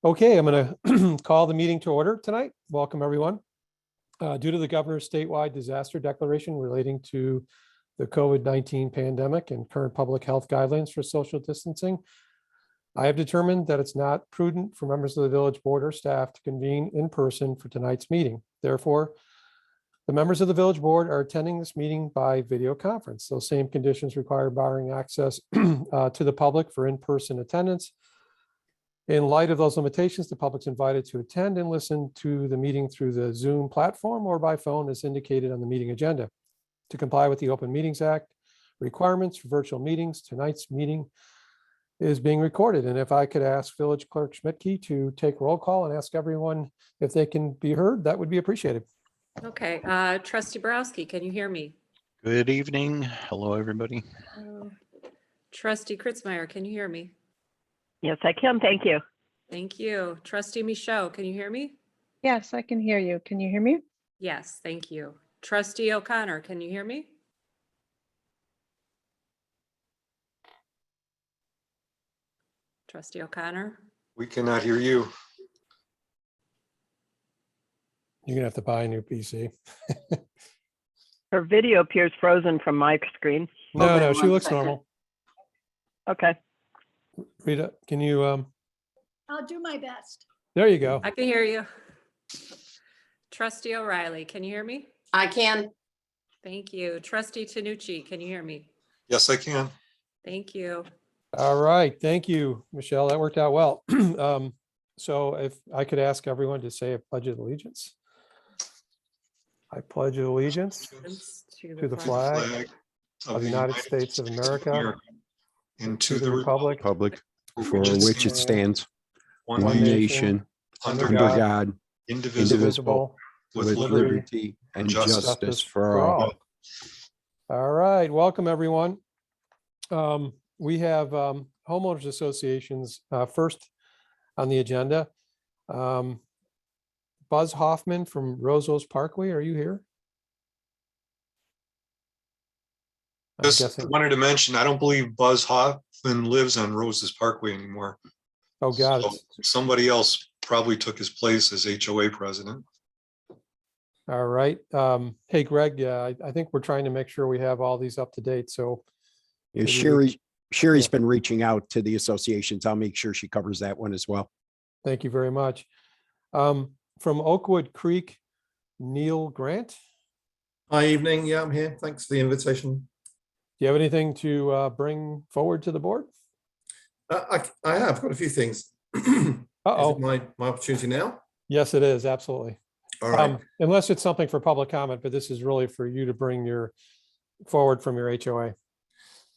Okay, I'm going to call the meeting to order tonight. Welcome, everyone. Due to the governor's statewide disaster declaration relating to the COVID-19 pandemic and current public health guidelines for social distancing, I have determined that it's not prudent for members of the village board or staff to convene in person for tonight's meeting. Therefore, the members of the village board are attending this meeting by video conference. Those same conditions require barring access to the public for in-person attendance. In light of those limitations, the public's invited to attend and listen to the meeting through the Zoom platform or by phone as indicated on the meeting agenda. To comply with the Open Meetings Act requirements for virtual meetings, tonight's meeting is being recorded. And if I could ask Village Clerk Schmidtke to take roll call and ask everyone if they can be heard, that would be appreciated. Okay, Trustee Borowski, can you hear me? Good evening. Hello, everybody. Trustee Kritzmeyer, can you hear me? Yes, I can. Thank you. Thank you. Trustee Michaud, can you hear me? Yes, I can hear you. Can you hear me? Yes, thank you. Trustee O'Connor, can you hear me? Trustee O'Connor? We cannot hear you. You're gonna have to buy a new PC. Her video appears frozen from my screen. No, she looks normal. Okay. Rita, can you, I'll do my best. there you go. I can hear you. Trustee O'Reilly, can you hear me? I can. Thank you. Trustee Tanucci, can you hear me? Yes, I can. Thank you. All right, thank you, Michelle. That worked out well. So if I could ask everyone to say a pledge of allegiance. I pledge allegiance to the flag of the United States of America and to the republic for which it stands, one one nation, under under God, God, indivisible, indivisible, with with liberty. liberty and justice for all. All right, welcome, everyone. We have homeowners associations first on the agenda. Buzz Hoffman from Rose Parkway, are you here? I'm Just guessing- wanted to mention, I don't believe Buzz Hoffman lives on Roses Parkway anymore. Oh, got So it. somebody else probably took his place as HOA president. All right. Hey, Greg, I think we're trying to make sure we have all these up to date. So Yeah, Maybe Sherry's yeah. been reaching out to the associations. I'll make sure she covers that one as well. thank you very much. From Oakwood Creek, Neil Grant, Hi, evening. Yeah, I'm here. Thanks for the invitation. do you have anything to bring forward to the board? I have got a few things. Is it Uh-oh. my opportunity now? Yes, it is. Absolutely. All right. Unless it's something for public comment, but this is really for you to bring your forward from your HOA.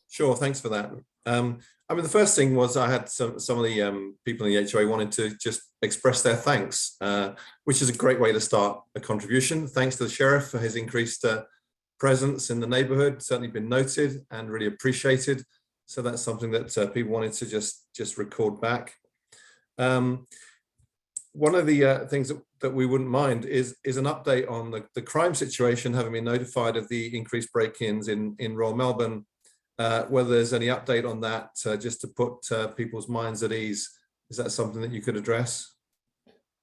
Sure. Thanks for that. I mean, the first thing was I had some of the people in the HOA wanted to just express their thanks, which is a great way to start a contribution. Thanks to the sheriff for his increased presence in the neighborhood, certainly been noted and really appreciated. So that's something that people wanted to just record back. One of the things that we wouldn't mind is an update on the crime situation, having been notified of the increased break-ins in Royal Melbourne, whether there's any update on that, just to put people's minds at ease. Is that something that you could address?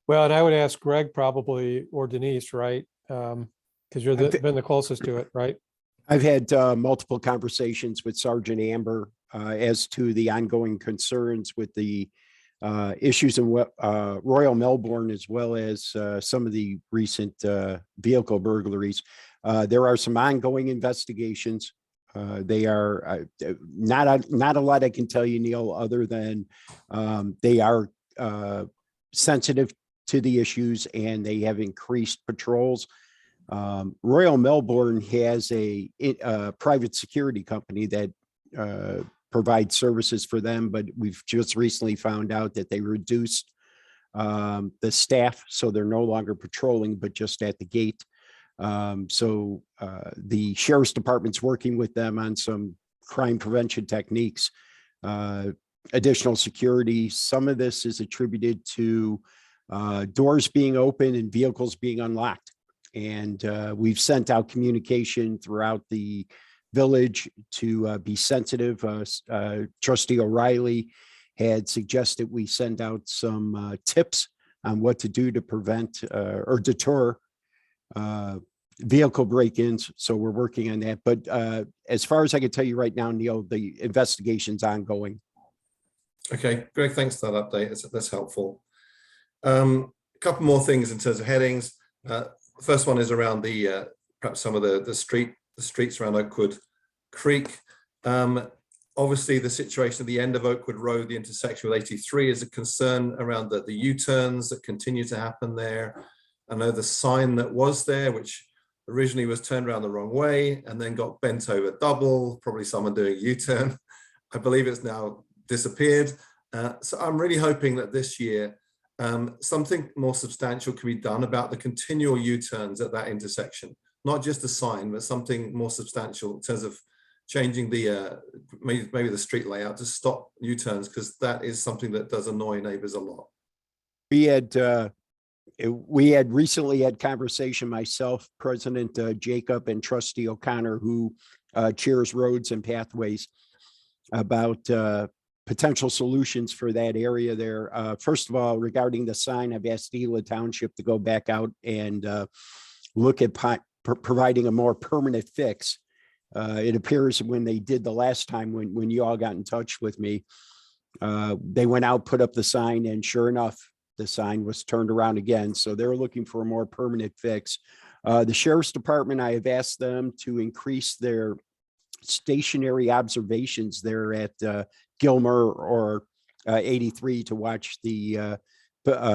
Well, and I would ask Greg probably, or Denise, right? Because you're been the closest to it, right? I've had multiple conversations with Sergeant Amber as to the ongoing concerns with the issues in Royal Melbourne, as well as some of the recent vehicle burglaries. There are some ongoing investigations. They are not a lot I can tell you, Neil, other than they are sensitive to the issues and they have increased patrols. Royal Melbourne has a private security company that provides services for them, but we've just recently found out that they reduced the staff, so they're no longer patrolling, but just at the gate. So the sheriff's department's working with them on some crime prevention techniques, additional security. Some of this is attributed to doors being open and vehicles being unlocked. And we've sent out communication throughout the village to be sensitive. Trustee O'Reilly had suggested we send out some tips on what to do to prevent or deter vehicle break-ins. So we're working on that. But as far as I can tell you right now, Neil, the investigation's ongoing. Okay, Greg, thanks for that update. That's helpful. A couple more things in terms of headings. The first one is around the perhaps some of the streets around Oakwood Creek. Obviously, the situation at the end of Oakwood Road, the intersection with 83, is a concern around the U-turns that continue to happen there. I know the sign that was there, which originally was turned around the wrong way and then got bent over double, probably someone doing a U-turn. I believe it's now disappeared. So I'm really hoping that this year, something more substantial can be done about the continual U-turns at that intersection. Not just a sign, but something more substantial in terms of changing the maybe the street layout to stop U-turns, because that is something that does annoy neighbors a lot. We had recently had conversation, myself, President Jacob, and Trustee O'Connor, who chairs Roads and Pathways, about potential solutions for that area there. First of all, regarding the sign, I've asked Gila Township to go back out and look at providing a more permanent fix. It appears when they did the last time, when you all got in touch with me, they went out, put up the sign, and sure enough, the sign was turned around again. So they're looking for a more permanent fix. The Sheriff's Department, I have asked them to increase their stationary observations there at Gilmer or 83 to watch the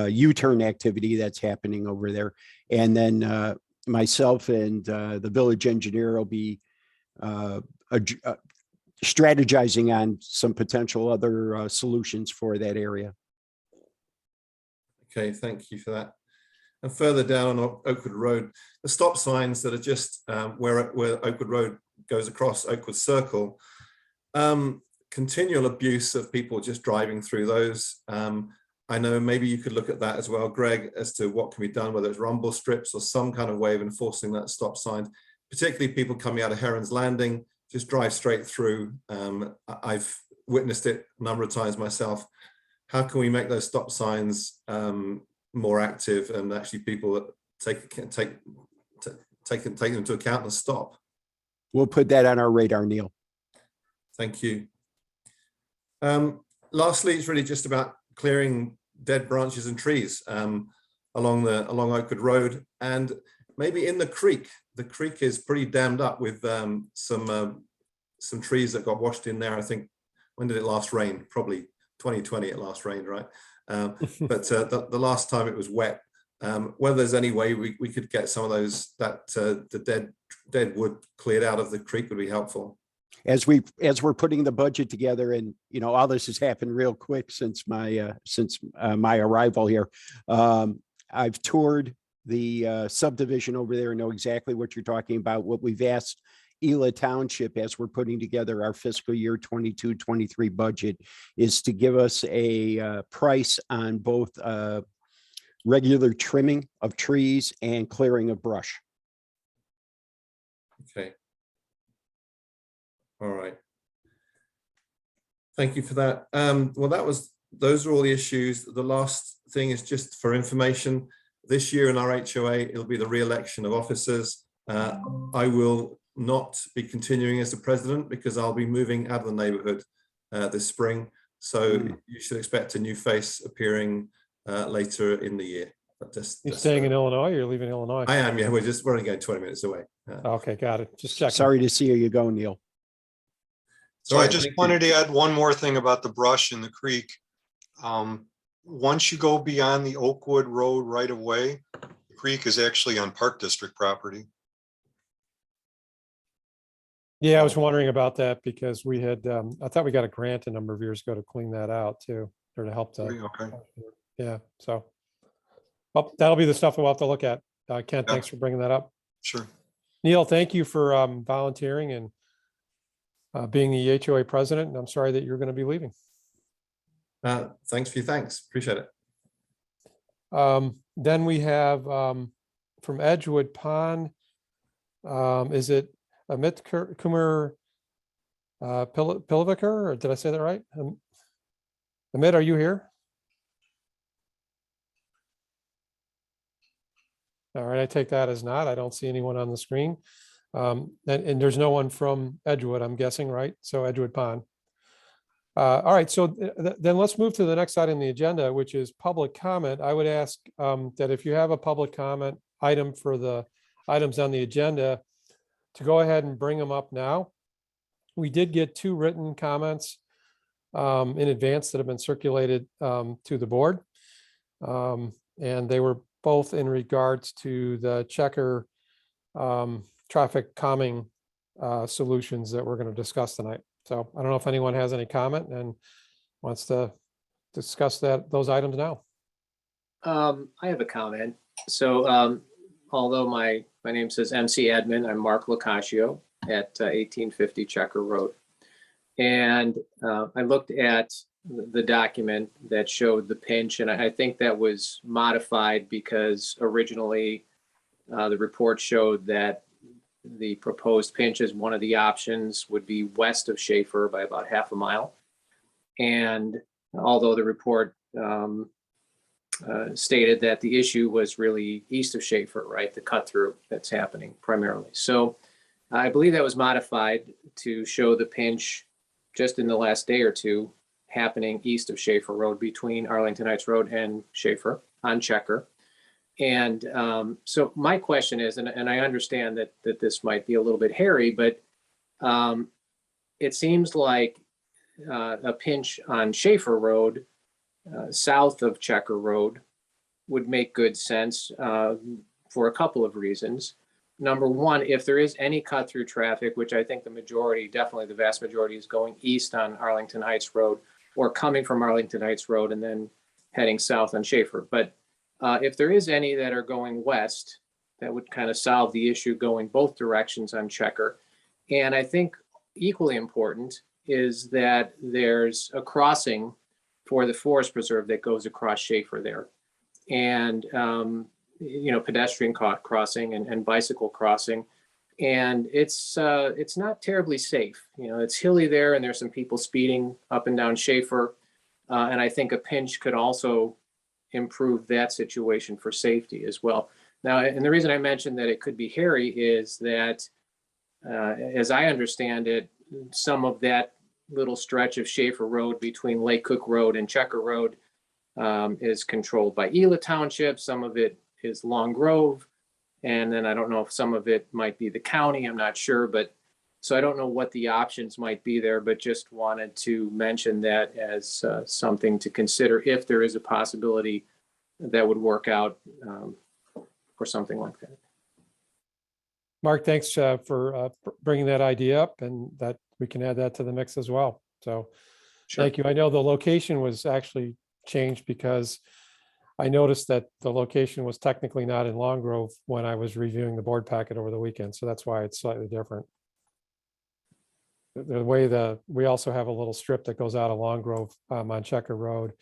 U-turn activity that's happening over there. And then myself and the village engineer will be strategizing on some potential other solutions for that area. Okay, thank you for that. And further down on Oakwood Road, the stop signs that are just where Oakwood Road goes across Oakwood Circle, continual abuse of people just driving through those. I know maybe you could look at that as well, Greg, as to what can be done, whether it's rumble strips or some kind of way of enforcing that stop sign, particularly people coming out of Heron's Landing, just drive straight through. I've witnessed it a number of times myself. How can we make those stop signs more active and actually people that take them into account and stop? We'll put that on our radar, Neil. Thank you. Lastly, it's really just about clearing dead branches and trees along Oakwood Road, and maybe in the creek. The creek is pretty dammed up with some trees that got washed in there. I think, when did it last rain? Probably 2020 it last rained, right? But the last time it was wet. Whether there's any way we could get some of those, the dead wood cleared out of the creek would be helpful. As we're putting the budget together, and all this has happened real quick since my arrival here. I've toured the subdivision over there and know exactly what you're talking about. What we've asked Gila Township, as we're putting together our fiscal year 22-23 budget, is to give us a price on both regular trimming of trees and clearing of brush. Okay. All right. Thank you for that. Well, those are all the issues. The last thing is just for information. This year in our HOA, it'll be the re-election of officers. I will not be continuing as the president because I'll be moving out of the neighborhood this spring. So you should expect a new face appearing later in the year. But You're staying in Illinois, or you're leaving Illinois? I am, yeah. We're only going 20 minutes away. Okay, got it. Just checking. Sorry to see you go, Neil. So I just wanted to add one more thing about the brush in the creek. Once you go beyond the Oakwood Road right of way, the creek is actually on Park District property. Yeah, I was wondering about that because we had, I thought we got a grant a number of years ago to clean that out too, or to help. Okay. Yeah, so. Well, that'll be the stuff we'll have to look at. Kent, thanks for bringing that up. Sure. Neil, thank you for volunteering and being the HOA president. And I'm sorry that you're going to be leaving. Thanks for your thanks. Appreciate it. Then we have from Edgewood Pond. Is it Amit Kumar Pilavikar, or did I say that right? Amit, are you here? All right, I take that as not. I don't see anyone on the screen. And there's no one from Edgewood, I'm guessing, right? So Edgewood Pond. All right, so then let's move to the next item on the agenda, which is public comment. I would ask that if you have a public comment item for the items on the agenda, to go ahead and bring them up now. We did get 2 written comments in advance that have been circulated to the board. And they were both in regards to the checker traffic calming solutions that we're going to discuss tonight. So I don't know if anyone has any comment and wants to discuss those items now. I have a comment. So although my name says MC Admin, I'm Mark Locascio at 1850 Checker Road. And I looked at the document that showed the pinch, and I think that was modified because originally the report showed that the proposed pinch as one of the options would be west of Schaefer by about half a mile. And although the report stated that the issue was really east of Schaefer, right, the cut through that's happening primarily. So I believe that was modified to show the pinch just in the last day or two happening east of Schaefer Road between Arlington Heights Road and Schaefer on Checker. And so my question is, and I understand that this might be a little bit hairy, but it seems like a pinch on Schaefer Road south of Checker Road would make good sense for a couple of reasons. Number one, if there is any cut through traffic, which I think the majority, definitely the vast majority, is going east on Arlington Heights Road or coming from Arlington Heights Road and then heading south on Schaefer. But if there is any that are going west, that would kind of solve the issue going both directions on Checker. And I think equally important is that there's a crossing for the forest preserve that goes across Schaefer there. And, pedestrian crossing and bicycle crossing. And it's not terribly safe. It's hilly there and there's some people speeding up and down Schaefer. And I think a pinch could also improve that situation for safety as well. Now, and the reason I mentioned that it could be hairy is that, as I understand it, some of that little stretch of Schaefer Road between Lake Cook Road and Checker Road is controlled by Ela Township. Some of it is Long Grove. And then I don't know if some of it might be the county, I'm not sure. But so I don't know what the options might be there, but just wanted to mention that as something to consider if there is a possibility that would work out for something like that. Mark, thanks for bringing that idea up, and that we can add that to the mix as well. So Sure. thank you. I know the location was actually changed because I noticed that the location was technically not in Long Grove when I was reviewing the board packet over the weekend. So that's why it's slightly different. The way we also have a little strip that goes out of Long Grove on Checker Road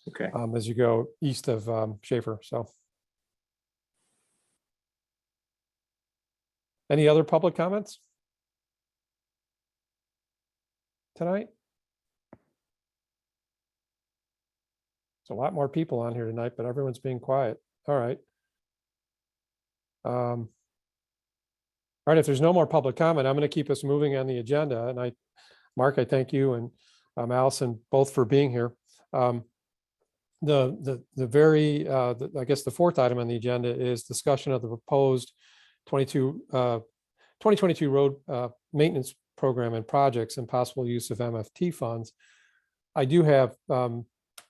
Okay. as you go east of Schaefer. So any other public comments tonight? There's a lot more people on here tonight, but everyone's being quiet. All right. All right, if there's no more public comment, I'm going to keep us moving on the agenda. And Mark, I thank you, and Allison, both for being here. I guess the fourth item on the agenda is discussion of the proposed 2022 road maintenance program and projects and possible use of MFT funds. I do have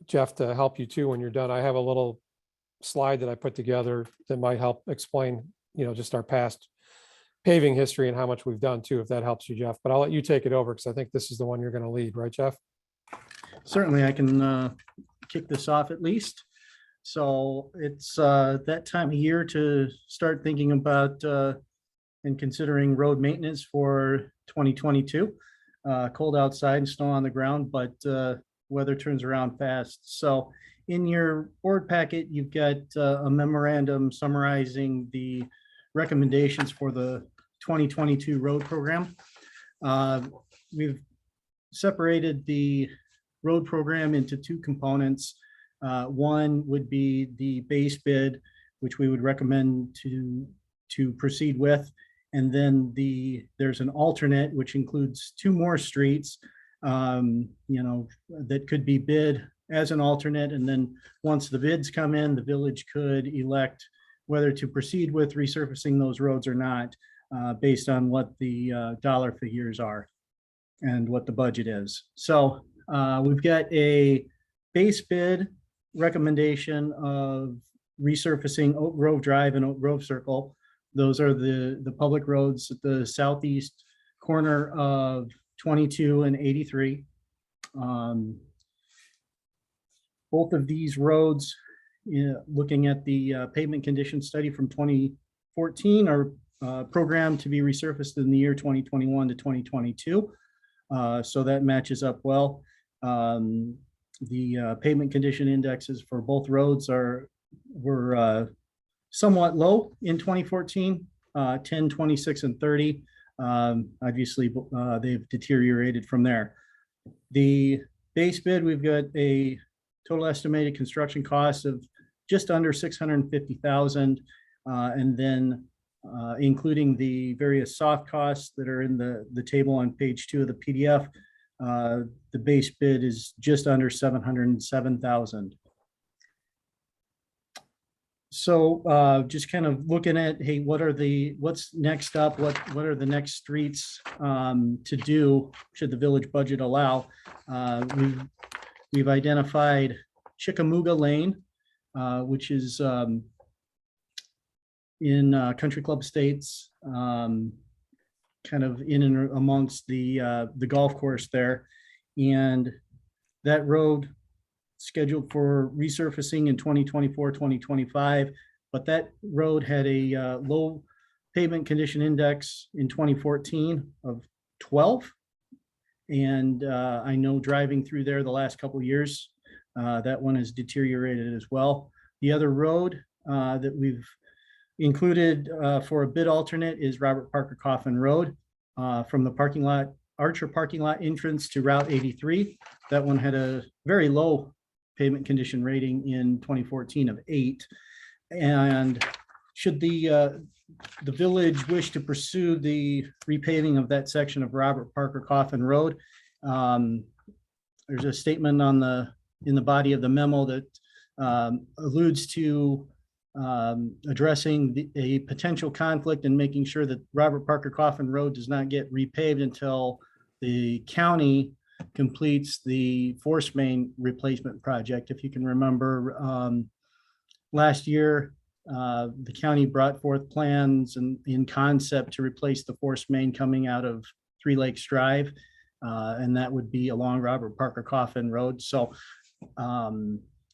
Jeff to help you too when you're done. I have a little slide that I put together that might help explain, just our past paving history and how much we've done too, if that helps you, Jeff. But I'll let you take it over because I think this is the one you're going to lead, right, Jeff? Certainly, I can kick this off at least. So it's that time of year to start thinking about and considering road maintenance for 2022. Cold outside and snow on the ground, but weather turns around fast. So in your board packet, you've got a memorandum summarizing the recommendations for the 2022 road program. We've separated the road program into two components. One would be the base bid, which we would recommend to proceed with. And then there's an alternate, which includes two more streets, that could be bid as an alternate. And then once the bids come in, the village could elect whether to proceed with resurfacing those roads or not, based on what the dollar figures are and what the budget is. So we've got a base bid recommendation of resurfacing Oak Grove Drive and Oak Grove Circle. Those are the public roads at the southeast corner of 22 and 83. Both of these roads, looking at the pavement condition study from 2014, are programmed to be resurfaced in the year 2021 to 2022. So that matches up well. The pavement condition indexes for both roads were somewhat low in 2014, 10, 26, and 30. Obviously, they've deteriorated from there. The base bid, we've got a total estimated construction cost of just under $650,000, and then including the various soft costs that are in the table on page 2 of the PDF, the base bid is just under $707,000. So just kind of looking at, hey, what's next up? What are the next streets to do should the village budget allow? We've identified Chickamauga Lane, which is in Country Club Estates, kind of in and amongst the golf course there. And that road scheduled for resurfacing in 2024, 2025, but that road had a low pavement condition index in 2014 of 12. And I know driving through there the last couple of years, that one has deteriorated as well. The other road that we've included for a bid alternate is Robert Parker Coffin Road, from the Archer parking lot entrance to Route 83. That one had a very low pavement condition rating in 2014 of 8. And should the village wish to pursue the repaving of that section of Robert Parker Coffin Road, there's a statement in the body of the memo that alludes to addressing a potential conflict and making sure that Robert Parker Coffin Road does not get repaved until the county completes the force main replacement project. If you can remember, last year, the county brought forth plans and in concept to replace the force main coming out of Three Lakes Drive, and that would be along Robert Parker Coffin Road. So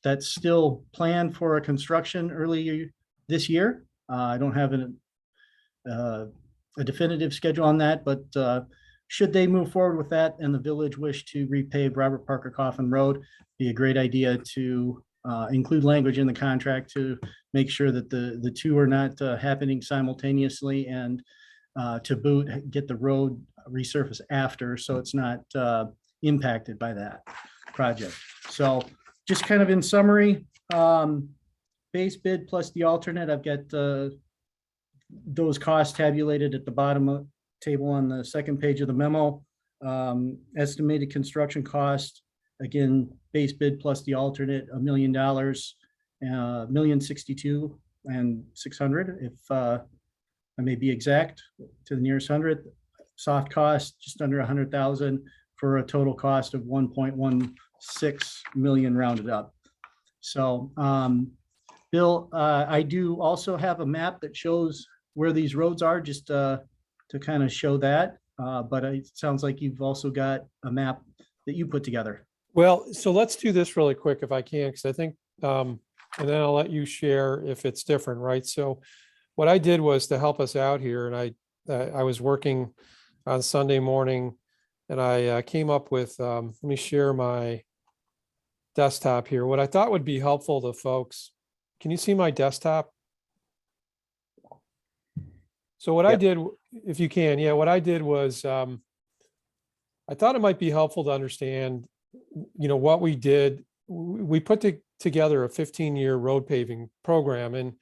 that's still planned for a construction early this year. I don't have a definitive schedule on that, but should they move forward with that and the village wish to repave Robert Parker Coffin Road, be a great idea to include language in the contract to make sure that the two are not happening simultaneously, and to boot, get the road resurfaced after, so it's not impacted by that project. So just kind of in summary, base bid plus the alternate, I've got those costs tabulated at the bottom of table on the second page of the memo. Estimated construction cost, again, base bid plus the alternate, $1 million, $1,062,600, if I may be exact to the nearest hundredth. Soft cost just under 100,000 for a total cost of 1.16 million rounded up. So Bill, I do also have a map that shows where these roads are, just to kind of show that, but it sounds like you've also got a map that you put together. Well, so let's do this really quick if I can, because I think, and then I'll let you share if it's different, right? So what I did was to help us out here, and I was working on Sunday morning, and I came up with, let me share my desktop here. What I thought would be helpful to folks, can you see my desktop? So what I did, if you can, what I did was, I thought it might be helpful to understand what we did, we put together a 15-year road paving program, and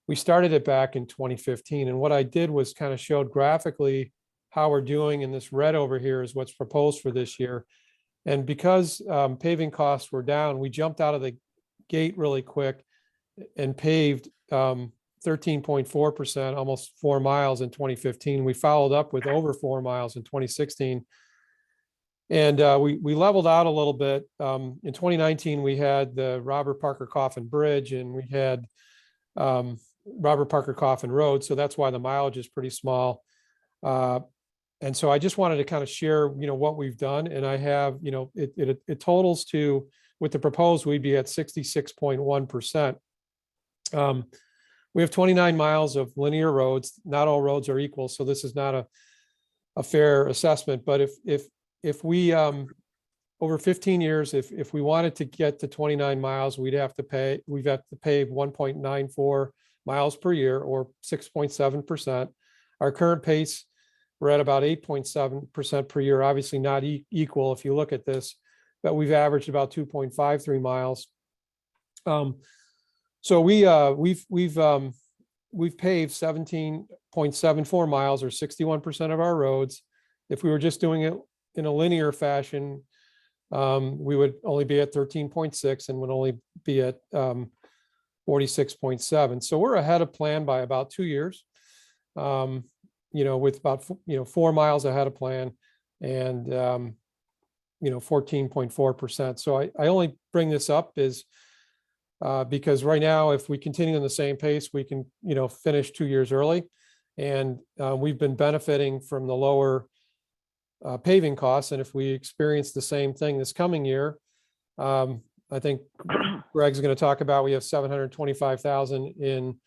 we started it back in 2015. And what I did was kind of showed graphically how we're doing, and this red over here is what's proposed for this year. And because paving costs were down, we jumped out of the gate really quick and paved 13.4%, almost 4 miles in 2015. We followed up with over 4 miles in 2016. And we leveled out a little bit. In 2019, we had the Robert Parker Coffin Bridge, and we had Robert Parker Coffin Road. So that's why the mileage is pretty small. And so I just wanted to kind of share, what we've done. And I have, it totals to, with the proposed, we'd be at 66.1%. We have 29 miles of linear roads. Not all roads are equal, so this is not a fair assessment. But if we, over 15 years, if we wanted to get to 29 miles, we'd have to pave 1.94 miles per year, or 6.7%. Our current pace, we're at about 8.7% per year, obviously not equal if you look at this, but we've averaged about 2.53 miles. So we've paved 17.74 miles, or 61% of our roads. If we were just doing it in a linear fashion, we would only be at 13.6 and would only be at 46.7. So we're ahead of plan by about 2 years. With about 4 miles ahead of plan, and 14.4%. So I only bring this up is because right now, if we continue in the same pace, we can finish 2 years early, and we've been benefiting from the lower paving costs. And if we experience the same thing this coming year, I think Greg's going to talk about, we have $725,000 in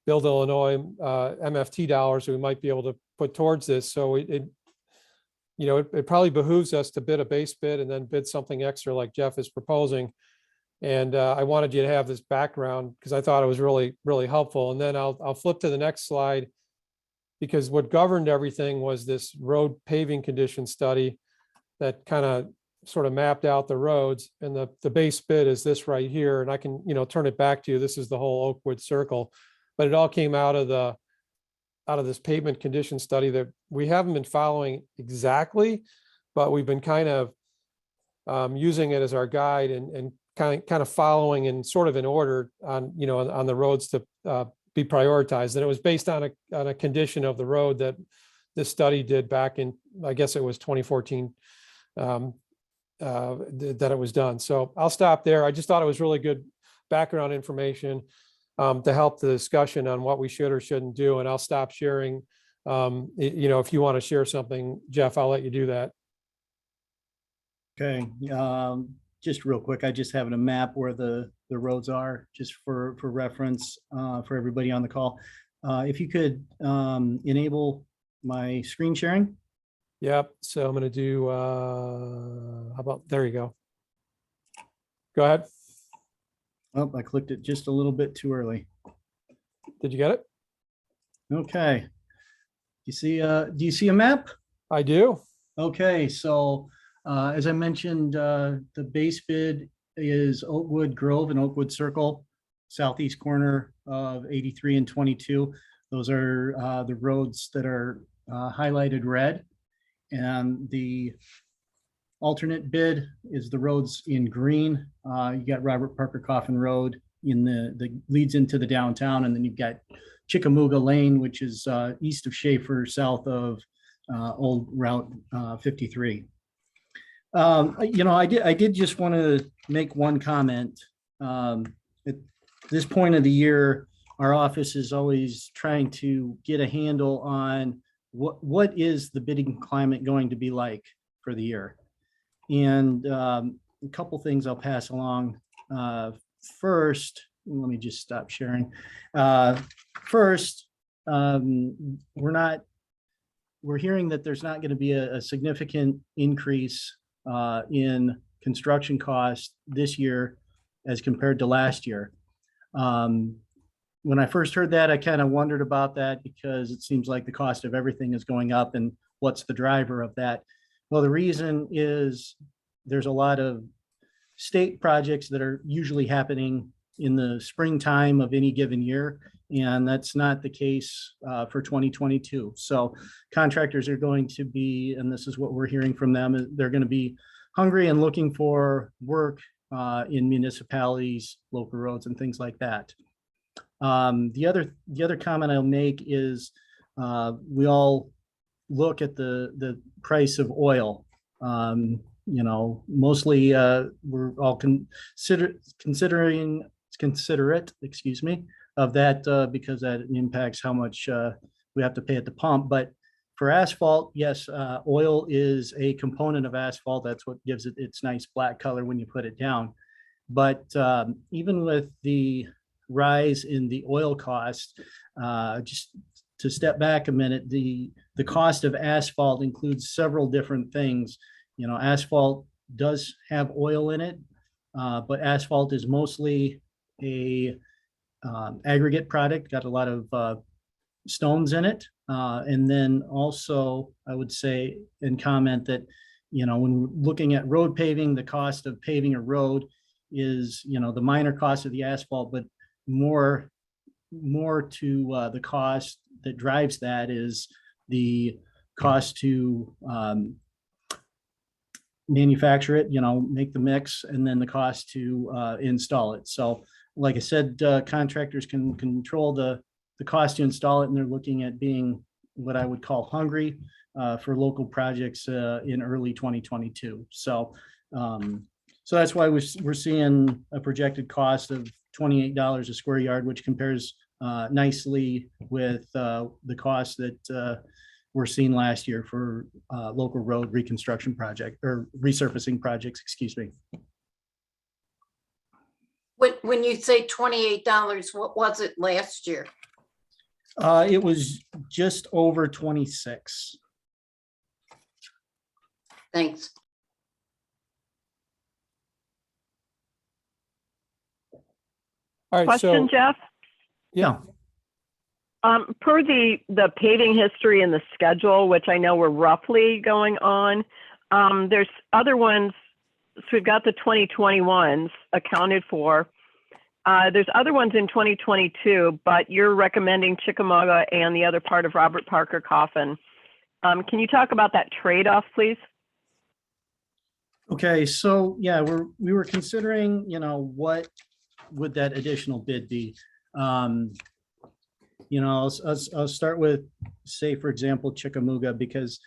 Build Illinois MFT dollars we might be able to put towards this. So it probably behooves us to bid a base bid and then bid something extra like Jeff is proposing. And I wanted you to have this background because I thought it was really, really helpful. And then I'll flip to the next slide, because what governed everything was this road paving condition study that kind of sort of mapped out the roads. And the base bid is this right here. And I can, turn it back to you. This is the whole Oakwood Circle. But it all came out of this pavement condition study that we haven't been following exactly, but we've been kind of using it as our guide and kind of following in sort of in order on the roads to be prioritized. And it was based on a condition of the road that this study did back in, I guess it was 2014 that it was done. So I'll stop there. I just thought it was really good background information to help the discussion on what we should or shouldn't do. And I'll stop sharing. If you want to share something, Jeff, I'll let you do that. Okay, just real quick, I just have a map where the roads are, just for reference for everybody on the call. If you could enable my screen sharing. Yep. So I'm going to do, how about, there you go. Go ahead. Oh, I clicked it just a little bit too early. Did you get it? Okay. Do you see a map? I do. Okay, so as I mentioned, the base bid is Oakwood Grove and Oakwood Circle, southeast corner of 83 and 22. Those are the roads that are highlighted red. And the alternate bid is the roads in green. You got Robert Parker Coffin Road in the leads into the downtown, and then you've got Chickamauga Lane, which is east of Schaefer, south of old Route 53. I did just want to make one comment. At this point of the year, our office is always trying to get a handle on what is the bidding climate going to be like for the year. And a couple things I'll pass along. First, let me just stop sharing. First, we're hearing that there's not going to be a significant increase in construction costs this year as compared to last year. When I first heard that, I kind of wondered about that because it seems like the cost of everything is going up, and what's the driver of that? Well, the reason is there's a lot of state projects that are usually happening in the springtime of any given year. And that's not the case for 2022. So contractors are going to be, and this is what we're hearing from them, they're going to be hungry and looking for work in municipalities, local roads, and things like that. The other comment I'll make is we all look at the price of oil. Mostly we're all considerate, excuse me, of that because that impacts how much we have to pay at the pump. But for asphalt, yes, oil is a component of asphalt. That's what gives it its nice black color when you put it down. But even with the rise in the oil cost, just to step back a minute, the cost of asphalt includes several different things. Asphalt does have oil in it, but asphalt is mostly a aggregate product, got a lot of stones in it. And then also I would say and comment that, when we're looking at road paving, the cost of paving a road is, the minor cost of the asphalt, but more to the cost that drives that is the cost to manufacture it, make the mix, and then the cost to install it. So like I said, contractors can control the cost to install it, and they're looking at being what I would call hungry for local projects in early 2022. So that's why we're seeing a projected cost of $28 a square yard, which compares nicely with the cost that we're seeing last year for local road reconstruction project or resurfacing projects, excuse me. When you say $28, what was it last year? It was just over 26. Thanks. All right, Question, so Jeff? yeah, Per the paving history and the schedule, which I know we're roughly going on, there's other ones. So we've got the 2021s accounted for. There's other ones in 2022, but you're recommending Chickamauga and the other part of Robert Parker Coffin. Can you talk about that trade-off, please? Okay, so yeah, we were considering, what would that additional bid be? I'll start with, say, for example, Chickamauga, because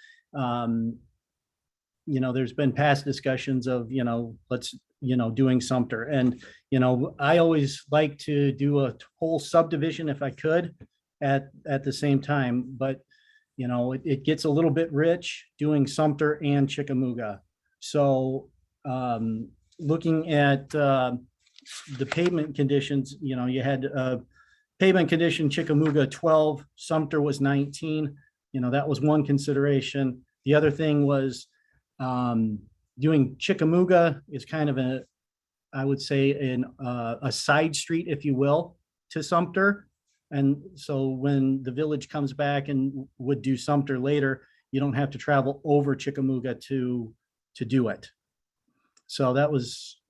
there's been past discussions of, doing Sumter. And, I always like to do a whole subdivision if I could at the same time, but, it gets a little bit rich doing Sumter and Chickamauga. So looking at the pavement conditions, you had pavement condition Chickamauga 12, Sumter was 19. That was one consideration. The other thing was doing Chickamauga is kind of I would say a side street, if you will, to Sumter. And so when the village comes back and would do Sumter later, you don't have to travel over Chickamauga to do it. So that was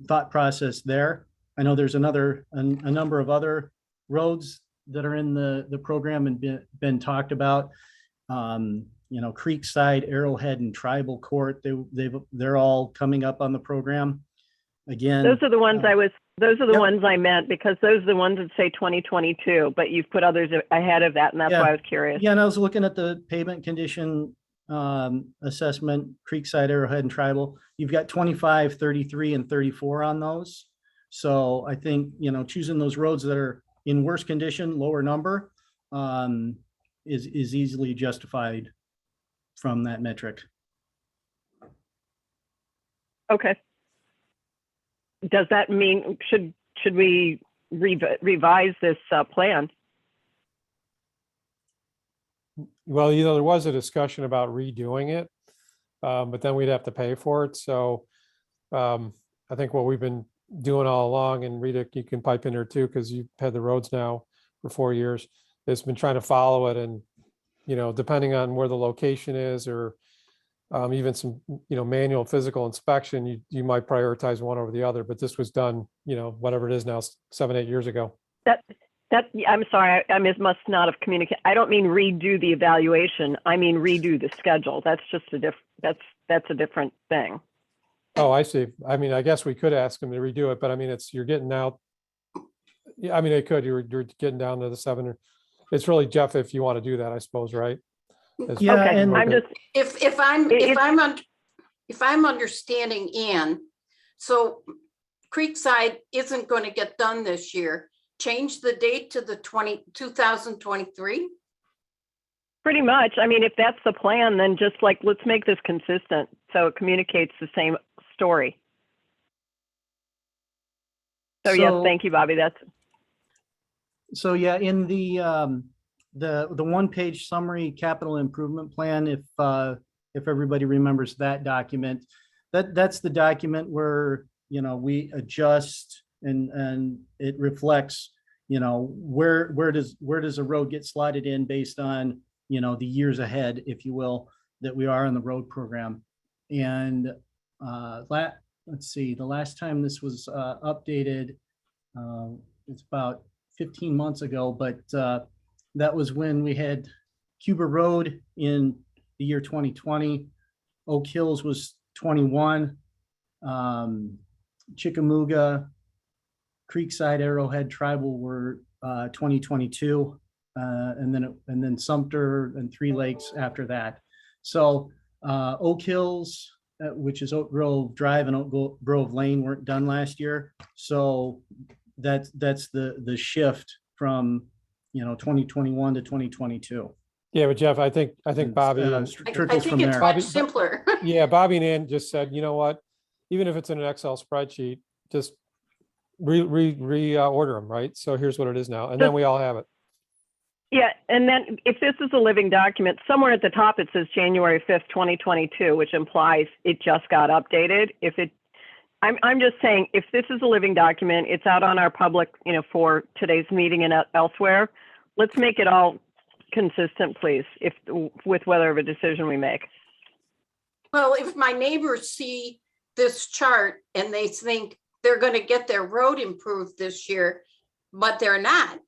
thought process there. I know there's a number of other roads that are in the program and been talked about. Creekside, Arrowhead, and Tribal Court. They're all coming up on the program. Again, Those are the ones ones I meant, because those are the ones that say 2022, but you've put others ahead of that, and that's why I was curious. Yeah, and I was looking at the pavement condition assessment, Creekside, Arrowhead, and Tribal. You've got 25, 33, and 34 on those. So I think, choosing those roads that are in worse condition, lower number, is easily justified from that metric. Okay. Does that mean, should we revise this plan? well, there was a discussion about redoing it, but then we'd have to pay for it. So I think what we've been doing all along, and Rita, you can pipe in there too, because you've had the roads now for 4 years, has been trying to follow it. And, depending on where the location is or even some, manual physical inspection, you might prioritize one over the other, but this was done, whatever it is now, 7, 8 years ago. I'm sorry, must not have communicated. I don't mean redo the evaluation. I mean redo the schedule. That's just that's a different thing. Oh, I see. I mean, I guess we could ask them to redo it, but I mean, you're getting out. Yeah, I mean, you're getting down to the 7 or, it's really Jeff, if you want to do that, I suppose, right? Yeah, Okay, and I'm just, If I'm understanding Ann, so Creekside isn't going to get done this year. Change the date to the 2023? pretty much. I mean, if that's the plan, then just like, let's make this consistent so it communicates the same story. So yes, thank you, Bobby. So yeah, in the one-page summary capital improvement plan, if everybody remembers that document, that's the document where, we adjust and it reflects, where does a road get slotted in based on, the years ahead, if you will, that we are in the road program. And let's see, the last time this was updated, it's about 15 months ago, but that was when we had Cuba Road in the year 2020. Oak Hills was 21. Chickamauga, Creekside, Arrowhead, Tribal were 2022, and then Sumter and Three Lakes after that. So Oak Hills, which is Oak Grove Drive and Oak Grove Lane, weren't done last year. So that's the shift from 2021 to 2022. Yeah, but Jeff, I think Bobby. I trickles think from it's there. much simpler. Yeah, Bobby and Ann just said, you know what, even if it's in an Excel spreadsheet, just reorder them, right? So here's what it is now, and then we all have it. Yeah, and then if this is a living document, somewhere at the top it says January 5th, 2022, which implies it just got updated. I'm just saying, if this is a living document, it's out on our public, for today's meeting and elsewhere. Let's make it all consistent, please, with whatever decision we make. Well, if my neighbors see this chart and they think they're going to get their road improved this year, but they're not,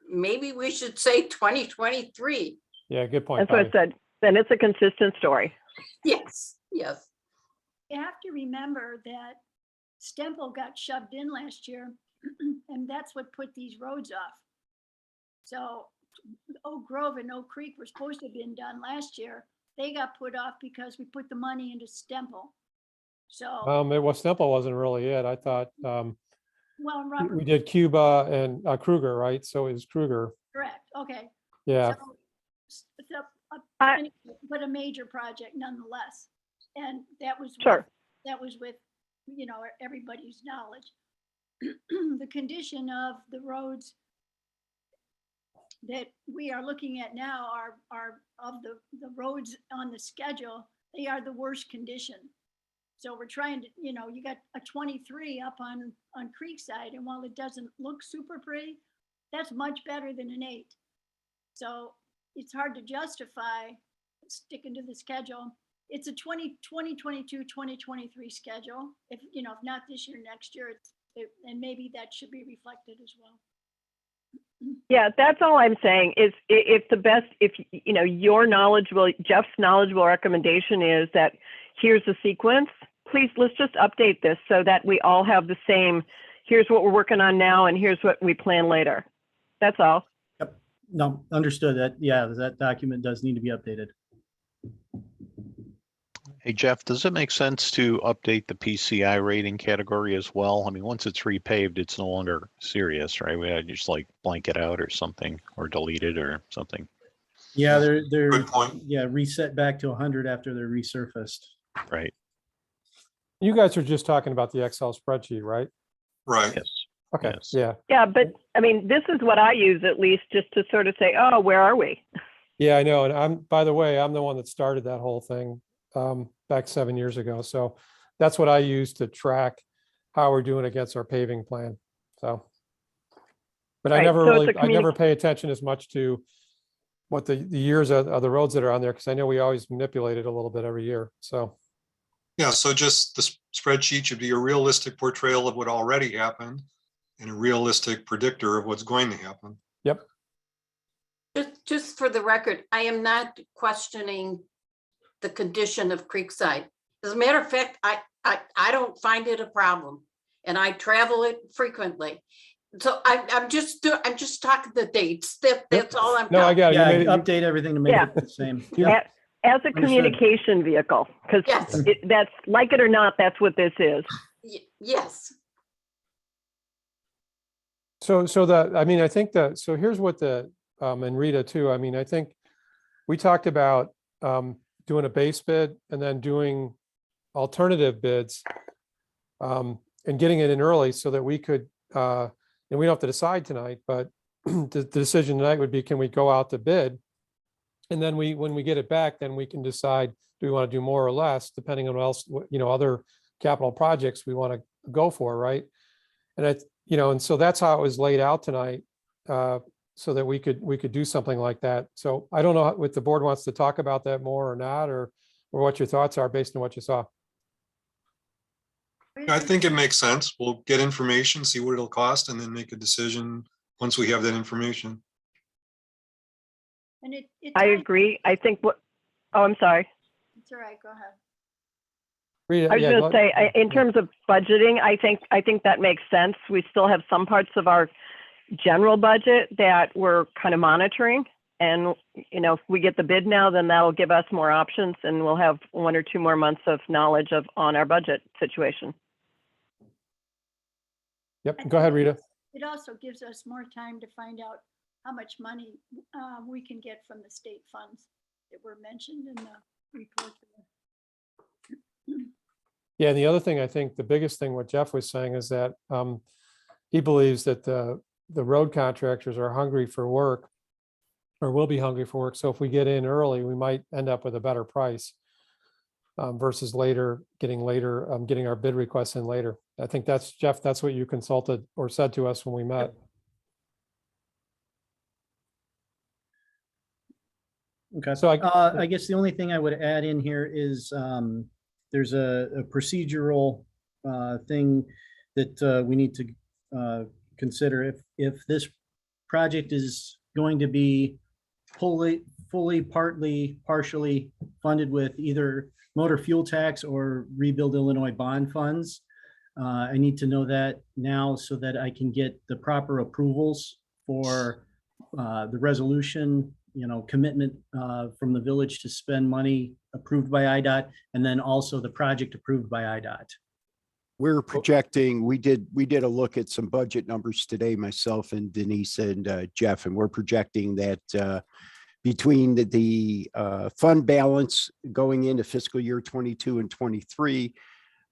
maybe we should say 2023. Yeah, good point. That's what I said. Then it's a consistent story. Yes, yes. You have to remember that Stemple got shoved in last year, and that's what put these roads off. So Oak Grove and Oak Creek were supposed to have been done last year. They got put off because we put the money into Stemple. So Stemple wasn't really it. I thought well, Robert, we did Cuba and Kruger, right? So it was Kruger. correct. Okay. Yeah. But a major project nonetheless. And that was Sure. That was with everybody's knowledge. The condition of the roads that we are looking at now are of the roads on the schedule, they are the worst condition. So we're trying to, you got a 23 up on Creekside, and while it doesn't look super pretty, that's much better than an 8. So it's hard to justify sticking to the schedule. It's a 2022, 2023 schedule. If not this year, next year, and maybe that should be reflected as well. Yeah, that's all I'm saying is your knowledgeable, Jeff's knowledgeable recommendation is that here's the sequence. Please, let's just update this so that we all have the same, here's what we're working on now and here's what we plan later. That's all. Yep. No, understood that. Yeah, that document does need to be updated. Hey, Jeff, does it make sense to update the PCI rating category as well? I mean, once it's repaved, it's no longer serious, right? We had just like blank it out or something, or delete it or something. Yeah, they're Good point. yeah, reset back to 100 after they're resurfaced. Right. You guys are just talking about the Excel spreadsheet, right? Right. Yes. Okay. Yes. Yeah. Yeah, but I mean, this is what I use at least just to sort of say, oh, where are we? Yeah, I know. And by the way, I'm the one that started that whole thing back 7 years ago. So that's what I use to track how we're doing against our paving plan. So, but I Right, never so it's really, a I never pay attention as much to what the years of the roads that are on there, because I know we always manipulate it a little bit every year, so. Yeah, so just the spreadsheet should be a realistic portrayal of what already happened and a realistic predictor of what's going to happen. Yep. Just for the record, I am not questioning the condition of Creekside. As a matter of fact, I don't find it a problem, and I travel it frequently. So I'm just talking the dates. That's all I'm. No, I got it. Yeah, You made it. update everything to make Yeah. it the same. Yeah. As a Understood. communication vehicle, because Yes. that's, like it or not, that's what this is. Yes. So I mean, I think that, so here's what and Rita too, I mean, I think we talked about doing a base bid and then doing alternative bids and getting it in early so that we could, and we don't have to decide tonight, but the decision tonight would be, can we go out to bid? And then when we get it back, then we can decide, do we want to do more or less, depending on what else, other capital projects we want to go for, right? And and so that's how it was laid out tonight, so that we could do something like that. So I don't know if the board wants to talk about that more or not, or what your thoughts are based on what you saw. I think it makes sense. We'll get information, see what it'll cost, and then make a decision once we have that information. And it. I agree. I think I'm sorry. It's all right, go ahead. Rita, I was yeah, going to say, in terms of budgeting, I think that makes sense. We still have some parts of our general budget that we're kind of monitoring. And, if we get the bid now, then that'll give us more options, and we'll have 1 or 2 more months of knowledge on our budget situation. Yep, go ahead, Rita. It also gives us more time to find out how much money we can get from the state funds that were mentioned in the report. Yeah, and the other thing, I think the biggest thing what Jeff was saying is that he believes that the road contractors are hungry for work, or will be hungry for work. So if we get in early, we might end up with a better price versus getting our bid requests in later. I think that's, Jeff, that's what you consulted or said to us when we met. Okay, So I guess the only thing I would add in here is there's a procedural thing that we need to consider. If this project is going to be fully, partly, partially funded with either motor fuel tax or Rebuild Illinois bond funds, I need to know that now so that I can get the proper approvals for the resolution, commitment from the village to spend money approved by IDOT, and then also the project approved by IDOT. We're projecting, we did a look at some budget numbers today, myself and Denise and Jeff, and we're projecting that between the fund balance going into fiscal year 22 and 23,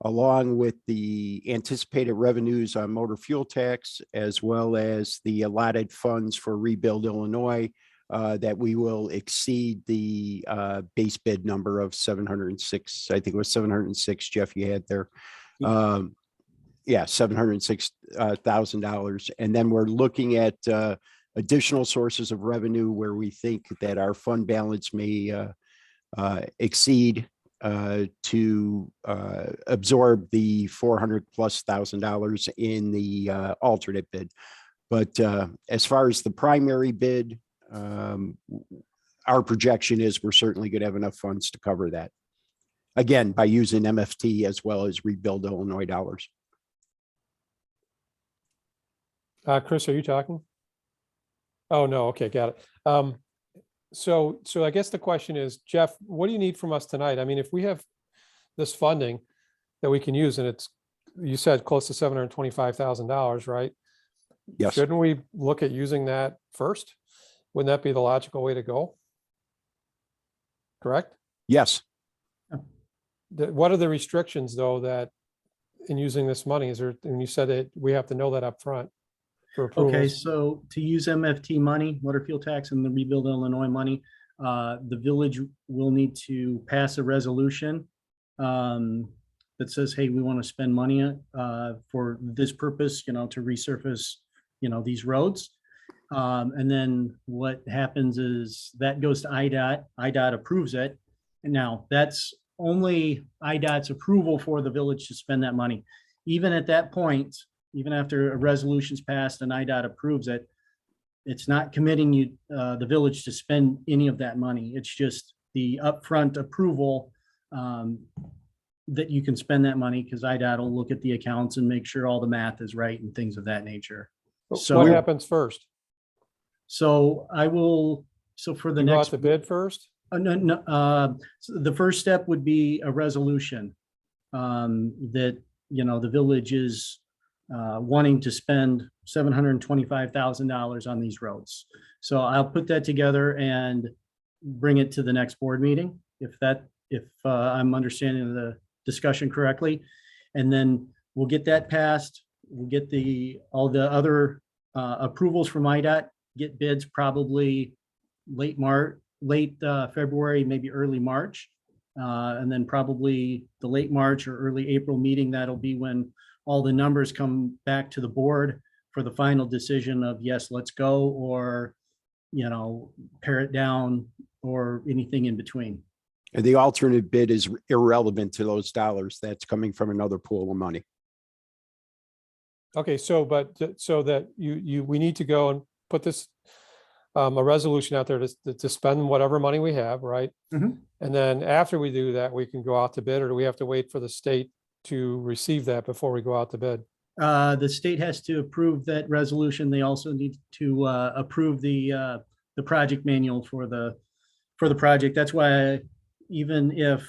along with the anticipated revenues on motor fuel tax, as well as the allotted funds for Rebuild Illinois, that we will exceed the base bid number of 706. I think it was 706, Jeff, you had there. Yeah, $706,000. And then we're looking at additional sources of revenue where we think that our fund balance may exceed to absorb the $400,000+ in the alternate bid. But as far as the primary bid, our projection is we're certainly going to have enough funds to cover that. Again, by using MFT as well as Rebuild Illinois dollars. Chris, are you talking? Oh, no. Okay, got it. So I guess the question is, Jeff, what do you need from us tonight? I mean, if we have this funding that we can use, and it's, you said close to $725,000, right? Yes. Shouldn't we look at using that first? Wouldn't that be the logical way to go? Correct? Yes. What are the restrictions though that in using this money? Is there, and you said that we have to know that up front for approvals. Okay, so to use MFT money, motor fuel tax, and the Rebuild Illinois money, the village will need to pass a resolution that says, hey, we want to spend money for this purpose, to resurface, these roads. And then what happens is that goes to IDOT. IDOT approves it. And now that's only IDOT's approval for the village to spend that money. Even at that point, even after a resolution's passed and IDOT approves it, it's not committing you, the village to spend any of that money. It's just the upfront approval that you can spend that money, because IDOT will look at the accounts and make sure all the math is right and things of that nature. So What happens first? So I will, so for the You go out next. to bid first? No, so the first step would be a resolution that, the village is wanting to spend $725,000 on these roads. So I'll put that together and bring it to the next board meeting, if I'm understanding the discussion correctly. And then we'll get that passed. We'll get all the other approvals from IDOT, get bids probably late February, maybe early March. And then probably the late March or early April meeting, that'll be when all the numbers come back to the board for the final decision of yes, let's go, or, pare it down, or anything in between. And the alternate bid is irrelevant to those dollars. That's coming from another pool of money. Okay, so that we need to go and put this, a resolution out there to spend whatever money we have, right? Mhm. And then after we do that, we can go out to bid, or do we have to wait for the state to receive that before we go out to bid? The state has to approve that resolution. They also need to approve the project manual for the project. That's why even if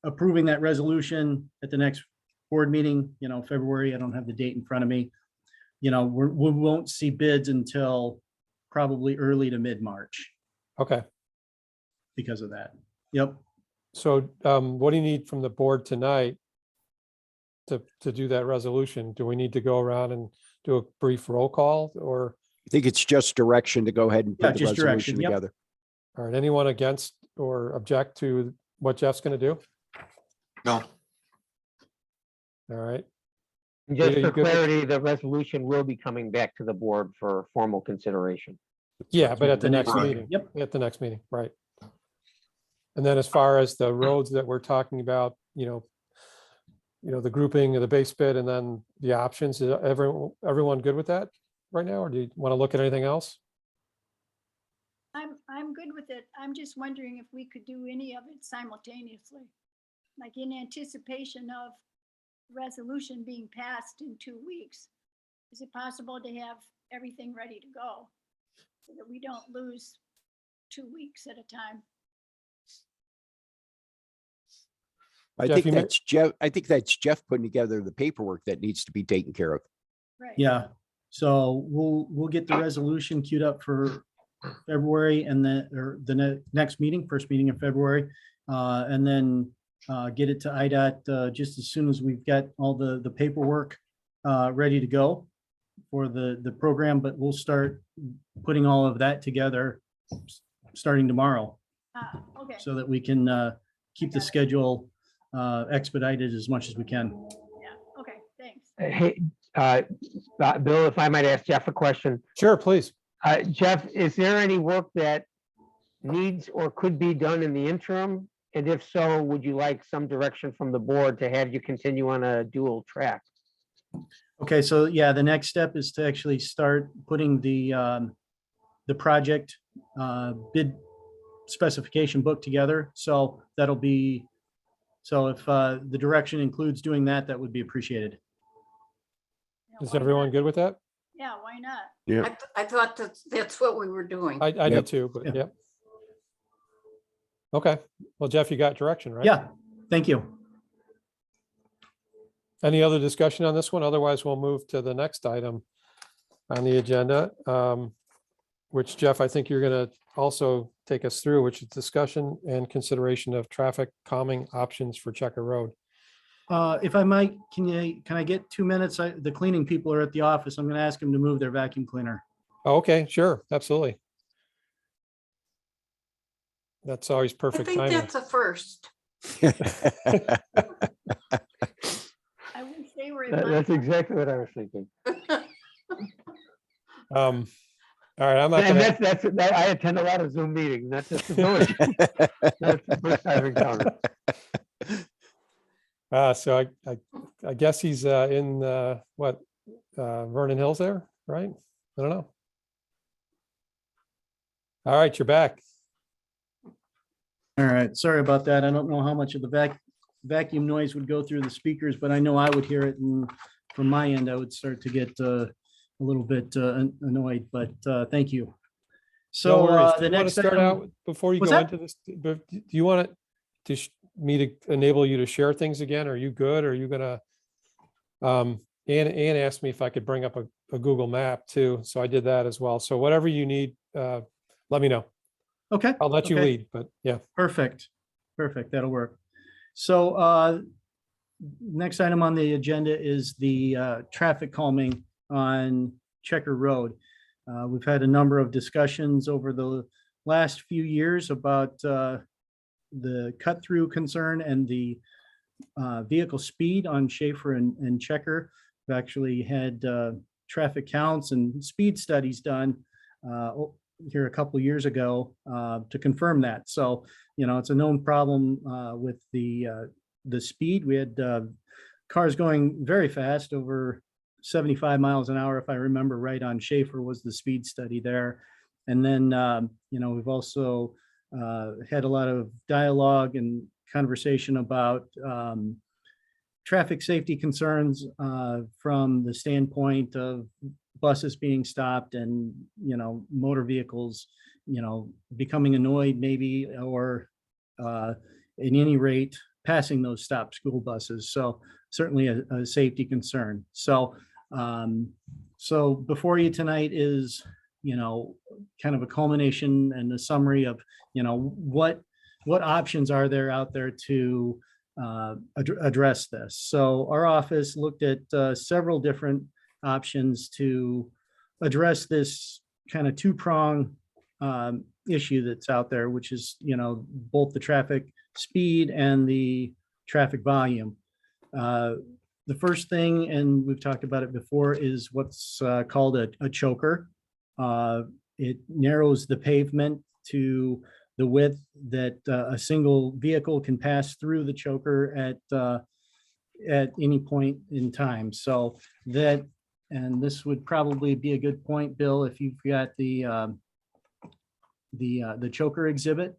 approving that resolution at the next board meeting, February, I don't have the date in front of me, we won't see bids until probably early to mid-March Okay, because of that. Yep. so what do you need from the board tonight to do that resolution? Do we need to go around and do a brief roll call, or? I think it's just direction to go ahead and Yeah, put the just direction, resolution yep. together. All right, anyone against or object to what Jeff's going to do? No, All right, And just Rita, for you good with- clarity, the resolution will be coming back to the board for formal consideration. yeah, but at the The next next meeting. Yep. At the next meeting, right. And then as far as the roads that we're talking about, the grouping of the base bid and then the options, is everyone good with that right now, or do you want to look at anything else? I'm good with it. I'm just wondering if we could do any of it simultaneously, like in anticipation of resolution being passed in 2 weeks. Is it possible to have everything ready to go so that we don't lose 2 weeks at a time? I Jeff, think you may- that's Jeff. I think that's Jeff putting together the paperwork that needs to be taken care of. Right. Yeah. So we'll get the resolution queued up for February, and then, or the next meeting, first meeting in February. And then get it to IDOT just as soon as we've got all the paperwork ready to go for the program, but we'll start putting all of that together starting tomorrow, Okay. so that we can keep the schedule expedited as much as we can. Yeah. Okay. Thanks. Hey, Bill, if I might ask Jeff a question. Sure, please. Jeff, is there any work that needs or could be done in the interim? And if so, would you like some direction from the board to have you continue on a dual track? Okay, so yeah, the next step is to actually start putting the project bid specification book together. So that'll be, so if the direction includes doing that, that would be appreciated. Yeah, Is why everyone not? good with that? Yeah. Why not? Yeah. I thought that's what we were doing. I Yep. did too, but Yeah. yeah. Okay, well, Jeff, you got direction, right? Yeah, thank you. Any other discussion on this one? Otherwise, we'll move to the next item on the agenda, which Jeff, I think you're going to also take us through, which is discussion and consideration of traffic calming options for Checker Road. If I might, can I get 2 minutes? The cleaning people are at the office. I'm going to ask them to move their vacuum cleaner. Oh, okay, sure, absolutely. That's always I perfect think timing. that's a first. I wish they were in my. That's exactly what I was thinking. All right, I'm not And gonna, I attend a lot of Zoom meetings, not just the village. That's the first I've encountered. so I guess he's in what, Vernon Hills there, right? I don't know. All right, you're back. All right, sorry about that. I don't know how much of the vacuum noise would go through the speakers, but I know I would hear it, and from my end, I would start to get a little bit annoyed, but thank you. No So worries. Do the you want to next start item- out before you What's go that? into this? But do you want me to enable you to share things again? Are you good? Are you gonna? Ann asked me if I could bring up a Google map too, so I did that as well. So whatever you need, let me know. Okay. I'll let you okay. lead, but yeah. Perfect. Perfect. That'll work. So next item on the agenda is the traffic calming on Checker Road. We've had a number of discussions over the last few years about the cut through concern and the vehicle speed on Schaefer and Checker. We've actually had traffic counts and speed studies done here a couple of years ago to confirm that. So, you know, it's a known problem with the speed. We had cars going very fast, over 75 miles an hour, if I remember right, on Schaefer was the speed study there. And then, you know, we've also had a lot of dialogue and conversation about traffic safety concerns from the standpoint of buses being stopped and, you know, motor vehicles, you know, becoming annoyed maybe, or at any rate, passing those stopped school buses. So certainly a safety concern. So, so before you tonight is, you know, kind of a culmination and a summary of, you know, what options are there out there to address this. So our office looked at several different options to address this kind of two-prong issue that's out there, which is, you know, both the traffic speed and the traffic volume. The first thing, and we've talked about it before, is what's called a choker. It narrows the pavement to the width that a single vehicle can pass through the choker at any point in time. So that, and this would probably be a good point, Bill, if you've got the choker exhibit.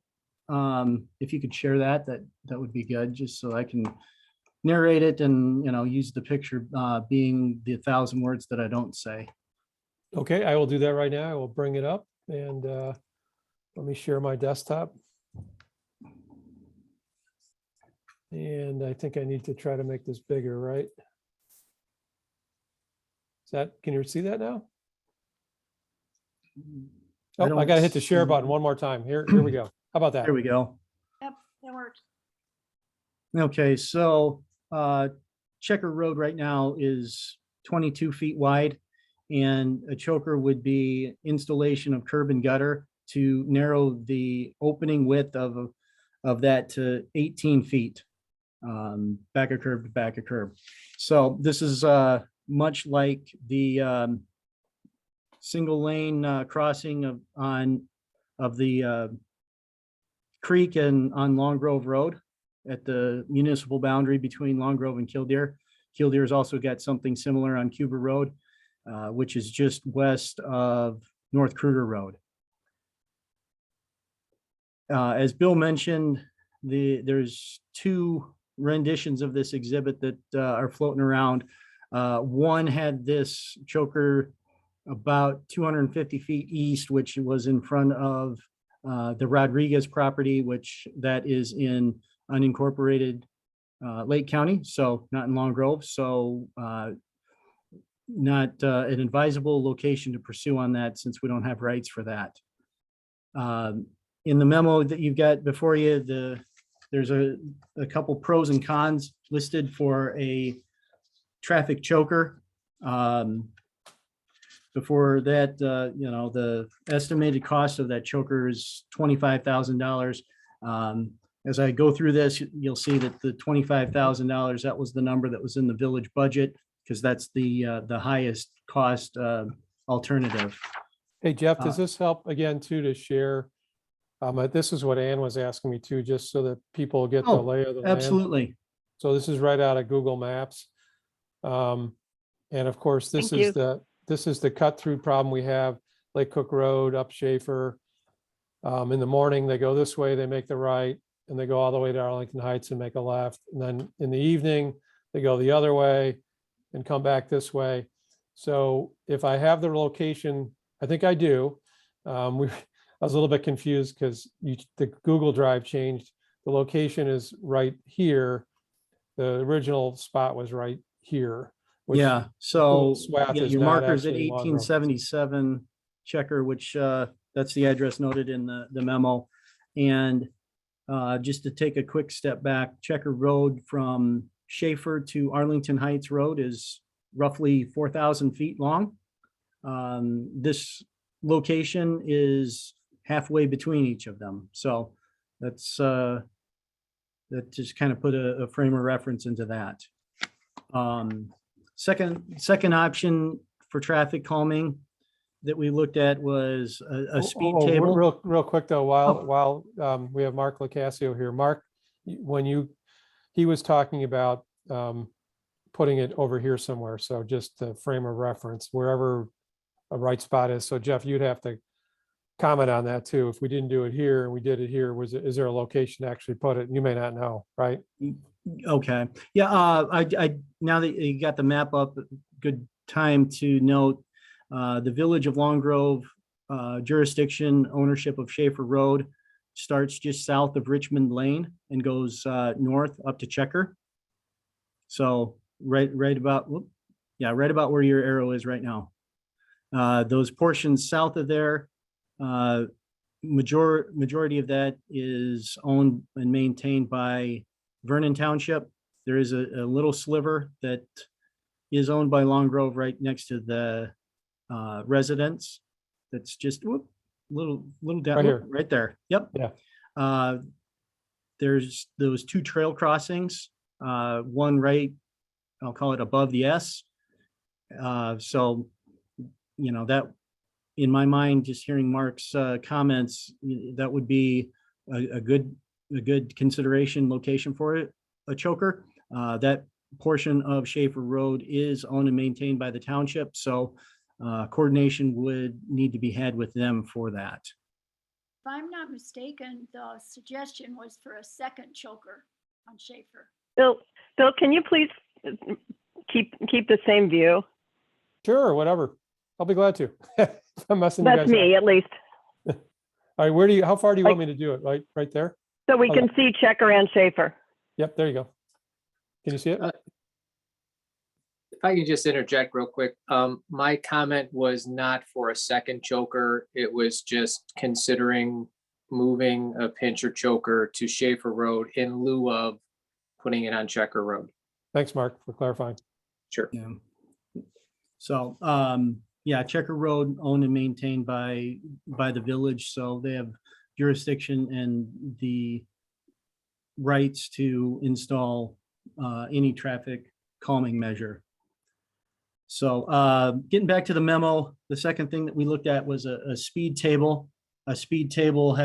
If you could share that would be good, just so I can narrate it and, you know, use the picture being the 1,000 words that I don't say. Okay, I will do that right now. I will bring it up and let me share my desktop. And I think I need to try to make this bigger, right? Is that, can you see that now? Oh, I gotta hit the share button one more time. Here we go. How about that? Here we go. Yep, that works. Okay, so Checker Road right now is 22 feet wide, and a choker would be installation of curb and gutter to narrow the opening width of that to 18 feet, back of curb to back of curb. So this is much like the single lane crossing of the creek and on Long Grove Road at the municipal boundary between Long Grove and Killdeer. Killdeer's also got something similar on Cuba Road, which is just west of North Kruger Road. As Bill mentioned, there's two renditions of this exhibit that are floating around. One had this choker about 250 feet east, which was in front of the Rodriguez property, which that is in unincorporated Lake County, so not in Long Grove. So not an advisable location to pursue on that, since we don't have rights for that. In the memo that you've got before you, there's a couple pros and cons listed for a traffic choker. Before that, you know, the estimated cost of that choker is $25,000. As I go through this, you'll see that the $25,000, that was the number that was in the village budget, because that's the highest cost alternative. Hey, Jeff, does Uh, this help again too to share? This is what Ann was asking me too, just so that people get the Oh, lay of the land. absolutely. So this is right out of Google Maps. And of course, this Thank is the cut through problem we have, Lake Cook Road up Schaefer. In the morning, they go this way, they make the right, and they go all the way to Arlington Heights and make a left. And then in the evening, they go the other way and come back this way. So if I have the location, I think I do. I was a little bit confused because the Google Drive changed. The location is right here. The original spot was right here. which Yeah, so swath yeah, is your not marker's at actually Long Grove. 1877 Checker, which that's the address noted in the memo. And just to take a quick step back, Checker Road from Schaefer to Arlington Heights Road is roughly 4,000 feet long. This location is halfway between each of them. So that's that just kind of put a frame of reference into that. Second option for traffic calming that we looked at was a speed table. Real quick though, while we have Mark Locascio here. Mark, when he was talking about putting it over here somewhere. So just the frame of reference, wherever a right spot is. So Jeff, you'd have to comment on that too. If we didn't do it here and we did it here, is there a location to actually put it? You may not know, right? Okay, yeah, I now that you got the map up, good time to note the Village of Long Grove jurisdiction ownership of Schaefer Road starts just south of Richmond Lane and goes north up to Checker. So right about where your arrow is right now. Those portions south of there, majority of that is owned and maintained by Vernon Township. There is a little sliver that is owned by Long Grove right next to the residence. That's just little down Right here. right there. Yep. Yeah. There's those two trail crossings. One right, I'll call it above the S. So, you know, that in my mind, just hearing Mark's comments, that would be a good consideration location for it, a choker. That portion of Schaefer Road is owned and maintained by the township, so coordination would need to be had with them for that. If I'm not mistaken, the suggestion was for a second choker on Schaefer. Bill, can you please keep the same view? Sure, whatever. I'll be glad to. I'm messing you That's guys me, up. at least. All right, how far do you want me to do it? Right there? So we Okay. can see Checker and Schaefer. Yep, there you go. Can you see it? If I could just interject real quick, my comment was not for a second choker. It was just considering moving a pincher choker to Schaefer Road in lieu of putting it on Checker Road. Thanks, Mark, for clarifying. Sure. Yeah. So, yeah, Checker Road owned and maintained by the village, so they have jurisdiction and the rights to install any traffic calming measure. So getting back to the memo, the second thing that we looked at was a speed table. A speed table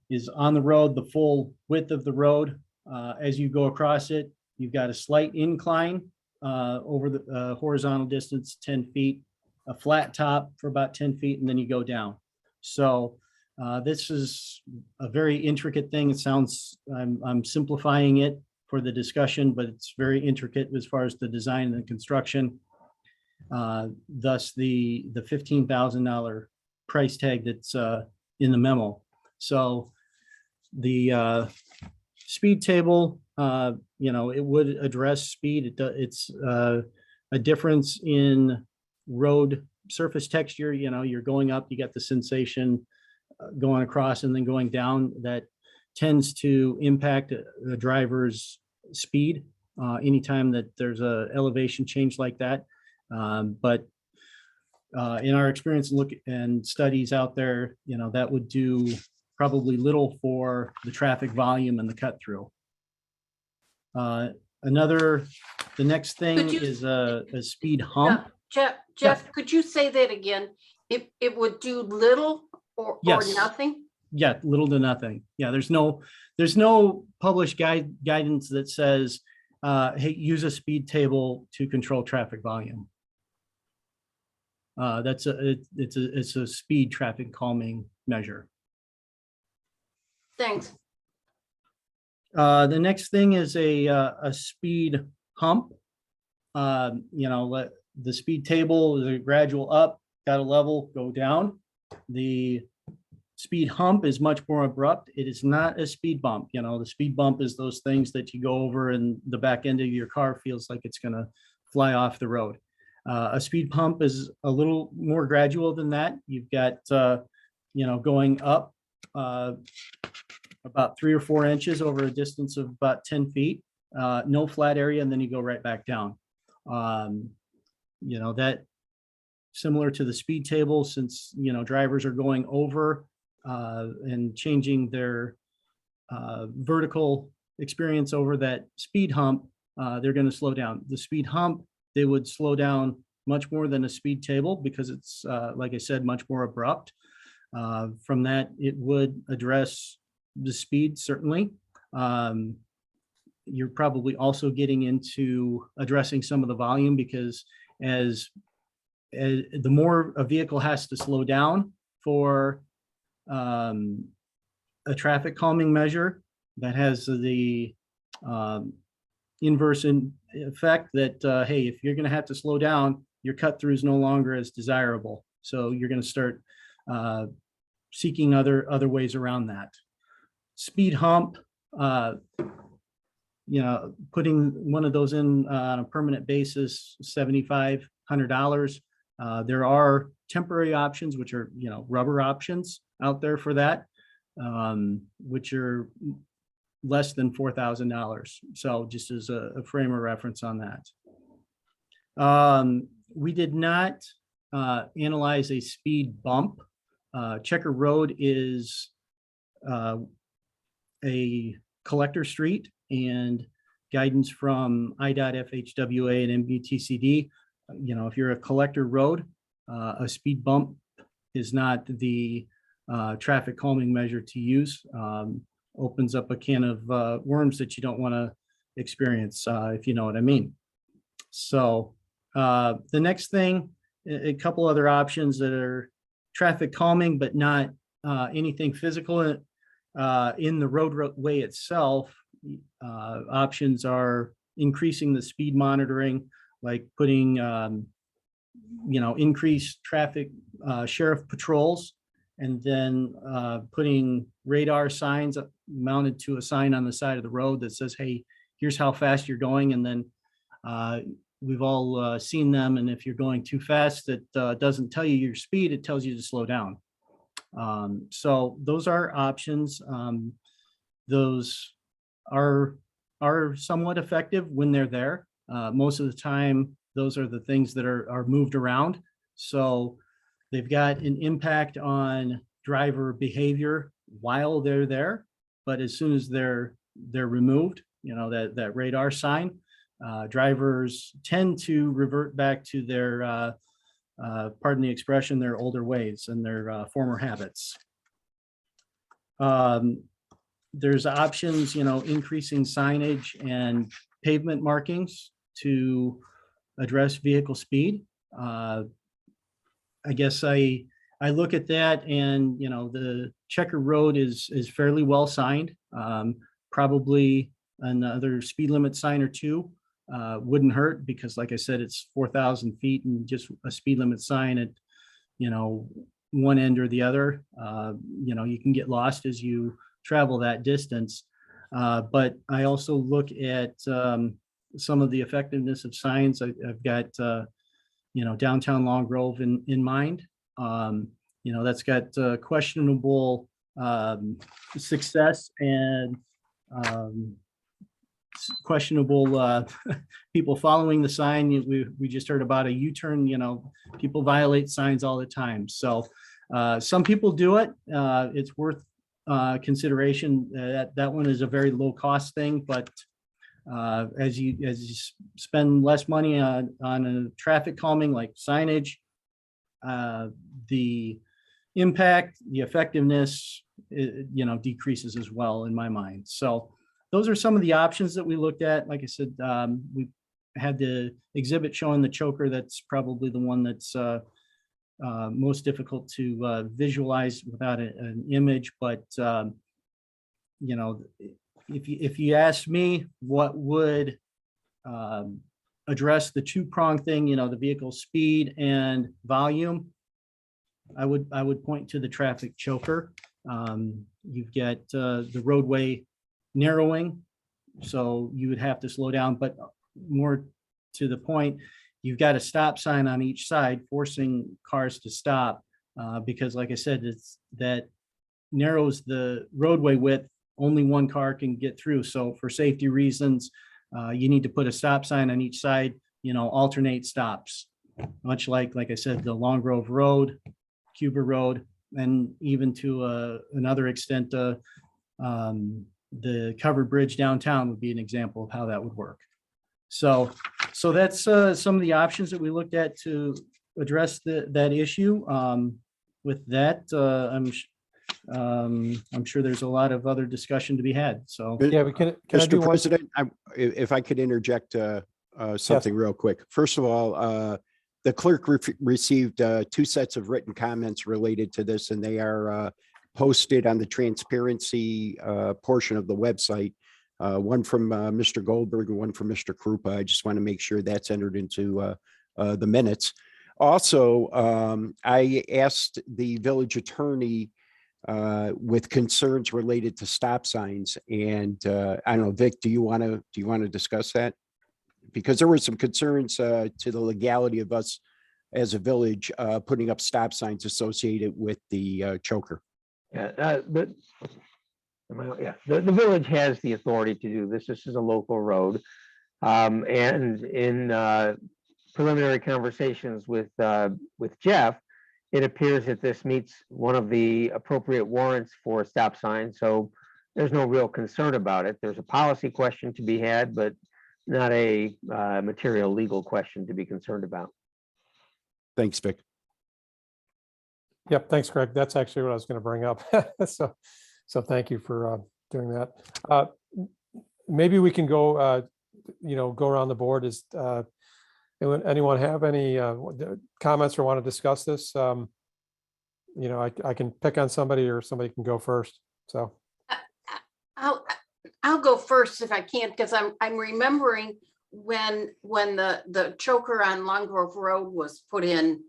is on the road, the full width of the road. As you go across it, you've got a slight incline over the horizontal distance, 10 feet, a flat top for about 10 feet, and then you go down. So this is a very intricate thing. It sounds, I'm simplifying it for the discussion, but it's very intricate as far as the design and the construction. Thus the $15,000 price tag that's in the memo. So the speed table, you know, it would address speed. It's a difference in road surface texture. You know, you're going up, you get the sensation going across and then going down that tends to impact the driver's speed anytime that there's a elevation change like that. But in our experience and studies out there, you know, that would do probably little for the traffic volume and the cut through. The next thing is a speed hump. Jeff, could you say that again? it would do little or Yes. nothing? Yeah, little to nothing. Yeah, there's no published guidance that says, hey, use a speed table to control traffic volume. It's a speed traffic calming measure. Thanks. The next thing is a speed hump. Let the speed table, the gradual up, got a level, go down. The speed hump is much more abrupt. It is not a speed bump. The speed bump is those things that you go over and the back end of your car feels like it's gonna fly off the road. A speed hump is a little more gradual than that. You've got, going up about 3 or 4 inches over a distance of about 10 feet, no flat area, and then you go right back down. That similar to the speed table, since, drivers are going over and changing their vertical experience over that speed hump, they're going to slow down. The speed hump, they would slow down much more than a speed table because it's, like I said, much more abrupt. From that, it would address the speed, certainly. You're probably also getting into addressing some of the volume because as the more a vehicle has to slow down for a traffic calming measure, that has the inverse effect that, hey, if you're going to have to slow down, your cut through is no longer as desirable. So you're going to start seeking other ways around that. Speed hump, putting one of those in on a permanent basis, $7,500. There are temporary options, which are, rubber options out there for that, which are less than $4,000. So just as a frame of reference on that. We did not analyze a speed bump. Checker Road is a collector street, and guidance from IDOT, FHWA, and MBTCD. If you're a collector road, a speed bump is not the traffic calming measure to use. Opens up a can of worms that you don't want to experience, if you know what I mean. So the next thing, a couple other options that are traffic calming, but not anything physical in the roadway itself. Options are increasing the speed monitoring, like putting, increased traffic sheriff patrols, and then putting radar signs mounted to a sign on the side of the road that says, hey, here's how fast you're going. And then we've all seen them. And if you're going too fast, it doesn't tell you your speed, it tells you to slow down. So those are options. Those are somewhat effective when they're there. Most of the time, those are the things that are moved around. So they've got an impact on driver behavior while they're there. But as soon as they're removed, that radar sign, drivers tend to revert back to their, pardon the expression, their older ways and their former habits. There's options, increasing signage and pavement markings to address vehicle speed. I guess I look at that and, the Checker Road is fairly well signed. Probably another speed limit sign or two wouldn't hurt because, like I said, it's 4,000 feet and just a speed limit sign at, one end or the other. You can get lost as you travel that distance. But I also look at some of the effectiveness of signs. I've got, downtown Long Grove in mind. That's got questionable success and questionable people following the sign. We just heard about a U-turn. People violate signs all the time. So some people do it. It's worth consideration. That one is a very low cost thing, but as you spend less money on a traffic calming like signage, the impact, the effectiveness, decreases as well in my mind. So those are some of the options that we looked at. Like I said, we had the exhibit showing the choker. That's probably the one that's most difficult to visualize without an image. But if you ask me what would address the two-prong thing, the vehicle speed and volume, I would point to the traffic choker. You've got the roadway narrowing, so you would have to slow down, but more to the point, you've got a stop sign on each side forcing cars to stop, because like I said, that narrows the roadway width. Only one car can get through. So for safety reasons, you need to put a stop sign on each side, alternate stops, much like I said, the Long Grove Road, Cuba Road, and even to another extent, the covered bridge downtown would be an example of how that would work. So that's some of the options that we looked at to address that issue. With that, I'm sure there's a lot of other discussion to be had. So Yeah, we can I do Mr. one? President, if I could interject something real quick. First of all, the clerk received 2 sets of written comments related to this, and they are posted on the transparency portion of the website. One from Mr. Goldberg and one from Mr. Krupa. I just want to make sure that's entered into the minutes. Also, I asked the village attorney with concerns related to stop signs, and I don't know, Vic, do you want to discuss that? Because there were some concerns to the legality of us as a village putting up stop signs associated with the choker. Yeah, the village has the authority to do this. This is a local road. And in preliminary conversations with Jeff, it appears that this meets one of the appropriate warrants for a stop sign. So there's no real concern about it. There's a policy question to be had, but not a material legal question to be concerned about. Thanks, Vic. Yep, thanks, Greg. That's actually what I was going to bring up. So thank you for doing that. Maybe we can go, go around the board. Anyone have any comments or want to discuss this? I can pick on somebody or somebody can go first. So I'll go first if I can, because I'm remembering when the choker on Long Grove Road was put in,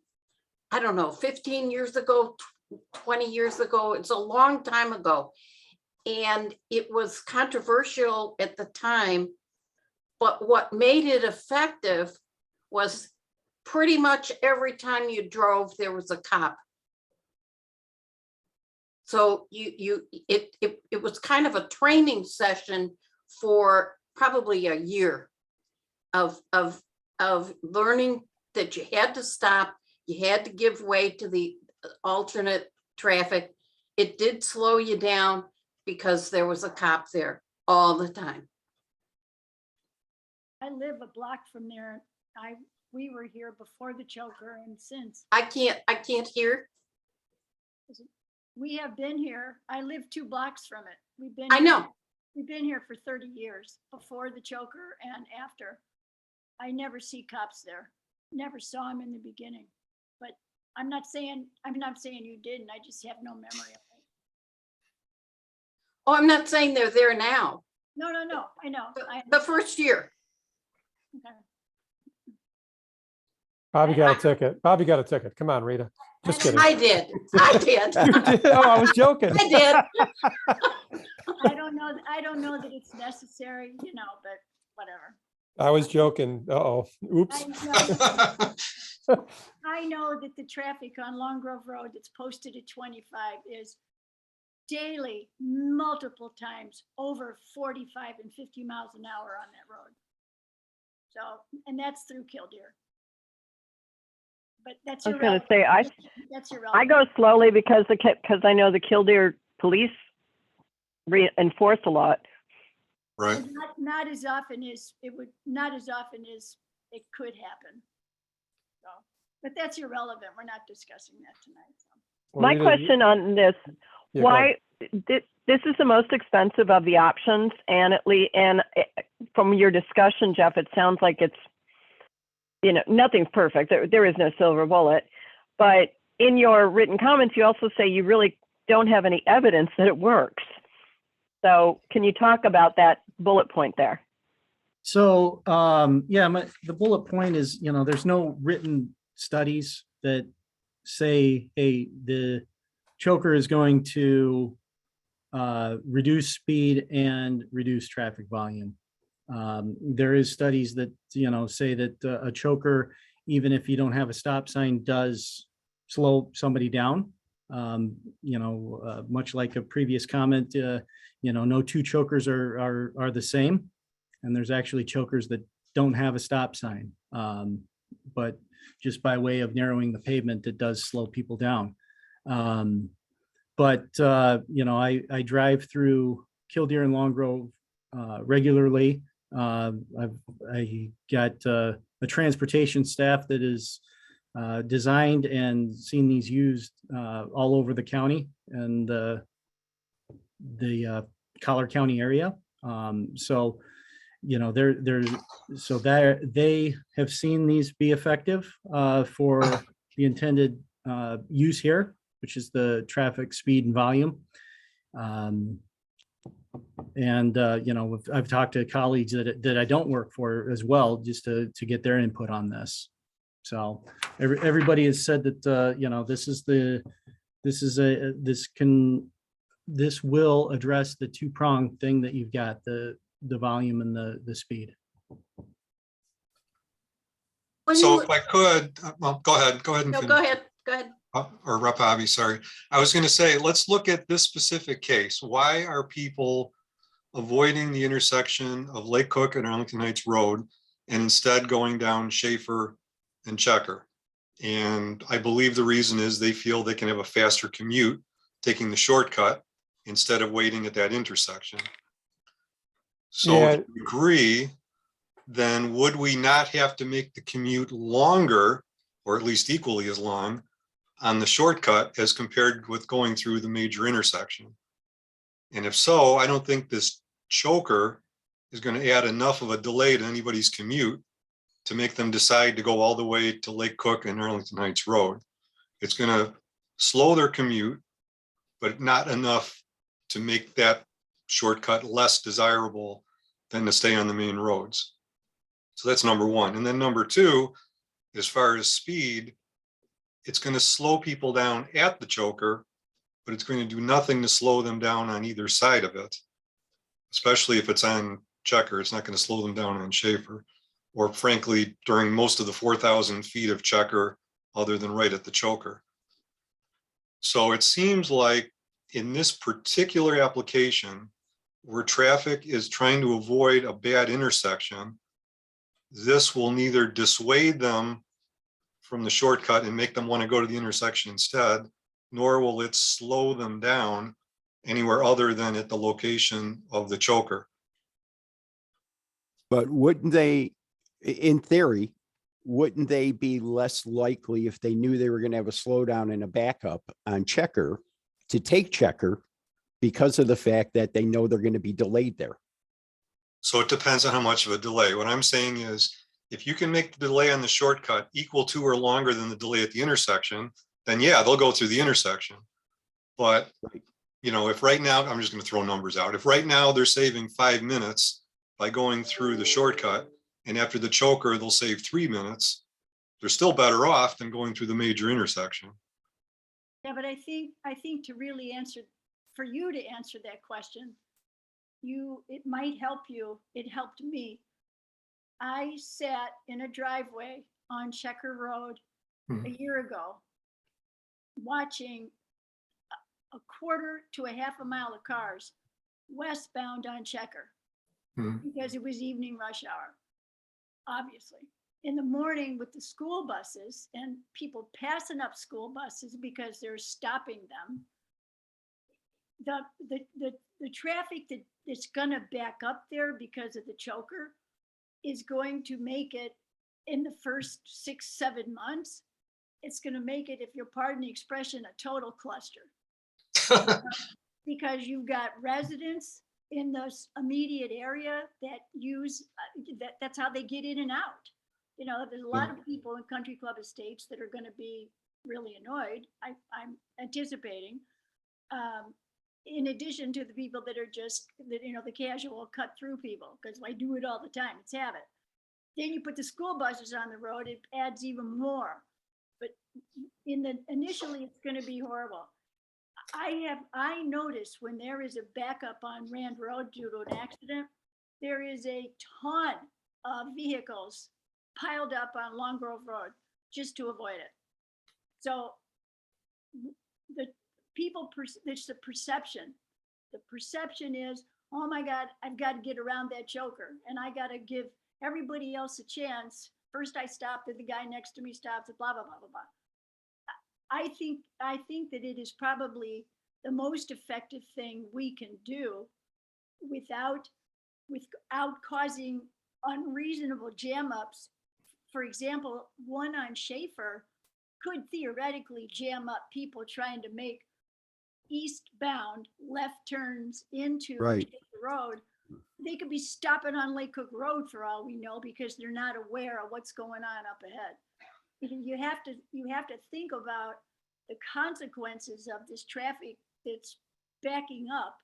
I don't know, 15 years ago, 20 years ago. It's a long time ago. And it was controversial at the time, but what made it effective was pretty much every time you drove, there was a cop. So it was kind of a training session for probably a year of learning that you had to stop, you had to give way to the alternate traffic. It did slow you down because there was a cop there all the time. I live a block from there. We were here before the choker and since. I can't hear. We have been here. I live 2 blocks from it. I know. We've been here for 30 years, before the choker and after. I never see cops there. Never saw them in the beginning. But I'm not saying you didn't. I just have no memory of it. Oh, I'm not saying they're there now. No. I know. The first year. Okay. Bobby got a ticket. Come on, Rita. Just kidding. I did. Oh, I was joking. I did. I don't know that it's necessary, but whatever. I was joking. Uh-oh. Oops. I know that the traffic on Long Grove Road that's posted at 25 is daily, multiple times over 45 and 50 miles an hour on that road. So, and that's through Killdeer. But that's I was going to say, that's I go slowly because I know the Killdeer police enforce a lot. Right. Not as often as it could happen. So, But that's irrelevant. We're not discussing that tonight. So. Well, My Rita, question on this, yeah, go ahead. why, this is the most expensive of the options, and from your discussion, Jeff, it sounds like it's, nothing's perfect. There is no silver bullet. But in your written comments, you also say you really don't have any evidence that it works. So can you talk about that bullet point there? So, the bullet point is, there's no written studies that say, hey, the choker is going to reduce speed and reduce traffic volume. There is studies that, say that a choker, even if you don't have a stop sign, does slow somebody down. Much like a previous comment, no two chokers are the same. And there's actually chokers that don't have a stop sign. But just by way of narrowing the pavement, it does slow people down. I drive through Killdeer and Long Grove regularly. I got a transportation staff that is designed and seen these used all over the county and the Collier County area. They have seen these be effective for the intended use here, which is the traffic speed and volume. I've talked to colleagues that I don't work for as well, just to get their input on this. So everybody has said that this will address the two-pronged thing that you've got, the volume and the speed. So if I could, well, go ahead. And No, finish. go ahead. Or Rep. Abbey, sorry. I was going to say, let's look at this specific case. Why are people avoiding the intersection of Lake Cook and Arlington Heights Road and instead going down Schaefer and Checker? And I believe the reason is they feel they can have a faster commute taking the shortcut instead of waiting at that intersection. So if you agree, then would we not have to make the commute longer, or at least equally as long, on the shortcut as compared with going through the major intersection? And if so, I don't think this choker is going to add enough of a delay to anybody's commute to make them decide to go all the way to Lake Cook and Arlington Heights Road. It's going to slow their commute, but not enough to make that shortcut less desirable than to stay on the main roads. So that's number one. And then number two, as far as speed, it's going to slow people down at the choker, but it's going to do nothing to slow them down on either side of it. Especially if it's on Checker, it's not going to slow them down on Schaefer, or frankly, during most of the 4,000 feet of Checker, other than right at the choker. So it seems like in this particular application, where traffic is trying to avoid a bad intersection, this will neither dissuade them from the shortcut and make them want to go to the intersection instead, nor will it slow them down anywhere other than at the location of the choker. But wouldn't they, in theory, wouldn't they be less likely if they knew they were going to have a slowdown and a backup on Checker to take Checker because of the fact that they know they're going to be delayed there? So it depends on how much of a delay. What I'm saying is, if you can make the delay on the shortcut equal to or longer than the delay at the intersection, then yeah, they'll go through the intersection. But, if right now, I'm just going to throw numbers out. If right now they're saving 5 minutes by going through the shortcut, and after the choker, they'll save 3 minutes, they're still better off than going through the major intersection. Yeah, but I think to really answer, for you to answer that question, it might help you. It helped me. I sat in a driveway on Checker Road a year ago, watching a quarter to a half a mile of cars westbound on Checker because it was evening rush hour, obviously. In the morning with the school buses and people passing up school buses because they're stopping them, the traffic that's gonna back up there because of the choker is going to make it in the first 6-7 months it's gonna make it, if you'll pardon the expression, a total cluster. Because you've got residents in this immediate area that use, that's how they get in and out. You know, there's a lot of people in country club estates that are gonna be really annoyed. I'm anticipating. In addition to the people that are just, that, you know, the casual cut through people, because I do it all the time, it's habit. Then you put the school buses on the road, it adds even more. But initially, it's gonna be horrible. I noticed when there is a backup on Rand Road due to an accident, there is a ton of vehicles piled up on Long Grove Road just to avoid it. So the people, there's the perception. The perception is, oh my God, I've got to get around that choker and I got to give everybody else a chance. First I stop, then the guy next to me stops, blah, blah, blah, blah, blah. I think that it is probably the most effective thing we can do without causing unreasonable jam ups. For example, one on Schaefer could theoretically jam up people trying to make eastbound left turns into Right. Schaefer Road. They could be stopping on Lake Cook Road for all we know, because they're not aware of what's going on up ahead. You have to think about the consequences of this traffic that's backing up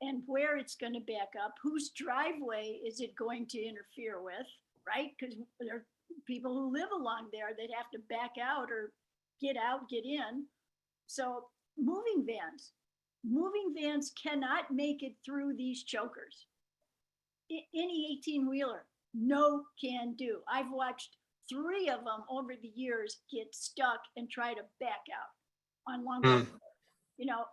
and where it's going to back up, whose driveway is it going to interfere with, right? Because there are people who live along there that have to back out or get out, get in. So moving vans cannot make it through these chokers. Any 18-wheeler, no can do. I've watched 3 of them over the years get stuck and try to back out on Long Grove. You know,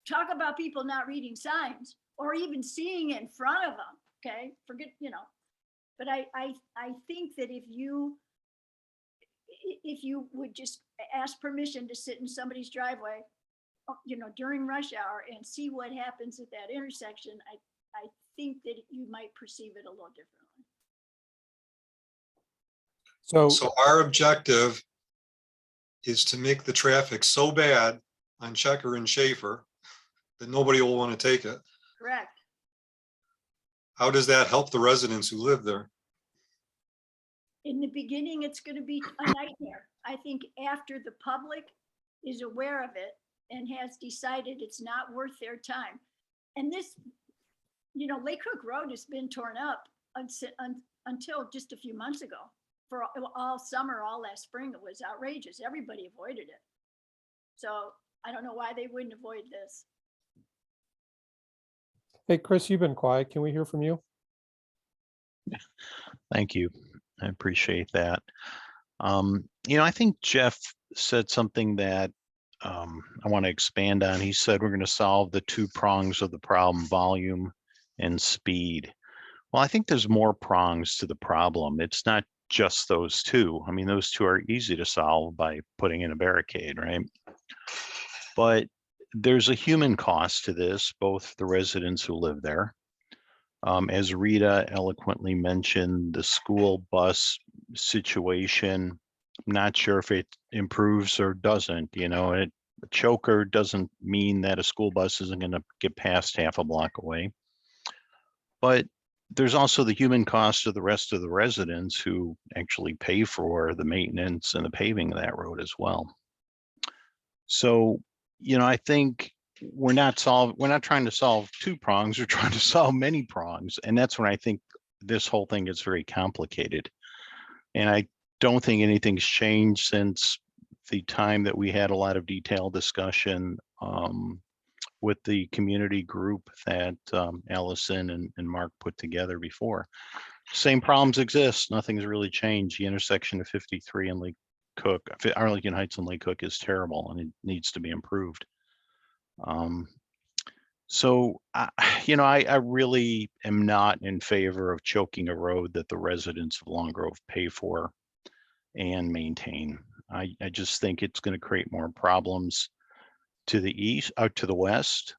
talk about people not reading signs or even seeing in front of them. Okay, forget, you know. But I think that if you would just ask permission to sit in somebody's driveway, you know, during rush hour and see what happens at that intersection, I think that you might perceive it a little differently. So our objective is to make the traffic so bad on Checker and Schaefer that nobody will want to take it. Correct. How does that help the residents who live there? In the beginning, it's going to be a nightmare. I think after the public is aware of it and has decided it's not worth their time. And this, you know, Lake Cook Road has been torn up until just a few months ago. For all summer, all last spring, it was outrageous. Everybody avoided it. So I don't know why they wouldn't avoid this. Hey, Chris, you've been quiet. Can we hear from you? Thank you. I appreciate that. You know, I think Jeff said something that I want to expand on. He said we're going to solve the 2 prongs of the problem, volume and speed. Well, I think there's more prongs to the problem. It's not just those 2. I mean, those 2 are easy to solve by putting in a barricade, right? But there's a human cost to this, both the residents who live there. As Rita eloquently mentioned, the school bus situation, I'm not sure if it improves or doesn't. You know, a choker doesn't mean that a school bus isn't going to get past half a block away. But there's also the human cost of the rest of the residents who actually pay for the maintenance and the paving of that road as well. So, you know, I think we're not trying to solve 2 prongs, we're trying to solve many prongs. And that's when I think this whole thing gets very complicated. And I don't think anything's changed since the time that we had a lot of detailed discussion with the community group that Allison and Mark put together before. Same problems exist. Nothing's really changed. The intersection of 53 and Lake Cook, Arlington Heights and Lake Cook is terrible and it needs to be improved. So, you know, I really am not in favor of choking a road that the residents of Long Grove pay for and maintain. I just think it's going to create more problems to the east, out to the west.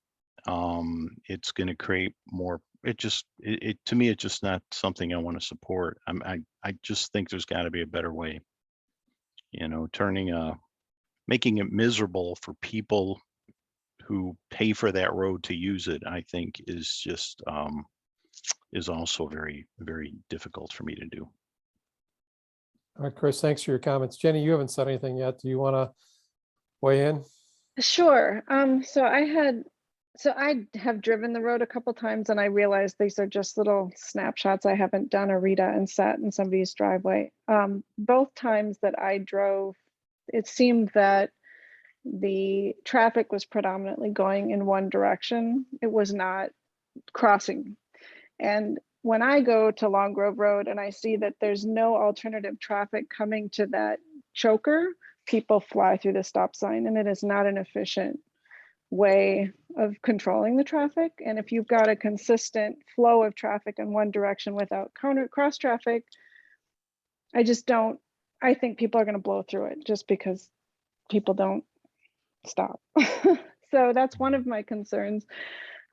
It's going to create more. To me, it's just not something I want to support. I just think there's got to be a better way. You know, turning a making it miserable for people who pay for that road to use it, I think is just, is also very, very difficult for me to do. All right, Chris, thanks for your comments. Jenny, you haven't said anything yet. Do you want to weigh in? Sure. So I have driven the road a couple times and I realized these are just little snapshots. I haven't done a read and sat in somebody's driveway. Both times that I drove, it seemed that the traffic was predominantly going in one direction. It was not crossing. And when I go to Long Grove Road and I see that there's no alternative traffic coming to that choker, people fly through the stop sign, and it is not an efficient way of controlling the traffic. And if you've got a consistent flow of traffic in one direction without cross traffic, I think people are going to blow through it just because people don't stop. So that's one of my concerns.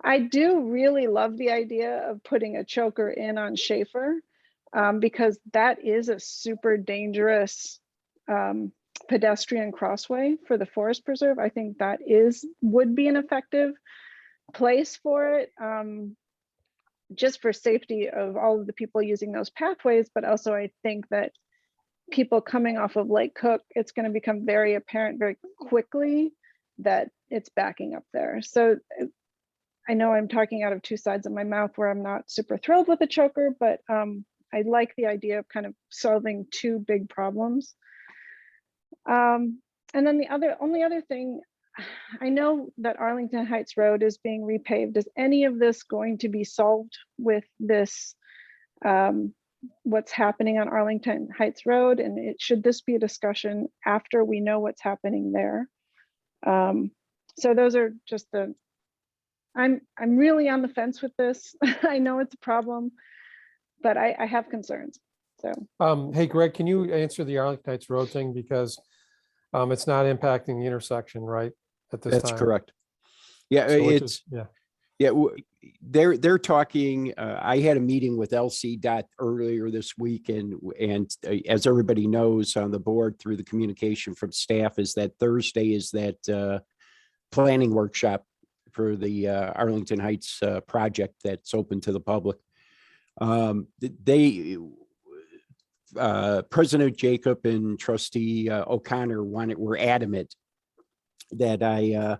I do really love the idea of putting a choker in on Schaefer, because that is a super dangerous pedestrian crossway for the forest preserve. I think that would be an effective place for it, just for safety of all of the people using those pathways. But also I think that people coming off of Lake Cook, it's going to become very apparent very quickly that it's backing up there. So I know I'm talking out of two sides of my mouth where I'm not super thrilled with the choker, but I like the idea of kind of solving two big problems. And then the only other thing, I know that Arlington Heights Road is being repaved. Is any of this going to be solved with this, what's happening on Arlington Heights Road? And should this be a discussion after we know what's happening there? So those are just I'm really on the fence with this. I know it's a problem, but I have concerns. So, Hey, Greg, can you answer the Arlington Heights Road thing? Because it's not impacting the intersection, right? At this time. That's correct. Yeah, So yeah, they're talking. I had a meeting with LC Dot earlier this week, and as everybody knows on the board through the communication from staff, is that Thursday is that planning workshop for the Arlington Heights project that's open to the public. President Jacob and Trustee O'Connor were adamant that I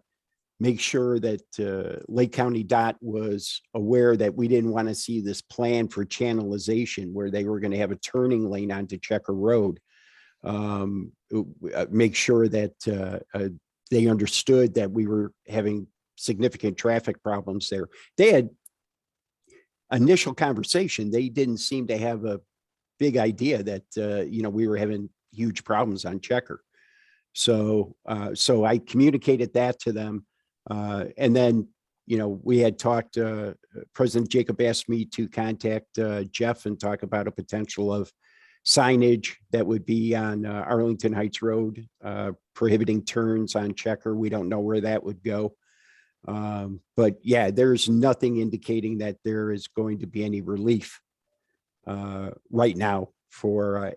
make sure that Lake County DOT was aware that we didn't want to see this plan for channelization where they were going to have a turning lane onto Checker Road. Make sure that they understood that we were having significant traffic problems there. They had initial conversation. They didn't seem to have a big idea that, we were having huge problems on Checker. So I communicated that to them. And then, we had talked, President Jacob asked me to contact Jeff and talk about a potential of signage that would be on Arlington Heights Road, prohibiting turns on Checker. We don't know where that would go. But yeah, there's nothing indicating that there is going to be any relief right now for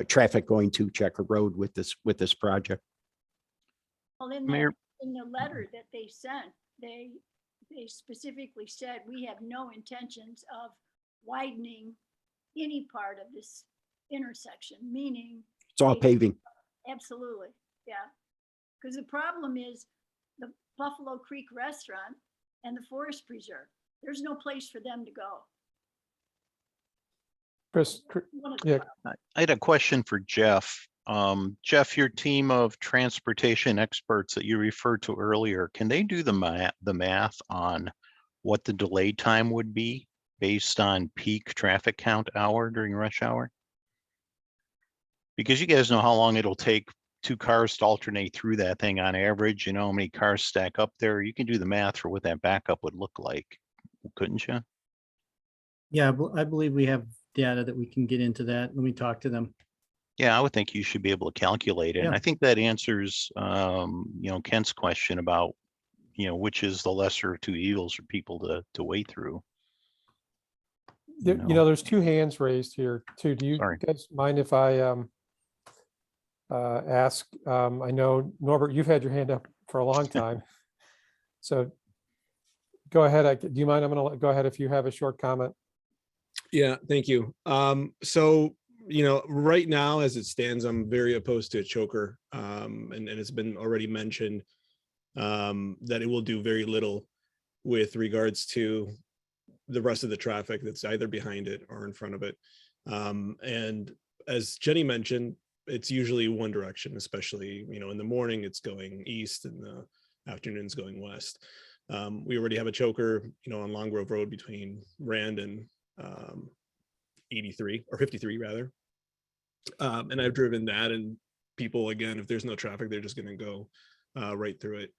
traffic going to Checker Road with this project. Well, in the letter that they sent, they specifically said, we have no intentions of widening any part of this intersection, meaning It's all paving. Absolutely, yeah. Because the problem is the Buffalo Creek Restaurant and the Forest Preserve. There's no place for them to go. Chris, yeah. I had a question for Jeff. Jeff, your team of transportation experts that you referred to earlier, can they do the math on what the delay time would be based on peak traffic count hour during rush hour? Because you guys know how long it'll take two cars to alternate through that thing on average, how many cars stack up there. You can do the math for what that backup would look like, couldn't you? Yeah, I believe we have data that we can get into that when we talk to them. Yeah, I would think you should be able to calculate it. Yeah. And I think that answers, Kent's question about, which is the lesser of two evils for people to wade through. There's two hands raised here too. Do you Sorry. guys mind if I ask, I know Norbert, you've had your hand up for a long time. So go ahead. Do you mind? I'm going to go ahead if you have a short comment. Yeah, thank you. So, right now as it stands, I'm very opposed to a choker. And it's been already mentioned that it will do very little with regards to the rest of the traffic that's either behind it or in front of it. And as Jenny mentioned, it's usually one direction, especially, in the morning it's going east and the afternoon's going west. We already have a choker, on Long Grove Road between Rand and 83 or 53 rather. And I've driven that, and people, again, if there's no traffic, they're just going to go right through it.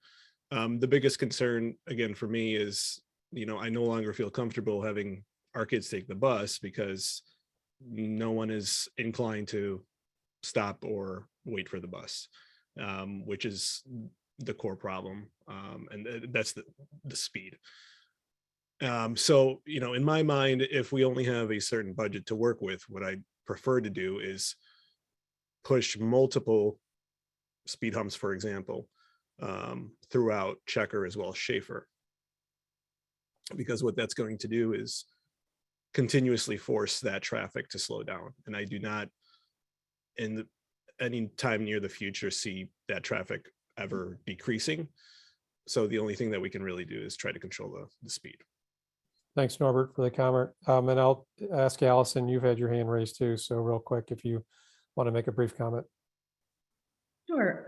The biggest concern, again, for me is, I no longer feel comfortable having our kids take the bus because no one is inclined to stop or wait for the bus, which is the core problem. And that's the speed. So, in my mind, if we only have a certain budget to work with, what I prefer to do is push multiple speed humps, for example, throughout Checker as well as Schaefer. Because what that's going to do is continuously force that traffic to slow down. And I do not, any time near the future, see that traffic ever decreasing. So the only thing that we can really do is try to control the speed. Thanks, Norbert, for the comment. And I'll ask Allison, you've had your hand raised too. So real quick, if you want to make a brief comment. Sure.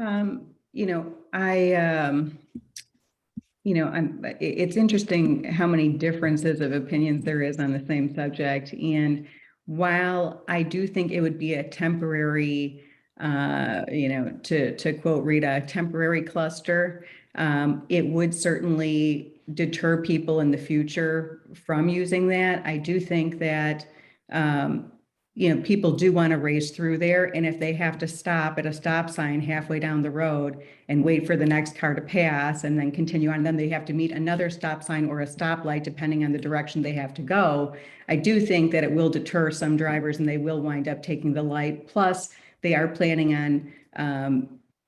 It's interesting how many differences of opinions there is on the same subject. And while I do think it would be a temporary, to quote Rita, temporary cluster, it would certainly deter people in the future from using that. I do think that, people do want to race through there. And if they have to stop at a stop sign halfway down the road and wait for the next car to pass and then continue on, then they have to meet another stop sign or a stoplight, depending on the direction they have to go. I do think that it will deter some drivers and they will wind up taking the light. Plus, they are planning on,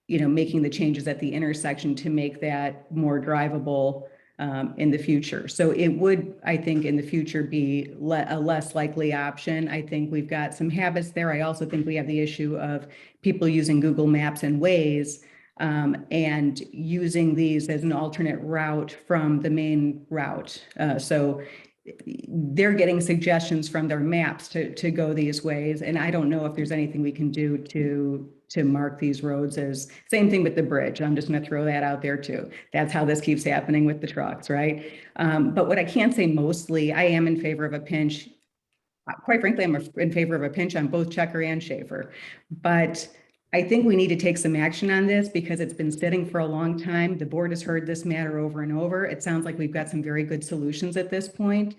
making the changes at the intersection to make that more drivable in the future. So it would, I think, in the future be a less likely option. I think we've got some habits there. I also think we have the issue of people using Google Maps and Waze and using these as an alternate route from the main route. So they're getting suggestions from their maps to go these ways. And I don't know if there's anything we can do to mark these roads as, same thing with the bridge. I'm just going to throw that out there too. That's how this keeps happening with the trucks, right? But what I can say mostly, I am in favor of a pinch. Quite frankly, I'm in favor of a pinch on both Checker and Schaefer. But I think we need to take some action on this because it's been sitting for a long time. The board has heard this matter over and over. It sounds like we've got some very good solutions at this point.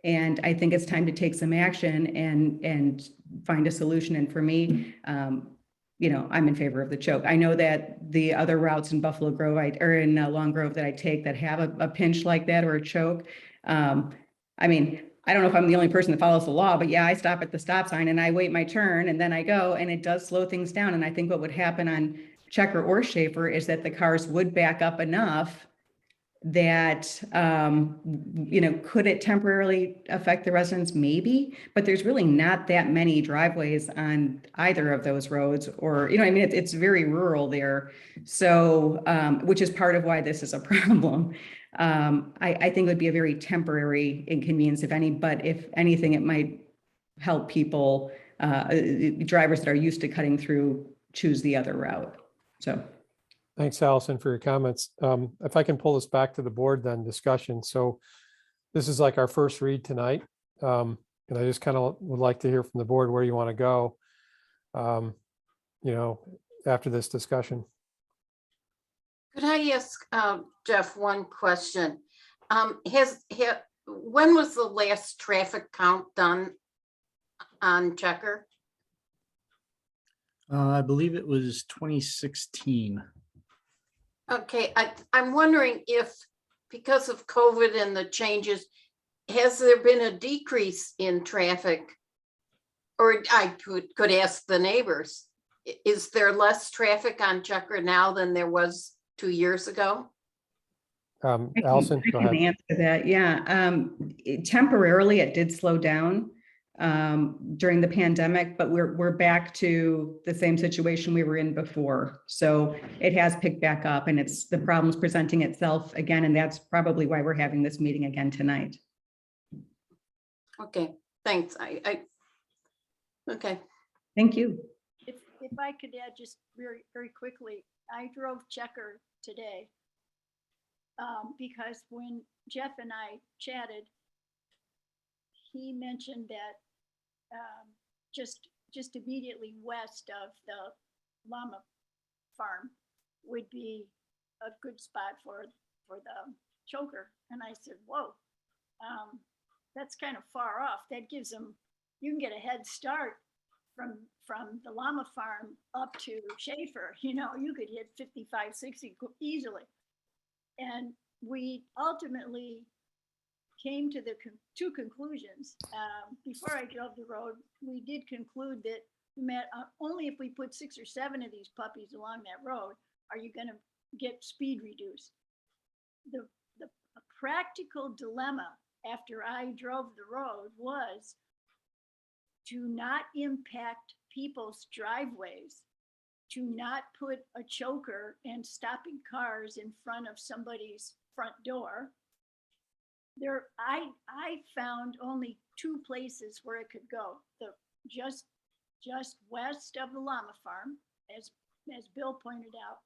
And I think it's time to take some action and find a solution. And for me, I'm in favor of the choke. I know that the other routes in Buffalo Grove or in Long Grove that I take that have a pinch like that or a choke. I don't know if I'm the only person that follows the law, but yeah, I stop at the stop sign and I wait my turn and then I go, and it does slow things down. And I think what would happen on Checker or Schaefer is that the cars would back up enough that, could it temporarily affect the residents? Maybe, but there's really not that many driveways on either of those roads or, it's very rural there. So, which is part of why this is a problem. I think it would be a very temporary inconvenience, if any, but if anything, it might help people, drivers that are used to cutting through, choose the other route. So. Thanks, Allison, for your comments. If I can pull this back to the board, then discussion. So this is like our first read tonight. And I just kind of would like to hear from the board where you want to go, after this discussion. Could I ask Jeff one question? When was the last traffic count done on Checker? I believe it was 2016. Okay, I'm wondering if, because of COVID and the changes, has there been a decrease in traffic? Or I could ask the neighbors. Is there less traffic on Checker now than there was 2 years ago? Allison, go I can ahead. answer that. Yeah. Temporarily, it did slow down during the pandemic, but we're back to the same situation we were in before. So it has picked back up, and it's the problem's presenting itself again, and that's probably why we're having this meeting again tonight. Okay, thanks. Okay. Thank you. If I could add just very, very quickly, I drove Checker today because when Jeff and I chatted, he mentioned that just immediately west of the llama farm would be a good spot for the choker. And I said, whoa, that's kind of far off. That gives them, you can get a head start from the llama farm up to Schaefer. You know, you could hit 55, 60 easily. And we ultimately came to the two conclusions. Before I drove the road, we did conclude that only if we put 6 or 7 of these puppies along that road are you going to get speed reduced. The practical dilemma after I drove the road was to not impact people's driveways, to not put a choker and stopping cars in front of somebody's front door. I found only 2 places where it could go. Just west of the llama farm, as Bill pointed out.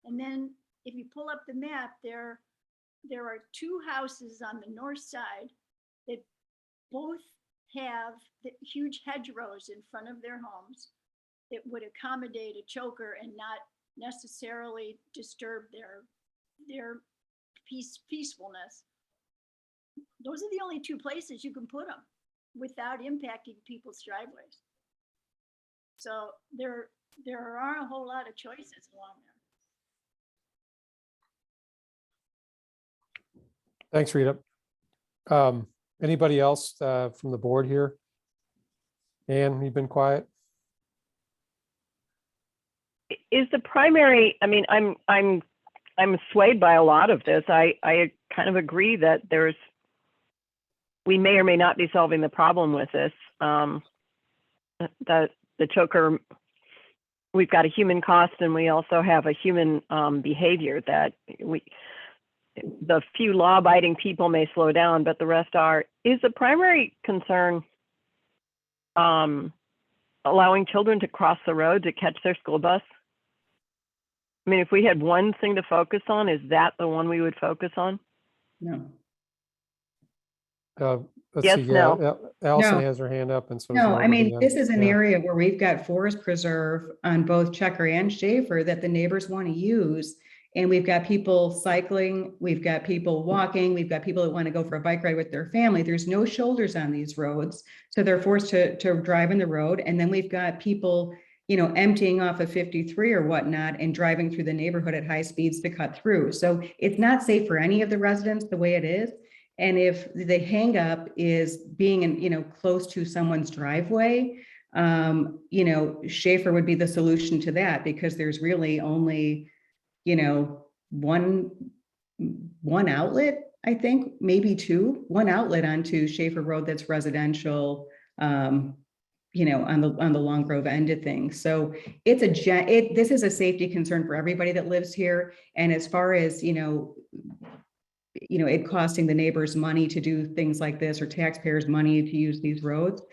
And then if you pull up the map, there are 2 houses on the north side that both have the huge hedgerows in front of their homes that would accommodate a choker and not necessarily disturb their peacefulness. Those are the only 2 places you can put them without impacting people's driveways. So there aren't a whole lot of choices along there. Thanks, Rita. Anybody else from the board here? Ann, you've been quiet. Is the primary, I mean, I'm swayed by a lot of this. I kind of agree that we may or may not be solving the problem with this. The choker, we've got a human cost, and we also have a human behavior that the few law-abiding people may slow down, but the rest are. Is the primary concern allowing children to cross the road to catch their school bus? I mean, if we had one thing to focus on, is that the one we would focus on? No. Let's Yes, see. no. Allison No. has her hand up, and so. does No, I mean, everybody this is an else. area where we've got forest preserve on both Checker and Schaefer that the neighbors want to use. And we've got people cycling, we've got people walking, we've got people that want to go for a bike ride with their family. There's no shoulders on these roads. So they're forced to drive in the road. And then we've got people, you know, emptying off of 53 or whatnot and driving through the neighborhood at high speeds to cut through. So it's not safe for any of the residents the way it is. And if the hang up is being in, you know, close to someone's driveway, you know, Schaefer would be the solution to that, because there's really only, you know, one outlet, I think, maybe 2, one outlet onto Schaefer Road that's residential, you know, on the Long Grove end of things. So it's this is a safety concern for everybody that lives here. And as far as, you know, it costing the neighbors money to do things like this, or taxpayers money to use these roads,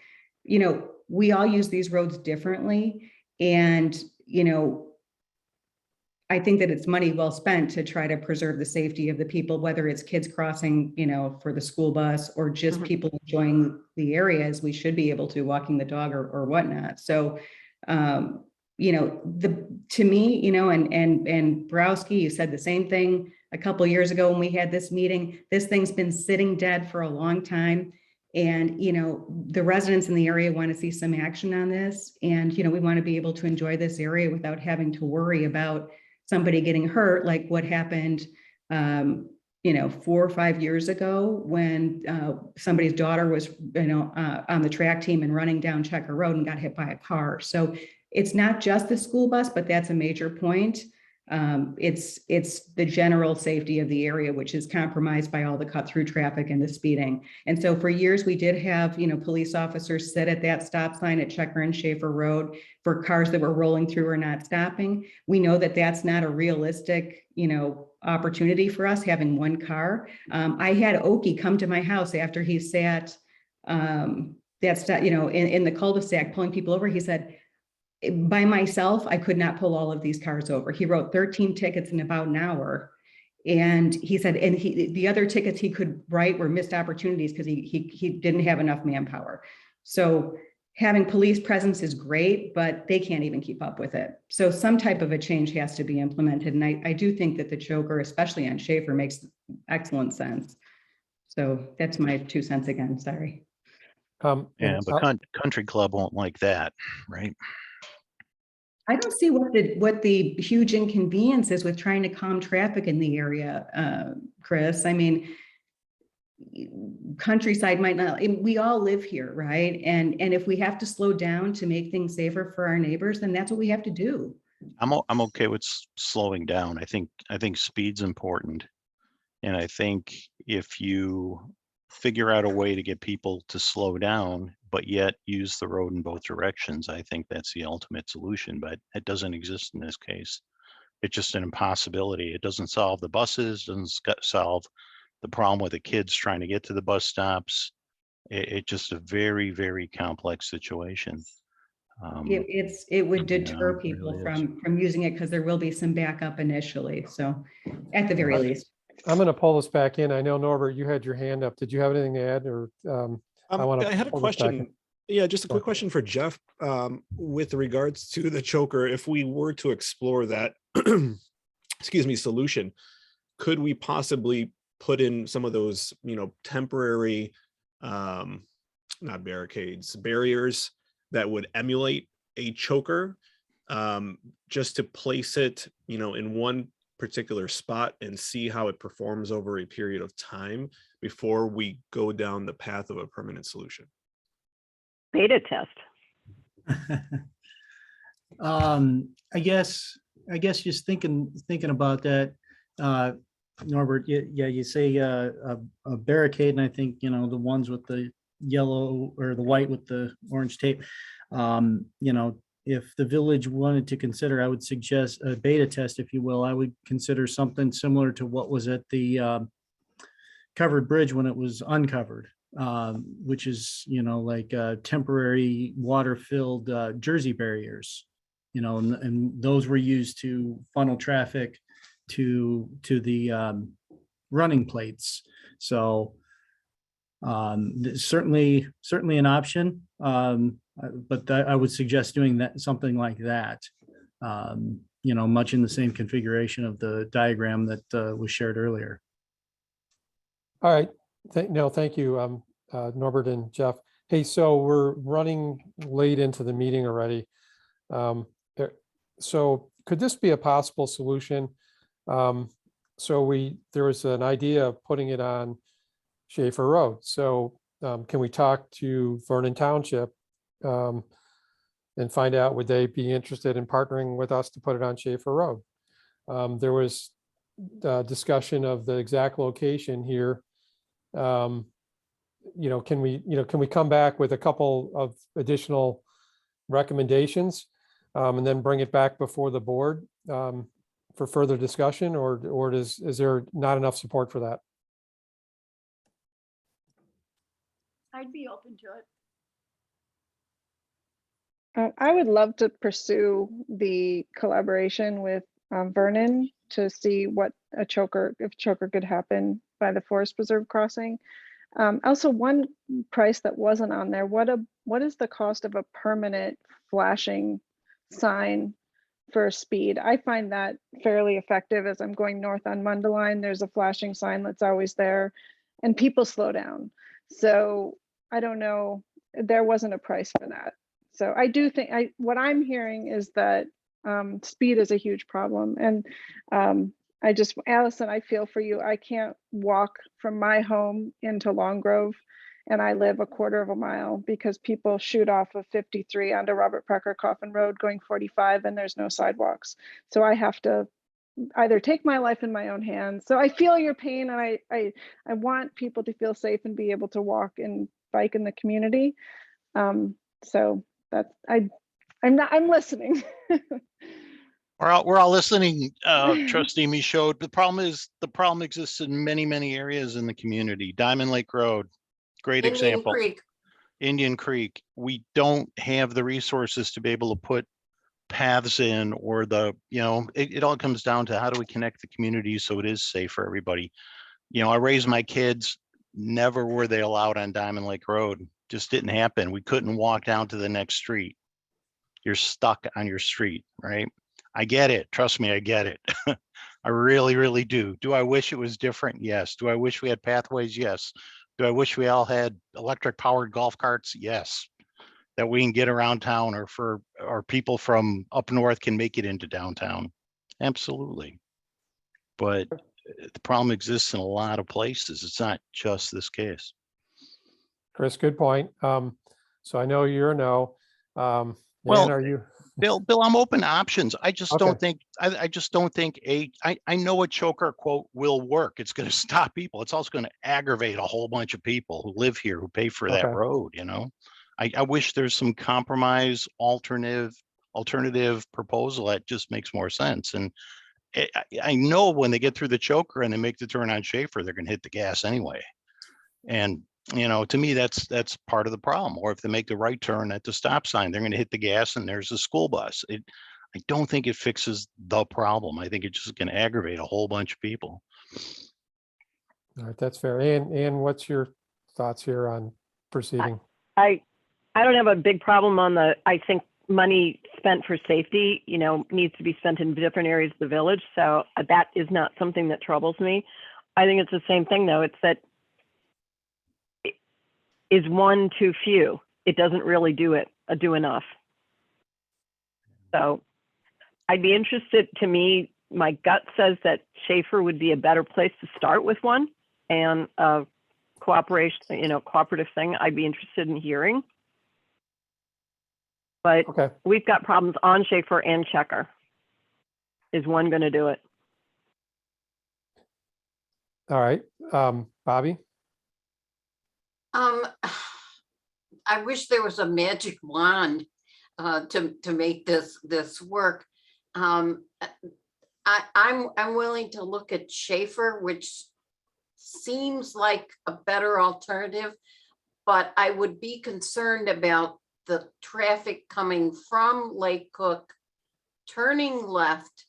you know, we all use these roads differently. And, you know, I think that it's money well spent to try to preserve the safety of the people, whether it's kids crossing, you know, for the school bus, or just people enjoying the areas. We should be able to, walking the dog or whatnot. So, you know, to me, you know, and Browski, you said the same thing a couple of years ago when we had this meeting. This thing's been sitting dead for a long time. And, you know, the residents in the area want to see some action on this. And, you know, we want to be able to enjoy this area without having to worry about somebody getting hurt, like what happened, you know, 4 or 5 years ago when somebody's daughter was, you know, on the track team and running down Checker Road and got hit by a car. So it's not just the school bus, but that's a major point. It's the general safety of the area, which is compromised by all the cut through traffic and the speeding. And so for years we did have, police officers sit at that stop sign at Checker and Schaefer Road for cars that were rolling through or not stopping. We know that that's not a realistic, opportunity for us having one car. I had Oki come to my house after he sat, in the cul-de-sac pulling people over. He said, by myself, I could not pull all of these cars over. He wrote 13 tickets in about an hour. And he said, the other tickets he could write were missed opportunities because he didn't have enough manpower. So having police presence is great, but they can't even keep up with it. So some type of a change has to be implemented. And I do think that the choker, especially on Schaefer, makes excellent sense. So that's my 2 cents again, sorry. Yeah, but country club won't like that, right? I don't see what the huge inconvenience is with trying to calm traffic in the area, Chris. I mean, countryside might not, we all live here, right? And if we have to slow down to make things safer for our neighbors, then that's what we have to do. I'm okay with slowing down. I think speed's important. And I think if you figure out a way to get people to slow down, but yet use the road in both directions, I think that's the ultimate solution, but it doesn't exist in this case. It's just an impossibility. It doesn't solve the buses, doesn't solve the problem with the kids trying to get to the bus stops. It's just a very, very complex situation. It would deter people from using it because there will be some backup initially. So at the very least. I'm going to pull this back in. I know, Norbert, you had your hand up. Did you have anything to add, or I had a question. Yeah, just a quick question for Jeff with regards to the choker. If we were to explore that, excuse me, solution, could we possibly put in some of those, temporary, not barricades, barriers that would emulate a choker, just to place it, in one particular spot and see how it performs over a period of time before we go down the path of a permanent solution? Beta test. I guess just thinking about that, Norbert, you say a barricade, and I think, the ones with the yellow or the white with the orange tape, if the village wanted to consider, I would suggest a beta test, if you will. I would consider something similar to what was at the covered bridge when it was uncovered, which is, like temporary water-filled jersey barriers, and those were used to funnel traffic to the running plates. So certainly an option. But I would suggest doing something like that, much in the same configuration of the diagram that was shared earlier. All right. Thank you, Norbert and Jeff. Hey, so we're running late into the meeting already. So could this be a possible solution? There was an idea of putting it on Schaefer Road. So can we talk to Vernon Township and find out, would they be interested in partnering with us to put it on Schaefer Road? There was discussion of the exact location here. Can we come back with a couple of additional recommendations and then bring it back before the board for further discussion, or is there not enough support for that? I'd be open to it. I would love to pursue the collaboration with Vernon to see what if choker could happen by the Forest Preserve crossing. Also, one price that wasn't on there, what is the cost of a permanent flashing sign for speed? I find that fairly effective. As I'm going north on Mundelein, there's a flashing sign that's always there and people slow down. So I don't know, there wasn't a price for that. So I do think what I'm hearing is that speed is a huge problem. And Allison, I feel for you. I can't walk from my home into Long Grove and I live a quarter of a mile because people shoot off of 53 onto Robert Parker Coffin Road going 45 and there's no sidewalks. So I have to either take my life in my own hands. So I feel your pain, and I want people to feel safe and be able to walk and bike in the community. So that's I'm listening. We're all listening, Trustee Michaud. The problem exists in many areas in the community. Diamond Lake Road, great Indian example. Creek. Indian Creek. We don't have the resources to be able to put paths in, or it all comes down to how do we connect the community so it is safe for everybody. I raised my kids, never were they allowed on Diamond Lake Road. Just didn't happen. We couldn't walk down to the next street. You're stuck on your street, right? I get it. Trust me, I get it. I really do. Do I wish it was different? Yes. Do I wish we had pathways? Yes. Do I wish we all had electric powered golf carts? Yes. That we can get around town, or people from up north can make it into downtown. Absolutely. But the problem exists in a lot of places. It's not just this case. Chris, good point. So I know you're a no. Well, are you? Bill, I'm open to options. I just don't think, I just don't think I know a choker quote will work. It's going to stop people. It's also going to aggravate a whole bunch of people who live here, who pay for that road, I wish there's some compromise, alternative proposal that just makes more sense. And I know when they get through the choker and they make the turn on Schaefer, they're going to hit the gas anyway. And to me, that's part of the problem. Or if they make the right turn at the stop sign, they're going to hit the gas and there's a school bus. I don't think it fixes the problem. I think it's just going to aggravate a whole bunch of people. All right, that's fair. And what's your thoughts here on proceeding? I don't have a big problem on I think money spent for safety, needs to be spent in different areas of the village. So that is not something that troubles me. I think it's the same thing though. It's that is one too few. It doesn't really do enough. So I'd be interested. To me, my gut says that Schaefer would be a better place to start with one, and cooperative thing I'd be interested in hearing. But we've got problems on Schaefer and Checker. Is one going to do it? All right, Bobby. I wish there was a magic wand to make this work. I'm willing to look at Schaefer, which seems like a better alternative, but I would be concerned about the traffic coming from Lake Cook, turning left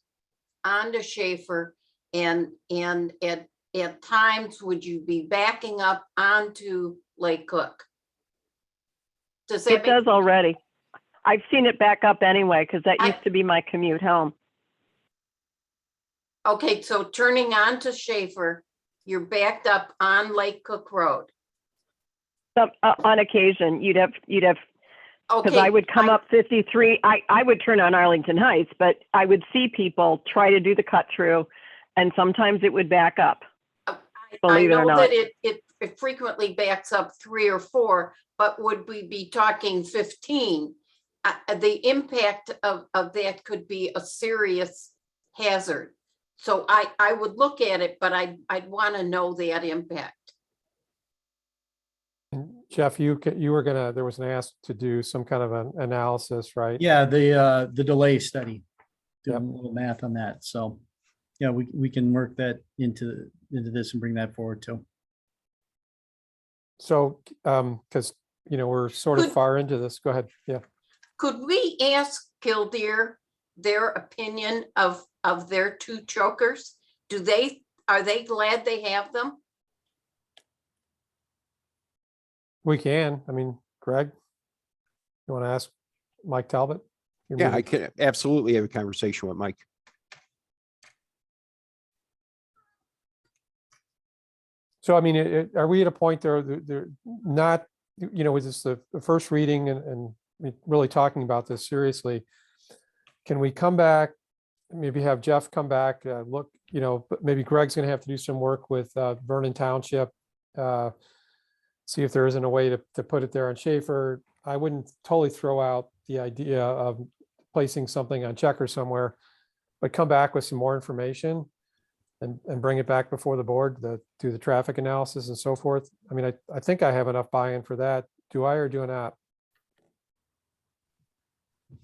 onto Schaefer, and at times would you be backing up onto Lake Cook? It does already. I've seen it back up anyway, because that used to be my commute home. Okay, so turning onto Schaefer, you're backed up on Lake Cook Road. So, on occasion, you'd have, because I would come up 53. I would turn on Arlington Heights, but I would see people try to do the cut through, and sometimes it would back up. Believe it or not. I know that it frequently backs up 3 or 4, but would we be talking 15? The impact of that could be a serious hazard. So I would look at it, but I'd want to know that impact. Jeff, you were there was an ask to do some kind of an analysis, right? Yeah, the delay study, doing a little math on that. So yeah, we can work that into this and bring that forward too. So, because we're sort of far into this. Go ahead. Yeah. Could we ask Killdeer their opinion of their 2 chokers? Are they glad they have them? We can. I mean, Greg, you want to ask Mike Talbot? Yeah, I can absolutely have a conversation with Mike. So, I mean, are we at a point there, they're not, is this the first reading and really talking about this seriously? Can we come back, maybe have Jeff come back, look, but maybe Greg's going to have to do some work with Vernon Township, see if there isn't a way to put it there on Schaefer. I wouldn't totally throw out the idea of placing something on Checker somewhere, but come back with some more information and bring it back before the board, do the traffic analysis and so forth. I mean, I think I have enough buy-in for that. Do I or do I not?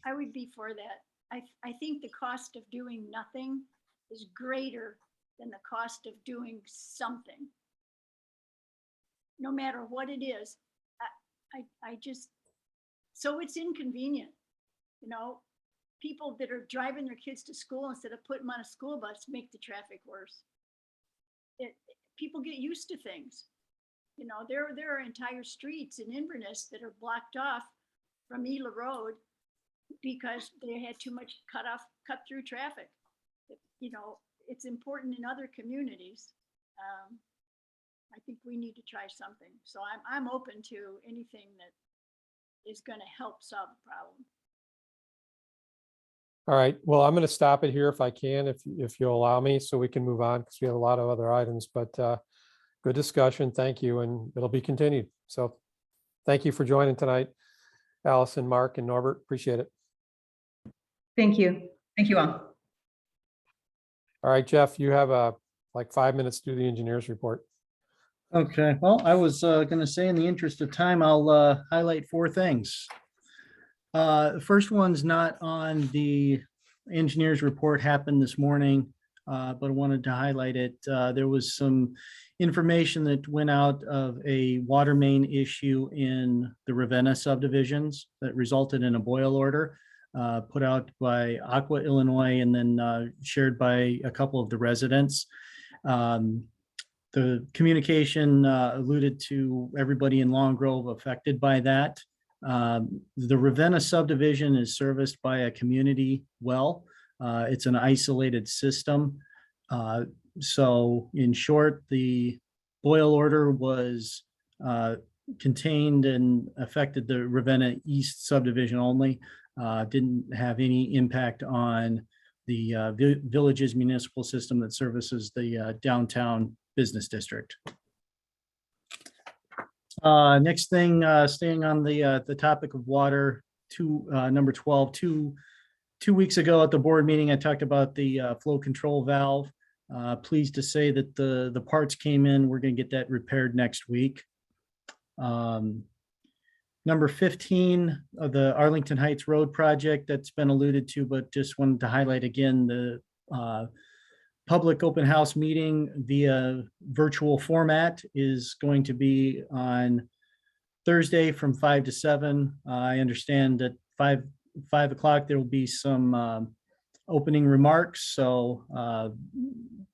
I would be for that. I think the cost of doing nothing is greater than the cost of doing something. No matter what it is, I just, so it's inconvenient. You know, people that are driving their kids to school instead of putting them on a school bus make the traffic worse. People get used to things. You know, there are entire streets in Inverness that are blocked off from Ela Road because they had too much cut through traffic. You know, it's important in other communities. I think we need to try something. So I'm open to anything that is going to help solve the problem. All right, well, I'm going to stop it here if I can, if you'll allow me, so we can move on because we have a lot of other items, but good discussion. Thank you. And it'll be continued. So thank you for joining tonight, Allison, Mark, and Norbert. Appreciate it. Thank you. Thank you all. All right, Jeff, you have like 5 minutes to do the engineer's report. Okay, well, I was going to say in the interest of time, I'll highlight 4 things. The first one's not on the engineer's report, happened this morning, but I wanted to highlight it. There was some information that went out of a water main issue in the Ravenna subdivisions that resulted in a boil order put out by Aqua Illinois and then shared by a couple of the residents. The communication alluded to everybody in Long Grove affected by that. The Ravenna subdivision is serviced by a community well. It's an isolated system. So in short, the boil order was contained and affected the Ravenna East subdivision only. Didn't have any impact on the village's municipal system that services the downtown business district. Next thing, staying on the topic of water, number 12, two weeks ago at the board meeting, I talked about the flow control valve. Pleased to say that the parts came in. We're going to get that repaired next week. Number 15 of the Arlington Heights Road project that's been alluded to, but just wanted to highlight again the public open house meeting via virtual format is going to be on Thursday from 5 to 7. I understand that 5 o'clock there will be some opening remarks, so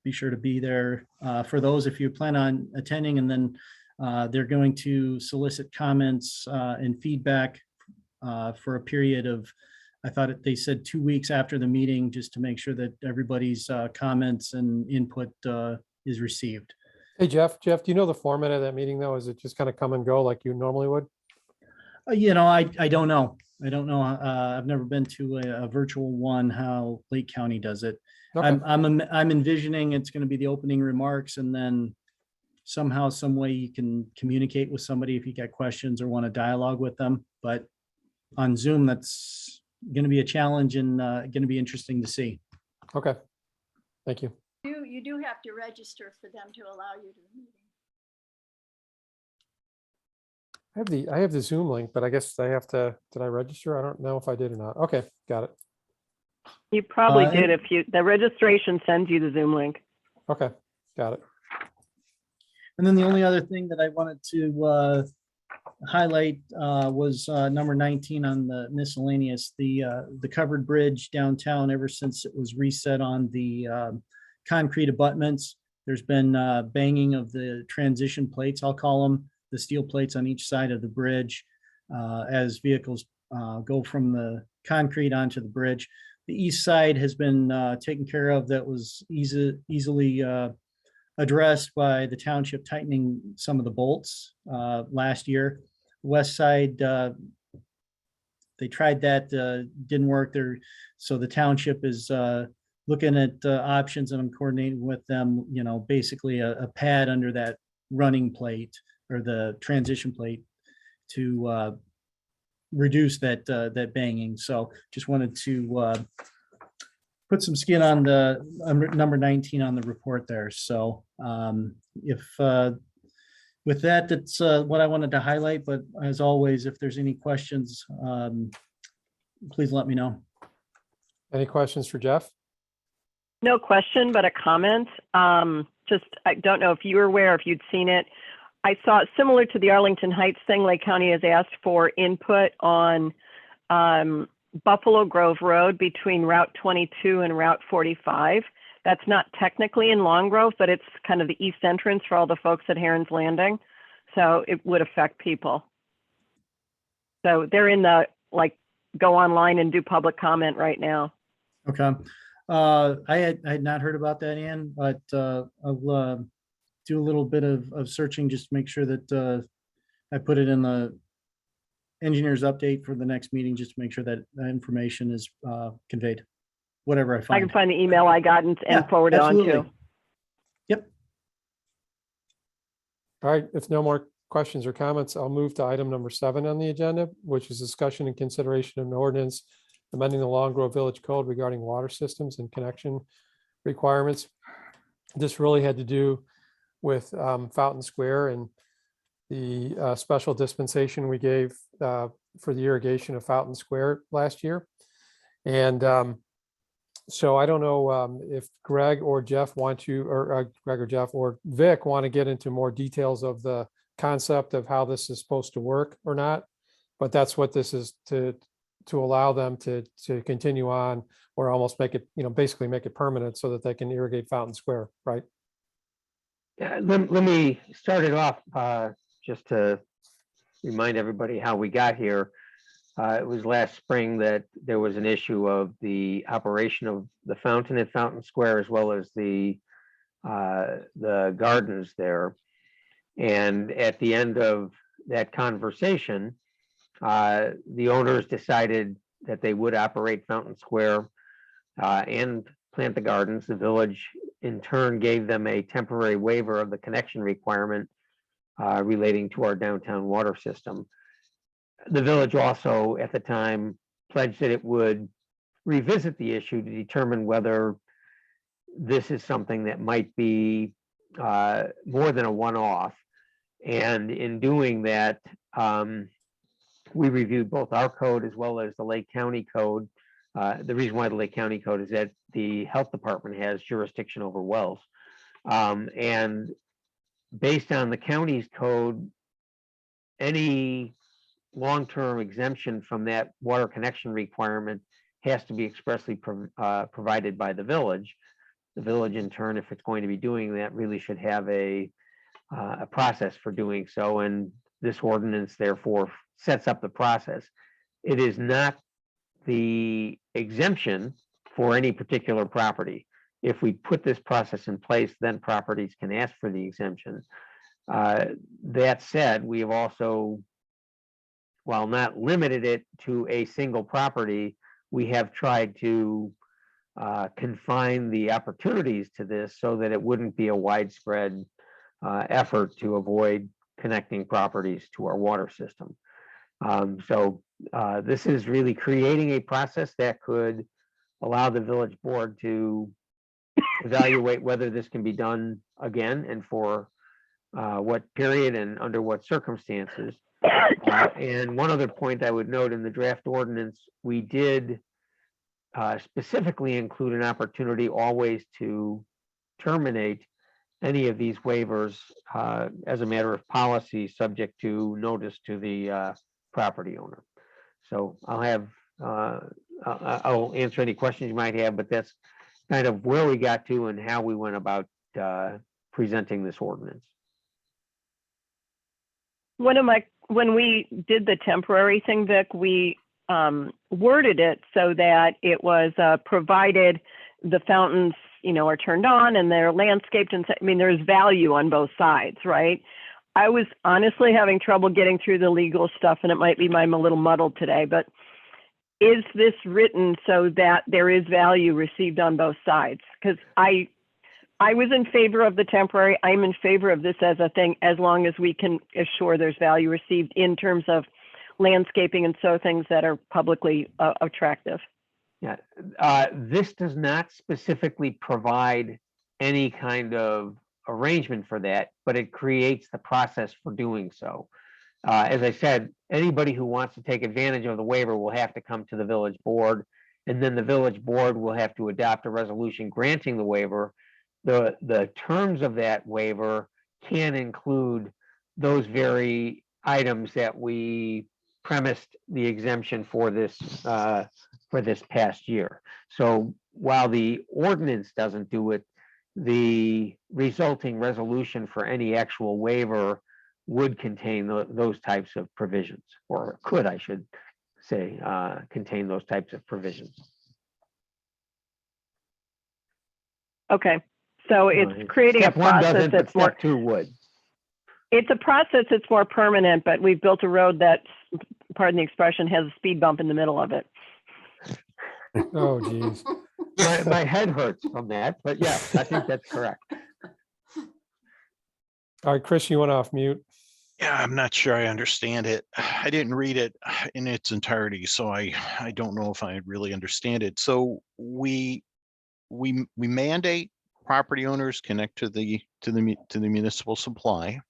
be sure to be there for those if you plan on attending, and then they're going to solicit comments and feedback for a period of, I thought they said 2 weeks after the meeting, just to make sure that everybody's comments and input is received. Hey, Jeff, do you know the format of that meeting though? Is it just kind of come and go like you normally would? You know, I don't know. I don't know. I've never been to a virtual one, how Lake County does it. Okay. I'm envisioning it's going to be the opening remarks, and then somehow, some way you can communicate with somebody if you got questions or want to dialogue with them. But on Zoom, that's going to be a challenge and going to be interesting to see. Okay, thank you. You do have to register for them to allow you to the meeting. I have the Zoom link, but I guess I have to, did I register? I don't know if I did or not. Okay, got it. You probably did if the registration sends you the Zoom link. Okay, got it. And then the only other thing that I wanted to highlight was number 19 on the miscellaneous, the covered bridge downtown. Ever since it was reset on the concrete abutments, there's been banging of the transition plates, I'll call them, the steel plates on each side of the bridge as vehicles go from the concrete onto the bridge. The east side has been taken care of. That was easily addressed by the township tightening some of the bolts last year. West side, they tried that, didn't work there. So the township is looking at options, and I'm coordinating with them, you know, basically a pad under that running plate or the transition plate to reduce that banging. So just wanted to put some skin on the number 19 on the report there. So with that, that's what I wanted to highlight. But as always, if there's any questions, please let me know. Any questions for Jeff? No question, but a comment. Just, I don't know if you were aware, if you'd seen it. I saw it similar to the Arlington Heights thing. Lake County has asked for input on Buffalo Grove Road between Route 22 and Route 45. That's not technically in Long Grove, but it's kind of the east entrance for all the folks at Heron's Landing. So it would affect people. So they're in the, like, go online and do public comment right now. Okay. I had not heard about that, Ann, but I'll do a little bit of searching just to make sure that I put it in the engineer's update for the next meeting, just to make sure that that information is conveyed, whatever I I find. can find the email I got and forward it on absolutely. to. Yep. All right, if no more questions or comments, I'll move to item number 7 on the agenda, which is discussion and consideration of an ordinance amending the Long Grove Village Code regarding water systems and connection requirements. This really had to do with Fountain Square and the special dispensation we gave for the irrigation of Fountain Square last year. And so I don't know if Greg or Jeff want to, or Greg or Jeff or Vic want to get into more details of the concept of how this is supposed to work or not. But that's what this is, to allow them to continue on, or almost make it, basically make it permanent so that they can irrigate Fountain Square, right? Yeah, let me start it off just to remind everybody how we got here. It was last spring that there was an issue of the operation of the fountain at Fountain Square, as well as the gardens there. And at the end of that conversation, the owners decided that they would operate Fountain Square and plant the gardens. The village in turn gave them a temporary waiver of the connection requirement relating to our downtown water system. The village also at the time pledged that it would revisit the issue to determine whether this is something that might be more than a one-off. And in doing that, we reviewed both our code as well as the Lake County code. The reason why the Lake County code is that the health department has jurisdiction over wells. And based on the county's code, any long-term exemption from that water connection requirement has to be expressly provided by the village. The village in turn, if it's going to be doing that, really should have a process for doing so. And this ordinance therefore sets up the process. It is not the exemption for any particular property. If we put this process in place, then properties can ask for the exemption. That said, we have also, while not limited it to a single property, we have tried to confine the opportunities to this so that it wouldn't be a widespread effort to avoid connecting properties to our water system. So this is really creating a process that could allow the village board to evaluate whether this can be done again and for what period and under what circumstances. And one other point I would note, in the draft ordinance, we did specifically include an opportunity always to terminate any of these waivers as a matter of policy, subject to notice to the property owner. So I'll answer any questions you might have, but that's kind of where we got to and how we went about presenting this ordinance. When we did the temporary thing, Vic, we worded it so that it was provided the fountains, are turned on and they're landscaped, and there's value on both sides, right? I was honestly having trouble getting through the legal stuff, and it might be I'm a little muddled today, but is this written so that there is value received on both sides? Because I I was in favor of the temporary. I'm in favor of this as a thing, as long as we can assure there's value received in terms of landscaping and so things that are publicly attractive. Yeah, this does not specifically provide any kind of arrangement for that, but it creates the process for doing so. As I said, anybody who wants to take advantage of the waiver will have to come to the village board, and then the village board will have to adopt a resolution granting the waiver. The terms of that waiver can include those very items that we premised the exemption for this past year. So while the ordinance doesn't do it, the resulting resolution for any actual waiver would contain those types of provisions, or could, I should say, contain those types of provisions. Okay, so it's creating a Step one process doesn't, but that's more. step two would. It's a process that's more permanent, but we've built a road that, pardon the expression, has a speed bump in the middle of it. Oh, geez. My head hurts from that, but yes, I think that's correct. All right, Chris, you went off mute. Yeah, I'm not sure I understand it. I didn't read it in its entirety, so I don't know if I really understand it. So we mandate property owners connect to the municipal supply.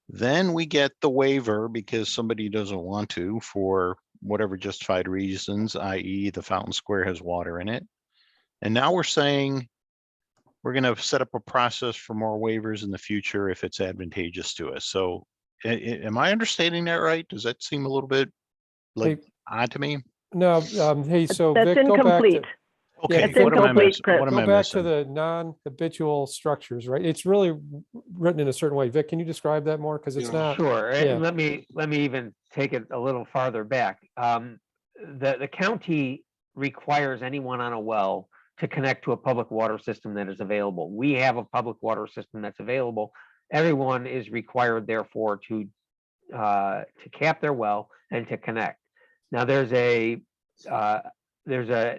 Then we get the waiver because somebody doesn't want to for whatever justified reasons, i.e. the Fountain Square has water in it. And now we're saying we're going to set up a process for more waivers in the future if it's advantageous to us. So am I understanding that right? Does that seem a little bit like odd to me? No, hey, so That's Vic, go back incomplete. to. Okay, It's what am I incomplete, missing? Chris. What am Go I back to missing? the non-habitual structures, right? It's really written in a certain way. Vic, can you describe that more? Because it's not. Sure, yeah. and let me even take it a little farther back. The county requires anyone on a well to connect to a public water system that is available. We have a public water system that's available. Everyone is required, therefore, to cap their well and to connect. Now, there's an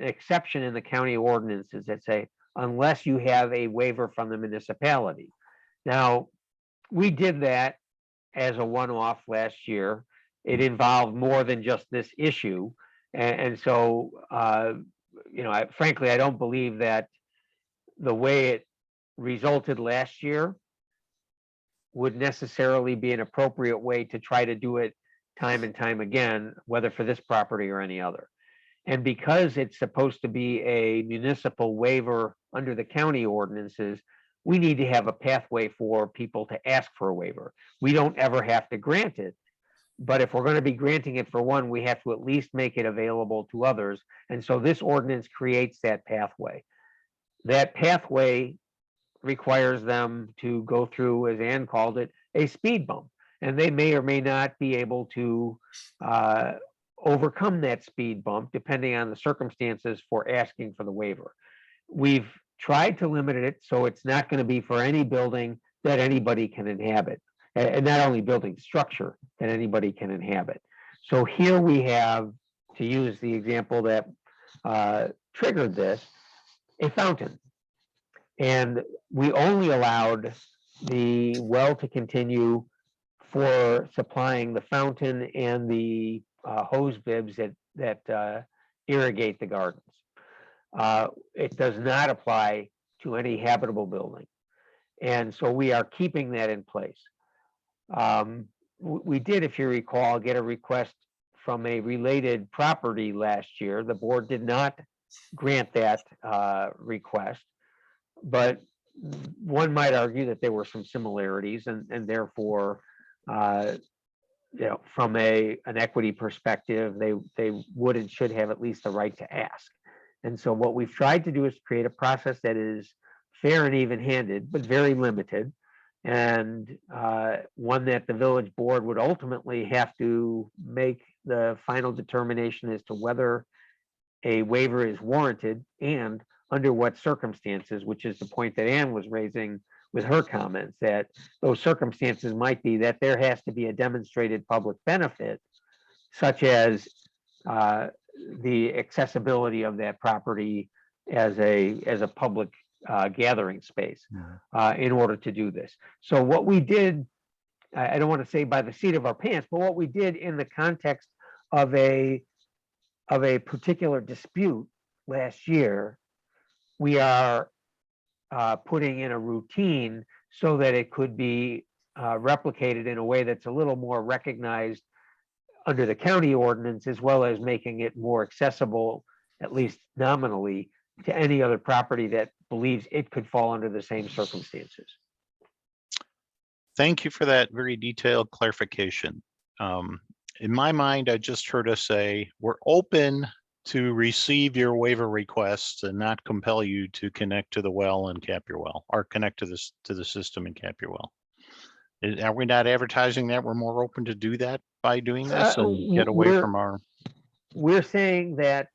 exception in the county ordinances that say, unless you have a waiver from the municipality. Now, we did that as a one-off last year. It involved more than just this issue. And so, frankly, I don't believe that the way it resulted last year would necessarily be an appropriate way to try to do it time and time again, whether for this property or any other. And because it's supposed to be a municipal waiver under the county ordinances, we need to have a pathway for people to ask for a waiver. We don't ever have to grant it, but if we're going to be granting it for one, we have to at least make it available to others. And so this ordinance creates that pathway. That pathway requires them to go through, as Ann called it, a speed bump. And they may or may not be able to overcome that speed bump depending on the circumstances for asking for the waiver. We've tried to limit it so it's not going to be for any building that anybody can inhabit, and not only building structure that anybody can inhabit. So here we have, to use the example that triggered this, a fountain. And we only allowed the well to continue for supplying the fountain and the hose bibs that irrigate the gardens. It does not apply to any habitable building. And so we are keeping that in place. We did, if you recall, get a request from a related property last year. The board did not grant that request, but one might argue that there were some similarities, and therefore, from an equity perspective, they would and should have at least the right to ask. And so what we've tried to do is create a process that is fair and even-handed, but very limited, and one that the village board would ultimately have to make the final determination as to whether a waiver is warranted and under what circumstances, which is the point that Ann was raising with her comments, that those circumstances might be that there has to be a demonstrated public benefit, such as the accessibility of that property as a public gathering space in order to do this. So what we did, I don't want to say by the seat of our pants, but what we did in the context of a particular dispute last year, we are putting in a routine so that it could be replicated in a way that's a little more recognized under the county ordinance, as well as making it more accessible, at least nominally, to any other property that believes it could fall under the same circumstances. Thank you for that very detailed clarification. In my mind, I just heard us say, we're open to receive your waiver requests and not compel you to connect to the well and cap your well, or connect to the system and cap your well. Are we not advertising that we're more open to do that by doing this and get away from our? We're saying that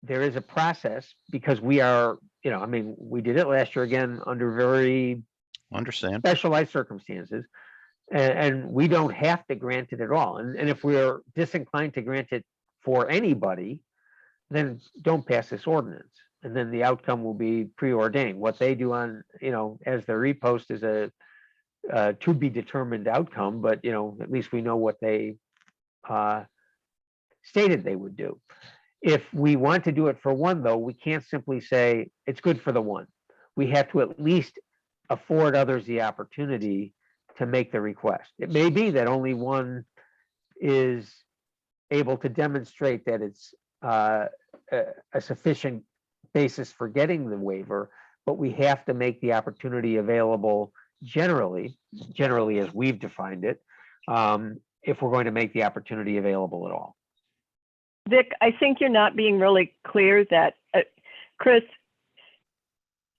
there is a process, because we are, I mean, we did it last year again under very specialized circumstances, and we don't have to grant it at all. And if we're disinclined to grant it for anybody, then don't pass this ordinance. And then the outcome will be preordained. What they do on, as the repost is a to be determined outcome, but at least we know what they stated they would do. If we want to do it for one, though, we can't simply say it's good for the one. We have to at least afford others the opportunity to make the request. It may be that only one is able to demonstrate that it's a sufficient basis for getting the waiver, but we have to make the opportunity available generally as we've defined it, if we're going to make the opportunity available at all. Vic, I think you're not being really clear that, Chris,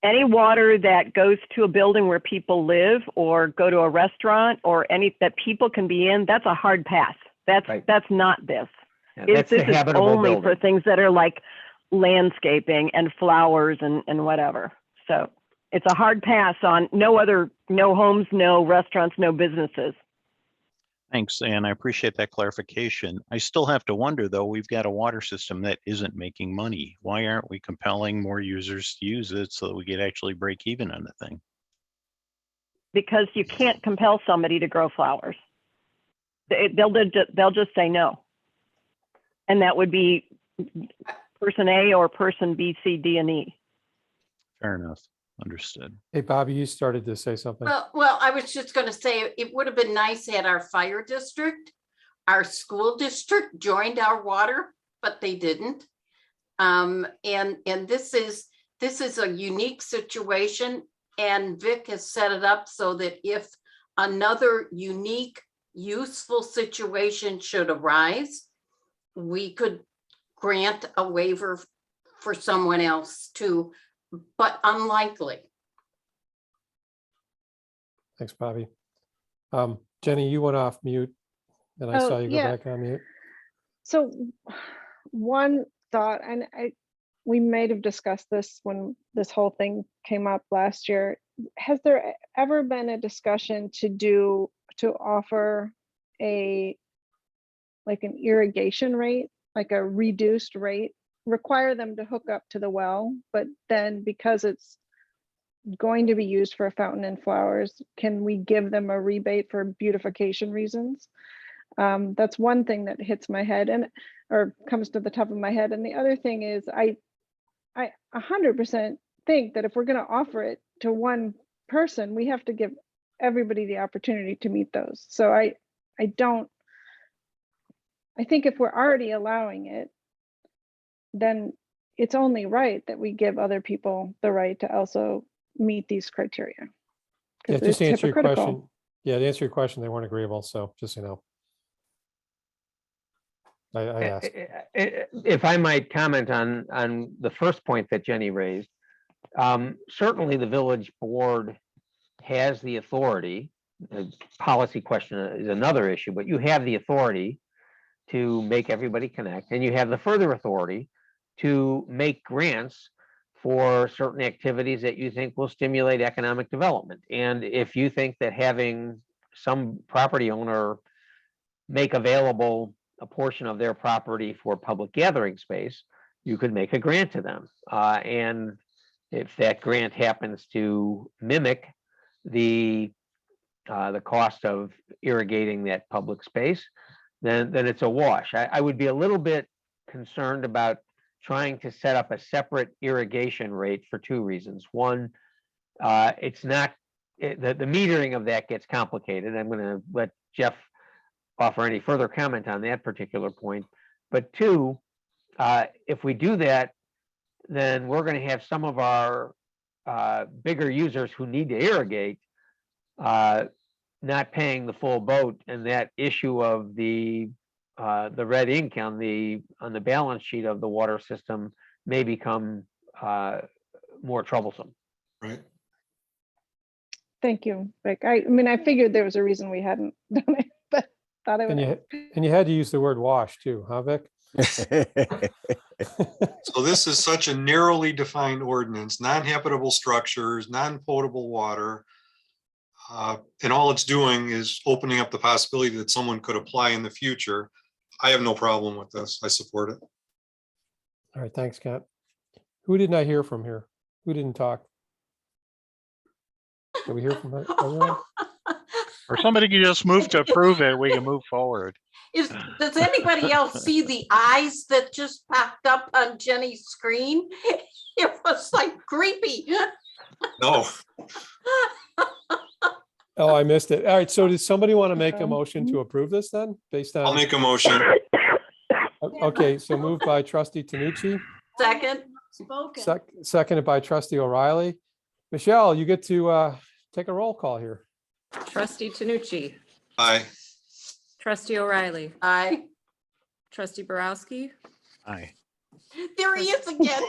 any water that goes to a building where people live or go to a restaurant or any that people can be in, that's a hard pass. That's right. That's not this. Yeah, that's this is only building. For things that are like landscaping and flowers and whatever. So it's a hard pass on no homes, no restaurants, no businesses. Thanks, Ann. I appreciate that clarification. I still have to wonder, though, we've got a water system that isn't making money. Why aren't we compelling more users to use it so that we could actually break even on the thing? Because you can't compel somebody to grow flowers. They'll just say no. And that would be person A or person B, C, D, and E. Fair enough. Understood. Hey, Bobby, you started to say something. Well, I was just going to say it would have been nice had our fire district, our school district joined our water, but they didn't. And this is a unique situation, and Vic has set it up so that if another unique, useful situation should arise, we could grant a waiver for someone else too, but unlikely. Thanks, Bobby. Jenny, you went off mute and I saw you go back on mute. So one thought, and we might have discussed this when this whole thing came up last year. Has there ever been a discussion to offer an irrigation rate, like a reduced rate, require them to hook up to the well, but then because it's going to be used for a fountain and flowers, can we give them a rebate for beautification reasons? That's one thing that hits my head or comes to the top of my head. And the other thing is I 100% think that if we're going to offer it to one person, we have to give everybody the opportunity to meet those. So I think if we're already allowing it, then it's only right that we give other people the right to also meet these criteria. Yeah, just to answer your question. Yeah, to answer your question, they weren't agreeable. So just, I asked. If I might comment on the first point that Jenny raised, certainly the village board has the authority. The policy question is another issue, but you have the authority to make everybody connect, and you have the further authority to make grants for certain activities that you think will stimulate economic development. And if you think that having some property owner make available a portion of their property for public gathering space, you could make a grant to them. And if that grant happens to mimic the cost of irrigating that public space, then it's a wash. I would be a little bit concerned about trying to set up a separate irrigation rate for two reasons. One, it's not, the metering of that gets complicated. I'm going to let Jeff offer any further comment on that particular point. But two, if we do that, then we're going to have some of our bigger users who need to irrigate not paying the full boat, and that issue of the red ink on the balance sheet of the water system may become more troublesome. Right. Thank you, Rick. I mean, I figured there was a reason we hadn't done it, but thought I would. And you had to use the word wash too, huh, Vic? So this is such a narrowly defined ordinance, non-habitable structures, non-potable water. And all it's doing is opening up the possibility that someone could apply in the future. I have no problem with this. I support it. All right, thanks, Kent. Who didn't I hear from here? Who didn't talk? Did we hear from everyone? Or somebody can just move to approve it, we can move forward. Does anybody else see the eyes that just popped up on Jenny's screen? It was like creepy. No. Oh, I missed it. All right, so does somebody want to make a motion to approve this then, based on? I'll make a motion. Okay, so moved by trustee Tanucci, Second. Spoken. seconded by trustee O'Reilly. Michelle, you get to take a roll call here. Trustee Tanucci, Aye. trustee O'Reilly, Aye. trustee Borowski, Aye. There he is again.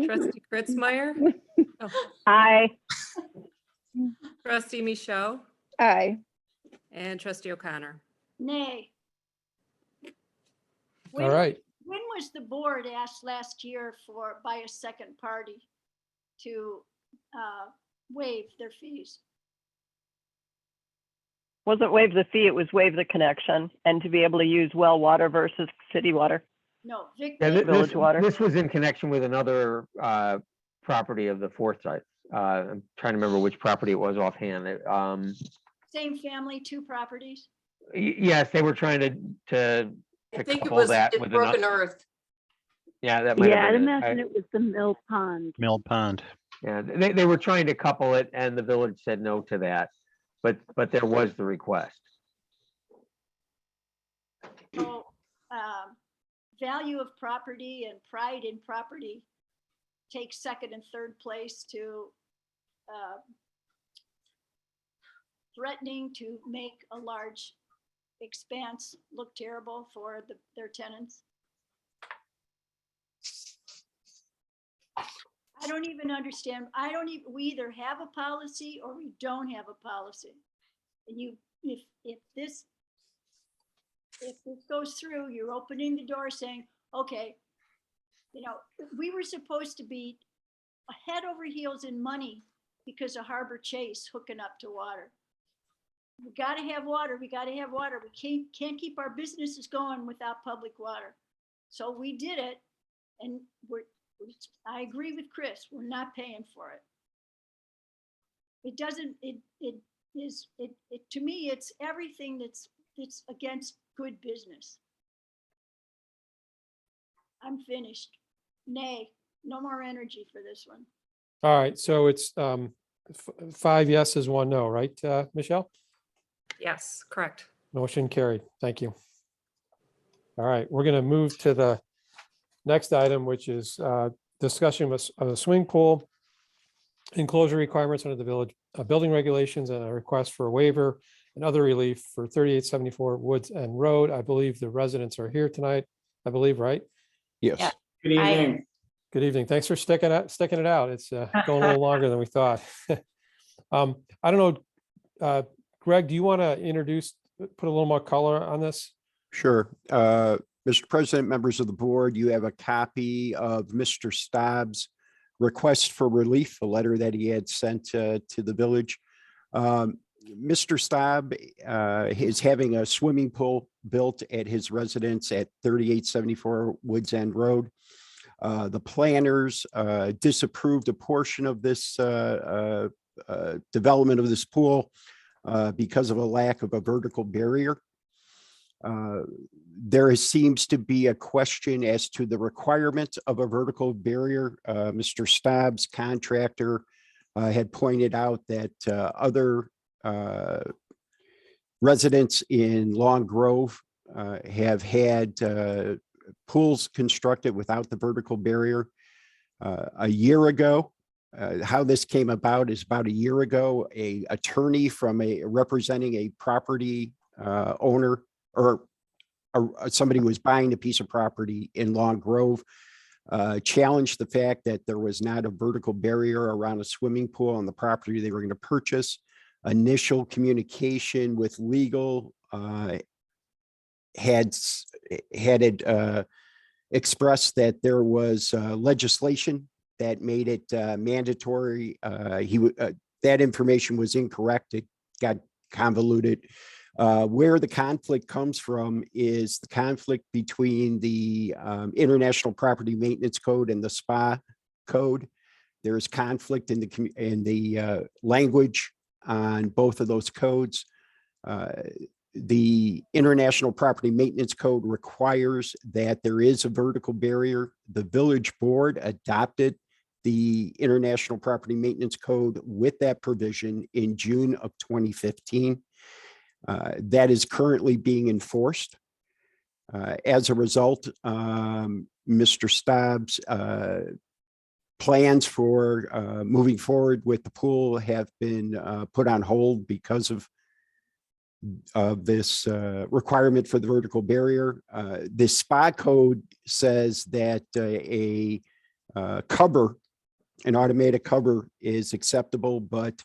trustee Kritzmeyer, Aye. trustee Michaud, Aye. and trustee O'Connor. Nay. All right. When was the board asked last year by a second party to waive their fees? Wasn't waive the fee, it was waive the connection and to be able to use well water versus city water. No, Vic. Yeah, Village water. This was in connection with another property of the fourth site. I'm trying to remember which property it was offhand. Same family, two properties. Yes, they were trying to I think it couple was that in with Broken another. Earth. Yeah, that might Yeah, have I'd been imagine it was the Mill Pond. Mill Pond. Yeah, they were trying to couple it, and the village said no to that. But there was the request. So value of property and pride in property takes second and third place to threatening to make a large expanse look terrible for their tenants. I don't even understand. We either have a policy or we don't have a policy. And if this goes through, you're opening the door saying, okay, we were supposed to be head over heels in money because of Harbor Chase hooking up to water. We got to have water. We got to have water. We can't keep our businesses going without public water. So we did it, and I agree with Chris. We're not paying for it. It doesn't. To me, it's everything that's against good business. I'm finished. Nay, no more energy for this one. All right, so it's 5 yeses, 1 no, right, Michelle? Yes, correct. Motion carried. Thank you. All right, we're going to move to the next item, which is discussion of a swimming pool enclosure requirements under the village building regulations and a request for a waiver and other relief for 3874 Woods End Road. I believe the residents are here tonight. I believe, right? Yes. Yeah. Good evening. Good evening. Thanks for sticking it out. It's going a little longer than we thought. I don't know, Greg, do you want to put a little more color on this? Sure. Mr. President, members of the board, you have a copy of Mr. Staub's request for relief, a letter that he had sent to the village. Mr. Staub is having a swimming pool built at his residence at 3874 Woods End Road. The planners disapproved a portion of this development of this pool because of a lack of a vertical barrier. There seems to be a question as to the requirement of a vertical barrier. Mr. Staub's contractor had pointed out that other residents in Long Grove have had pools constructed without the vertical barrier. A year ago, how this came about is about a year ago, a attorney from representing a property owner or somebody who was buying a piece of property in Long Grove challenged the fact that there was not a vertical barrier around a swimming pool on the property they were going to purchase. Initial communication with legal had expressed that there was legislation that made it mandatory. That information was incorrect. It got convoluted. Where the conflict comes from is the conflict between the International Property Maintenance Code and the SPA code. There's conflict in the language on both of those codes. The International Property Maintenance Code requires that there is a vertical barrier. The village board adopted the International Property Maintenance Code with that provision in June of 2015. That is currently being enforced. As a result, Mr. Staub's plans for moving forward with the pool have been put on hold because of this requirement for the vertical barrier. The SPA code says that an automatic cover is acceptable, but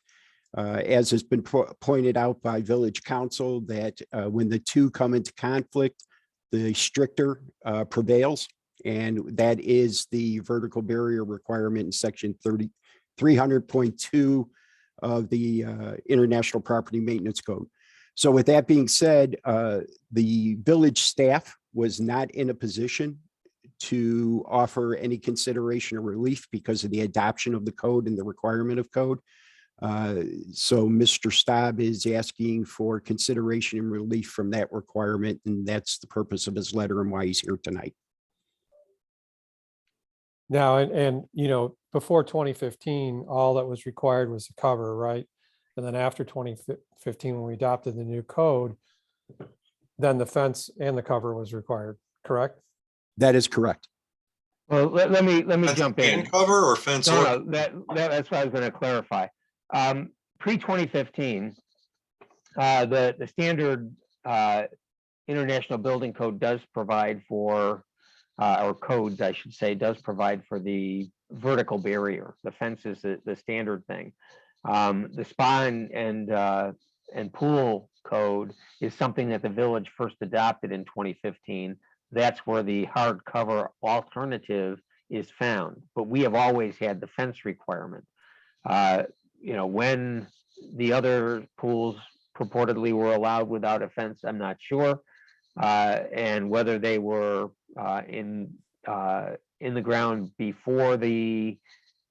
as has been pointed out by village council, that when the two come into conflict, the stricter prevails. And that is the vertical barrier requirement in section 300.2 of the International Property Maintenance Code. So with that being said, the village staff was not in a position to offer any consideration or relief because of the adoption of the code and the requirement of code. So Mr. Staub is asking for consideration and relief from that requirement, and that's the purpose of his letter and why he's here tonight. Now, and you know, before 2015, all that was required was the cover, right? And then after 2015, when we adopted the new code, then the fence and the cover was required, correct? That is correct. Well, let me jump in. And cover or fence? No, that's what I was going to clarify. Pre-2015, the standard International Building Code does provide for, or codes, I should say, does provide for the vertical barrier. The fence is the standard thing. The SPA and pool code is something that the village first adopted in 2015. That's where the hard cover alternative is found. But we have always had the fence requirement. When the other pools purportedly were allowed without a fence, I'm not sure. And whether they were in the ground before the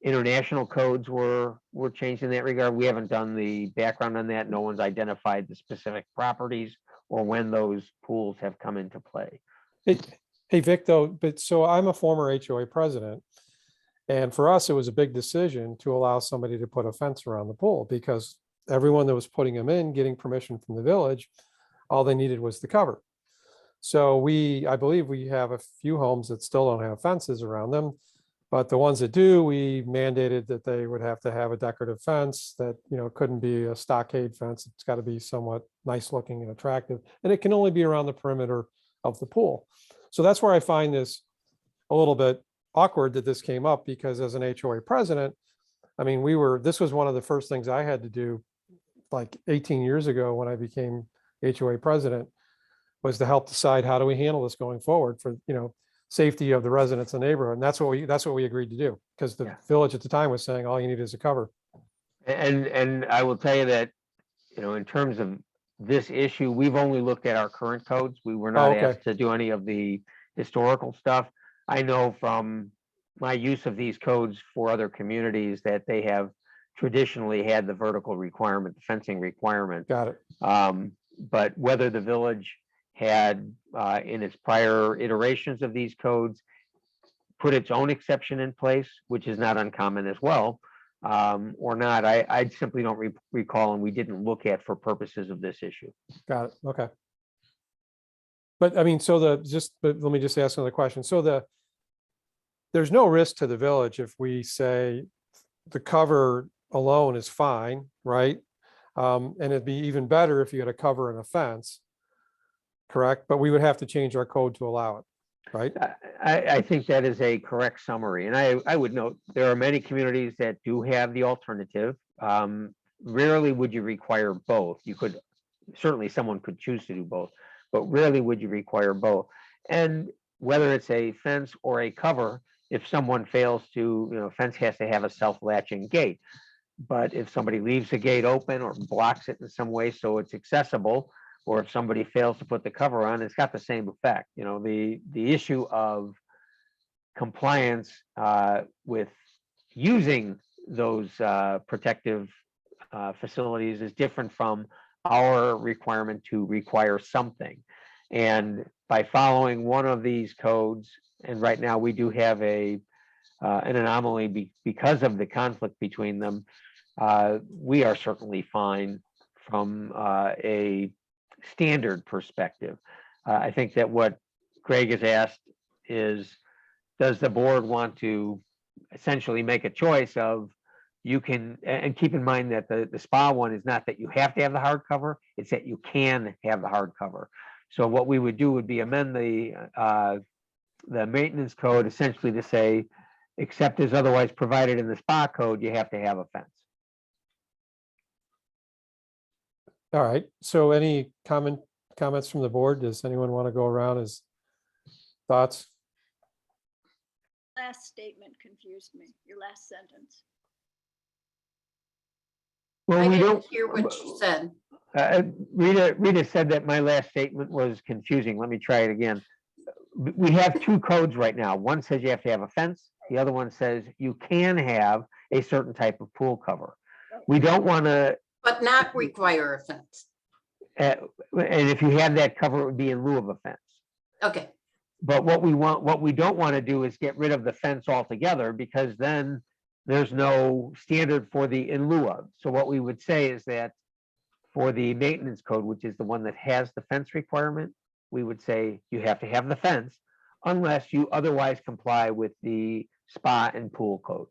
international codes were changed in that regard, we haven't done the background on that. No one's identified the specific properties or when those pools have come into play. Hey, Vic, though, but so I'm a former HOA president. And for us, it was a big decision to allow somebody to put a fence around the pool because everyone that was putting them in, getting permission from the village, all they needed was the cover. So I believe we have a few homes that still don't have fences around them, but the ones that do, we mandated that they would have to have a decorative fence that, couldn't be a stockade fence. It's got to be somewhat nice looking and attractive, and it can only be around the perimeter of the pool. So that's where I find this a little bit awkward that this came up, because as an HOA president, I mean, this was one of the first things I had to do like 18 years ago when I became HOA president, was to help decide how do we handle this going forward for, safety of the residents in the neighborhood. And that's what we agreed to do, because the village at the time was saying all you need is a cover. And I will tell you that, in terms of this issue, we've only looked at our current codes. We were not asked to do any of the historical stuff. I know from my use of these codes for other communities that they have traditionally had the vertical requirement, the fencing requirement. Got it. But whether the village had, in its prior iterations of these codes, put its own exception in place, which is not uncommon as well, or not, I simply don't recall, and we didn't look at for purposes of this issue. Got it. Okay. But I mean, so but let me just ask another question. So there's no risk to the village if we say the cover alone is fine, right? And it'd be even better if you had a cover and a fence, correct? But we would have to change our code to allow it, right? I think that is a correct summary. And I would note, there are many communities that do have the alternative. Rarely would you require both. You could, certainly someone could choose to do both, but rarely would you require both. And whether it's a fence or a cover, if someone fails to, fence has to have a self-latching gate. But if somebody leaves the gate open or blocks it in some way so it's accessible, or if somebody fails to put the cover on, it's got the same effect. The issue of compliance with using those protective facilities is different from our requirement to require something. And by following one of these codes, and right now we do have an anomaly because of the conflict between them, we are certainly fine from a standard perspective. I think that what Greg has asked is, does the board want to essentially make a choice of, you can, and keep in mind that the spa one is not that you have to have the hard cover, it's that you can have the hard cover. So what we would do would be amend the maintenance code essentially to say, except as otherwise provided in the spa code, you have to have a fence. All right. So any comments from the board? Does anyone want to go around as thoughts? Last statement confused me, your last sentence. Well, I we didn't don't hear what you said. Rita said that my last statement was confusing. Let me try it again. We have two codes right now. One says you have to have a fence. The other one says you can have a certain type of pool cover. We don't want to. But not require a fence. And if you have that cover, it would be in lieu of a fence. Okay. But what we don't want to do is get rid of the fence altogether, because then there's no standard for the in lieu of. So what we would say is that for the maintenance code, which is the one that has the fence requirement, we would say you have to have the fence unless you otherwise comply with the spa and pool code.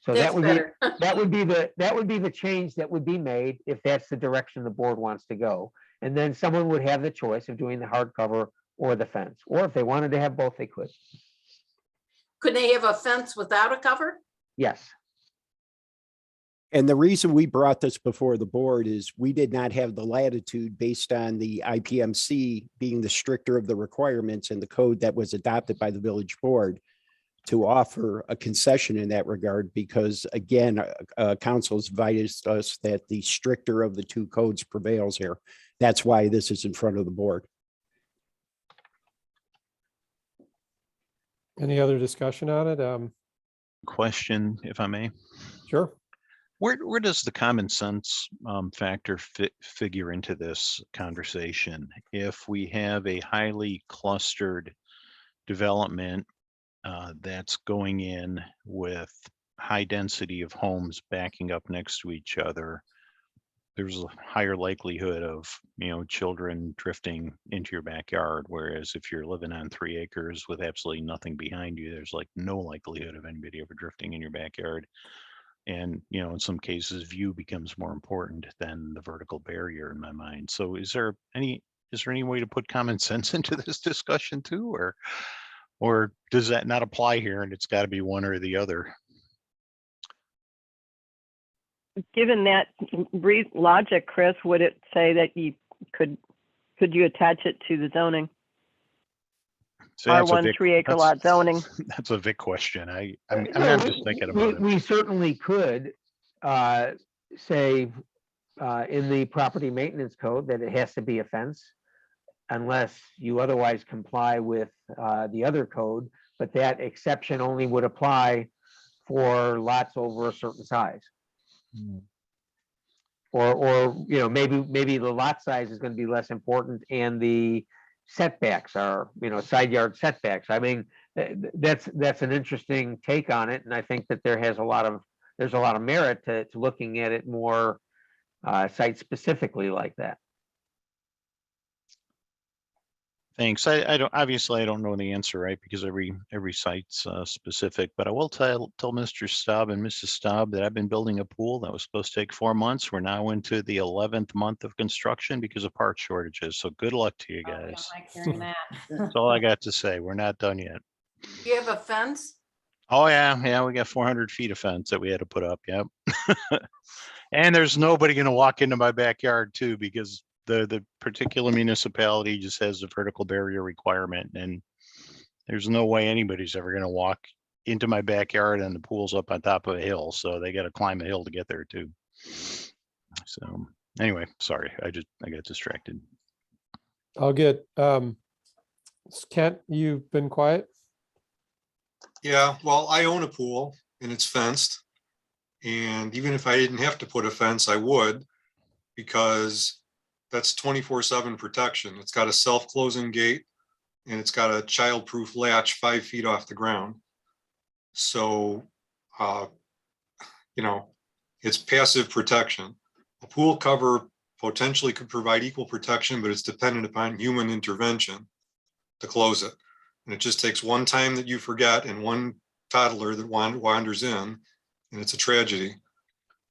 So That's better. that would be the change that would be made if that's the direction the board wants to go. And then someone would have the choice of doing the hardcover or the fence, or if they wanted to have both, they could. Could they have a fence without a cover? Yes. And the reason we brought this before the board is we did not have the latitude based on the IPMC being the stricter of the requirements in the code that was adopted by the village board to offer a concession in that regard, because again, council has advised us that the stricter of the two codes prevails here. That's why this is in front of the board. Any other discussion on it? Question, if I may. Sure. Where does the common sense factor figure into this conversation? If we have a highly clustered development that's going in with high density of homes backing up next to each other, there's a higher likelihood of, children drifting into your backyard. Whereas if you're living on 3 acres with absolutely nothing behind you, there's like no likelihood of anybody ever drifting in your backyard. And, in some cases, view becomes more important than the vertical barrier in my mind. So is there any way to put common sense into this discussion too, or does that not apply here and it's got to be one or the other? Given that logic, Chris, would it say that you could you attach it to the zoning? So that's a R1 Vic- 3 acre that's- lot zoning. That's a Vic question. I'm just thinking about it. We certainly could say in the property maintenance code that it has to be a fence unless you otherwise comply with the other code, but that exception only would apply for lots over a certain size. Or, you know, maybe the lot size is going to be less important and the setbacks are, you know, side yard setbacks. I mean, that's an interesting take on it. And I think that there's a lot of merit to looking at it more site specifically like that. Thanks. I don't, obviously I don't know the answer, right? Because every site's specific, but I will tell Mr. Staub and Mrs. Staub that I've been building a pool that was supposed to take 4 months. We're now into the 11th month of construction because of part shortages. So good luck to you Oh, we don't guys. like hearing that. That's all I got to say. We're not done yet. You have a fence? Oh yeah, we got 400 feet of fence that we had to put up. Yep. And there's nobody going to walk into my backyard too, because the particular municipality just has a vertical barrier requirement, and there's no way anybody's ever going to walk into my backyard, and the pool's up on top of a hill, so they got to climb a hill to get there too. So anyway, sorry, I got distracted. All good. Kent, you've been quiet. Yeah, well, I own a pool and it's fenced. And even if I didn't have to put a fence, I would, because that's 24/7 protection. It's got a self-closing gate and it's got a child-proof latch 5 feet off the ground. So, you know, it's passive protection. A pool cover potentially could provide equal protection, but it's dependent upon human intervention to close it. And it just takes one time that you forget and one toddler that wanders in, and it's a tragedy.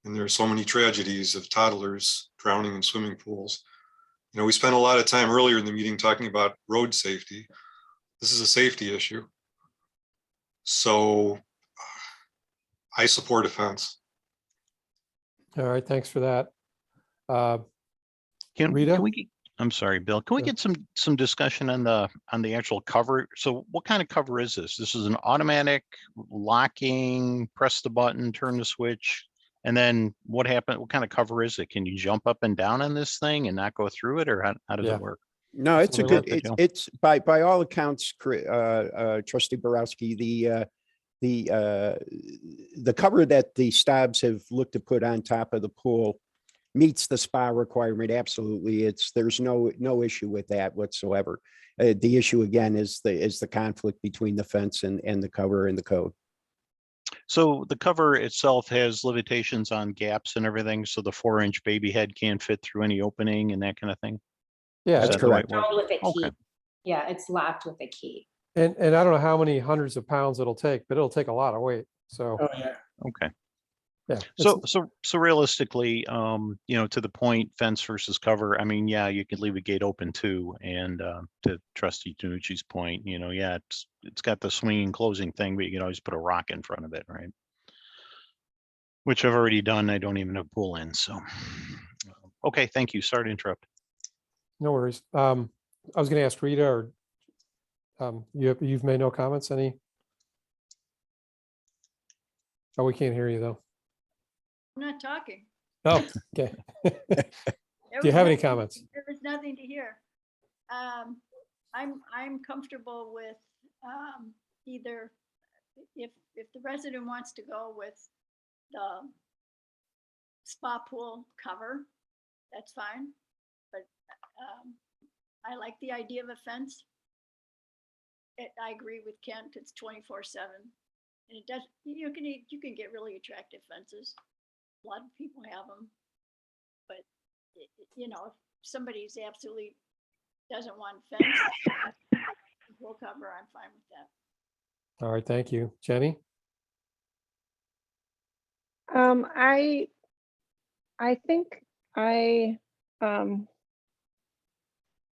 And there are so many tragedies of toddlers drowning in swimming pools. You know, we spent a lot of time earlier in the meeting talking about road safety. This is a safety issue. So I support a fence. All right, thanks for that. Can Rita? we get, I'm sorry, Bill, can we Yeah. get some discussion on the actual cover? So what kind of cover is this? This is an automatic locking, press the button, turn the switch, and then what happened? What kind of cover is it? Can you jump up and down on this thing and not go through it, or how does Yeah. it work? No, it's a Something good, like that, Joe. it's by all accounts, Trustee Borowski, the cover that the Staubs have looked to put on top of the pool meets the spa requirement. Absolutely. There's no issue with that whatsoever. The issue again is the conflict between the fence and the cover and the code. So the cover itself has limitations on gaps and everything, so the 4-inch baby head can't fit through any opening and that kind of thing? Yeah, Is That's that the right correct. word? With a Okay. key. Yeah, it's locked with a key. and I don't know how many hundreds of pounds it'll take, but it'll take a lot of weight. So Oh, yeah. Okay. yeah. So realistically, you know, to the point, fence versus cover, I mean, yeah, you could leave a gate open too. And to Trustee Tanucci's point, you know, yeah, it's got the swinging closing thing, but you can always put a rock in front of it, right? Which I've already done. I don't even have a pool in, so. Okay, thank you. Sorry to interrupt. No worries. I was going to ask Rita, or you've made no comments. Any? Oh, we can't hear you though. I'm not talking. Oh, okay. There Do you was have any nothing- comments? There was nothing to hear. I'm comfortable with either, if the resident wants to go with the spa pool cover, that's fine. But I like the idea of a fence. I agree with Kent, it's 24/7. And it does, you can get really attractive fences. A lot of people have them. But, you know, if somebody's absolutely doesn't want fence, pool cover, I'm fine with that. All right, thank you. Jenny? I think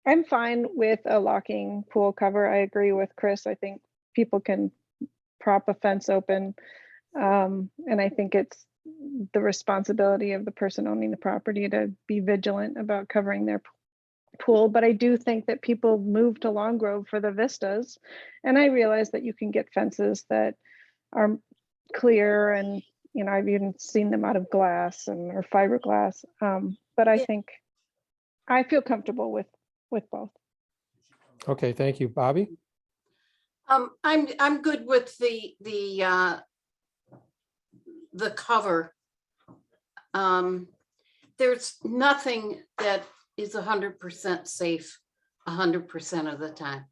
I'm fine with a locking pool cover. I agree with Chris. I think people can prop a fence open. And I think it's the responsibility of the person owning the property to be vigilant about covering their pool. But I do think that people move to Long Grove for the vistas. And I realize that you can get fences that are clear, and you know, I've even seen them out of glass or fiberglass. But I think I feel comfortable with both. Okay, thank you. Bobby? I'm good with the cover. There's nothing that is 100% safe 100% of the time.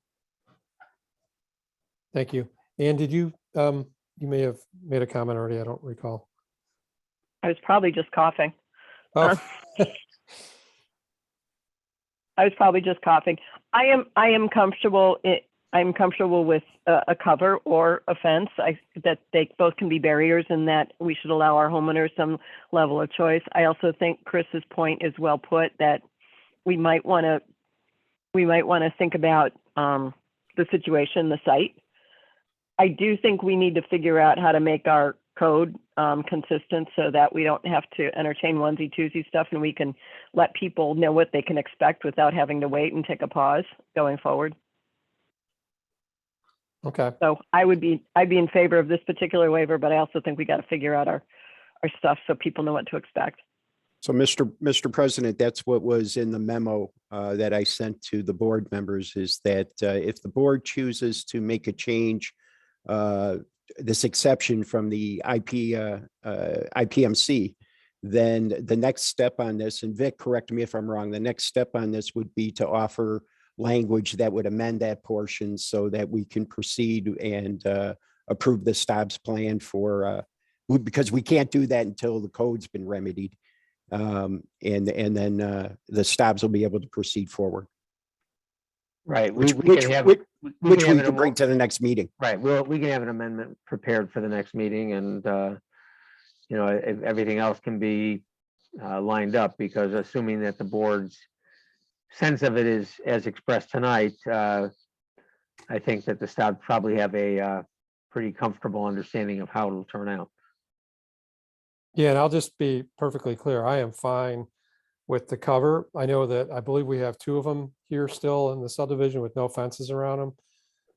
Thank you. Ann, did you, you may have made a comment already. I don't recall. I was probably just coughing. Oh, I was probably just coughing. I am comfortable. I'm comfortable with a cover or a fence. That they both can be barriers, and that we should allow our homeowners some level of choice. I also think Chris's point is well put, that we might want to think about the situation, the site. I do think we need to figure out how to make our code consistent so that we don't have to entertain onesie twosie stuff, and we can let people know what they can expect without having to wait and take a pause going forward. okay. So I'd be in favor of this particular waiver, but I also think we got to figure out our stuff so people know what to expect. So Mr. President, that's what was in the memo that I sent to the board members, is that if the board chooses to make a change, this exception from the IPMC, then the next step on this, and Vic, correct me if I'm wrong, the next step on this would be to offer language that would amend that portion so that we can proceed and approve the STOBS plan for, because we can't do that until the code's been remedied. And then the STOBS will be able to proceed forward. Right. Which we we can can bring to the next meeting. Right. We can have an amendment prepared for the next meeting, and if everything else can be lined up, because assuming that the board's sense of it is as expressed tonight, I think that the staff probably have a pretty comfortable understanding of how it'll turn out. Yeah, and I'll just be perfectly clear. I am fine with the cover. I know that I believe we have 2 of them here still in the subdivision with no fences around them.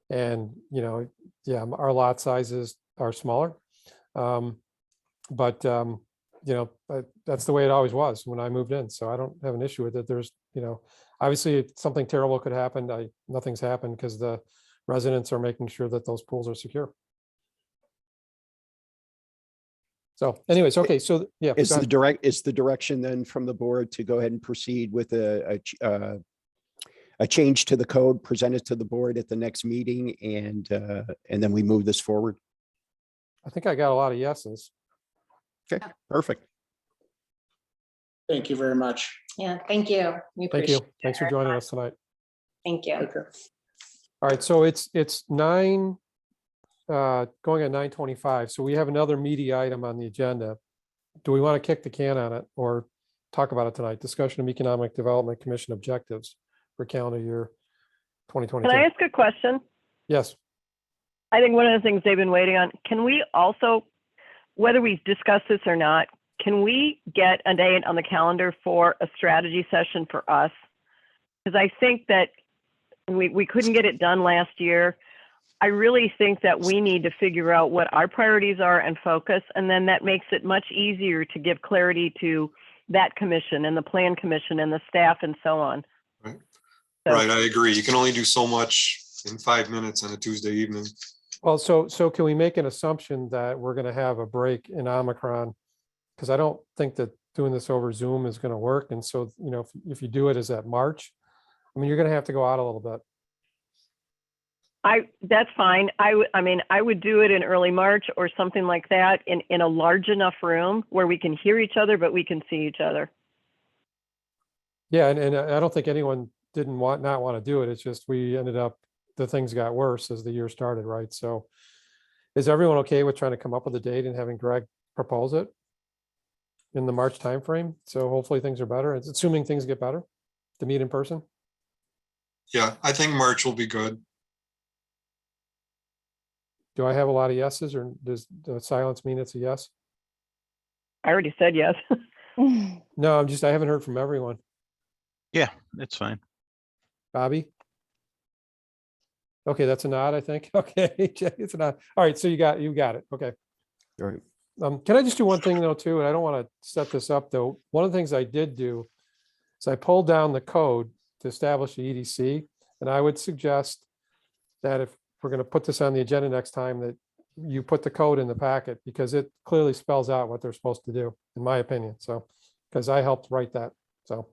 And, yeah, our lot sizes are smaller. But that's the way it always was when I moved in. So I don't have an issue with it. There's, obviously if something terrible could happen. Nothing's happened because the residents are making sure that those pools are secure. So anyways, okay, so yeah. Is the direction then from the board to go ahead and proceed with a change to the code, present it to the board at the next meeting, and then we move this forward? I think I got a lot of yeses. Okay, perfect. Thank you very much. Yeah, thank you. We Thank you. appreciate it Thanks for very joining much. us tonight. Thank you. Okay. All right, so it's 9, going at 9:25. So we have another meaty item on the agenda. Do we want to kick the can on it or talk about it tonight? Discussion of Economic Development Commission objectives for calendar year 2022. Can I ask a question? Yes. I think one of the things they've been waiting on, can we also, whether we discuss this or not, can we get a date on the calendar for a strategy session for us? Because I think that we couldn't get it done last year. I really think that we need to figure out what our priorities are and focus, and then that makes it much easier to give clarity to that commission and the plan commission and the staff and so on. Right. So- Right, I agree. You can only do so much in 5 minutes on a Tuesday evening. Well, so can we make an assumption that we're going to have a break in Omicron? Because I don't think that doing this over Zoom is going to work. And so, if you do it, is that March? I mean, you're going to have to go out a little bit. That's fine. I would do it in early March or something like that in a large enough room where we can hear each other, but we can see each other. Yeah, and I don't think anyone not want to do it. It's just we ended up, the things got worse as the year started, right? So is everyone okay with trying to come up with a date and having Greg propose it in the March timeframe? So hopefully things are better. It's assuming things get better to meet in person. Yeah, I think March will be good. Do I have a lot of yeses, or does the silence mean it's a yes? I already said yes. No, I haven't heard from everyone. Yeah, it's fine. Bobby? Okay, that's a nod, I think. Okay, Jay, it's a nod. All right, so you got it. Okay. All right. Can I just do one thing though, too? And I don't want to set this up though. One of the things I did do is I pulled down the code to establish the EDC. And I would suggest that if we're going to put this on the agenda next time, that you put the code in the packet, because it clearly spells out what they're supposed to do, in my opinion. So, because I helped write that, so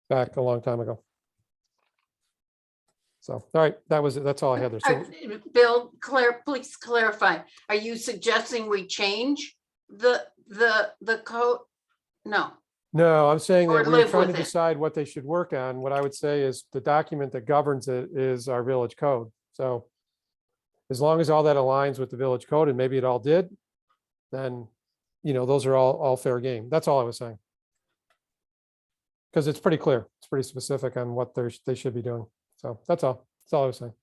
back a long time ago. So, all right, that's all I had there. So, Bill, please clarify. Are you suggesting we change the code? No. no, I'm saying Or that we're live trying to with it. decide what they should work on. What I would say is the document that governs it is our village code. So as long as all that aligns with the village code, and maybe it all did, then, those are all fair game. That's all I was saying. Because it's pretty clear. It's pretty specific on what they should be doing. So that's all. That's all I was saying.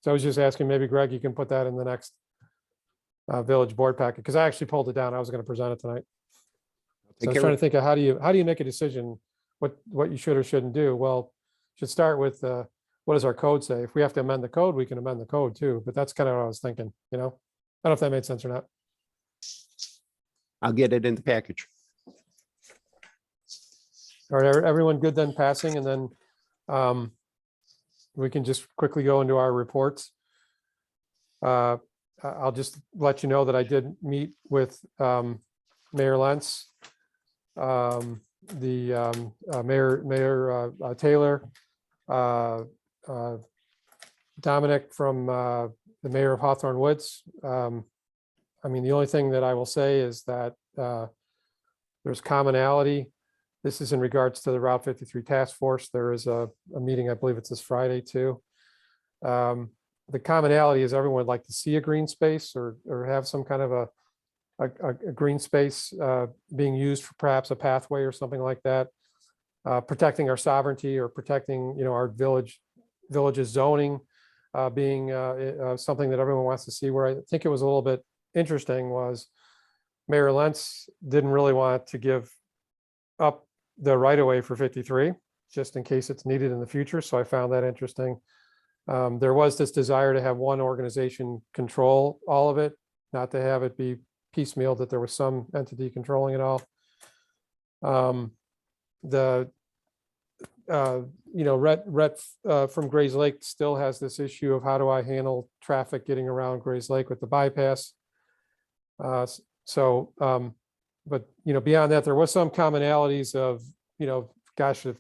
So I was just asking, maybe Greg, you can put that in the next village board packet, because I actually pulled it down. I was going to present it tonight. So I was trying to think of how do you make a decision what you should or shouldn't do? Well, you should start with what does our code say? If we have to amend the code, we can amend the code too. But that's kind of what I was thinking. I don't know if that made sense or not. I'll get it in the package. All right, everyone good then passing, and then we can just quickly go into our reports. I'll just let you know that I did meet with Mayor Lentz, the Mayor Taylor, Dominic from the Mayor of Hawthorne Woods. I mean, the only thing that I will say is that there's commonality. This is in regards to the Route 53 task force. There is a meeting, I believe it's this Friday too. The commonality is everyone would like to see a green space or have some kind of a green space being used for perhaps a pathway or something like that. Protecting our sovereignty or protecting, our village's zoning being something that everyone wants to see. Where I think it was a little bit interesting was Mayor Lentz didn't really want to give up the right of way for 53, just in case it's needed in the future. So I found that interesting. There was this desire to have one organization control all of it, not to have it be piecemeal, that there was some entity controlling it all. Rhett from Grays Lake still has this issue of how do I handle traffic getting around Grays Lake with the bypass. But beyond that, there was some commonalities of, gosh, if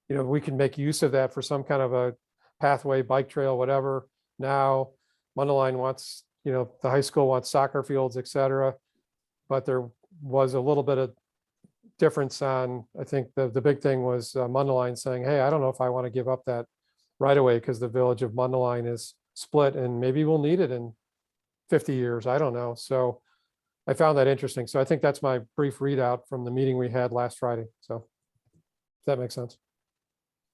we can make use of that for some kind of a pathway, bike trail, whatever. Now Mundelein wants, the high school wants soccer fields, et cetera. But there was a little bit of difference on, I think the big thing was Mundelein saying, hey, I don't know if I want to give up that right away, because the village of Mundelein is split and maybe we'll need it in 50 years. I don't know. So I found that interesting. So I think that's my brief readout from the meeting we had last Friday. So if that makes sense.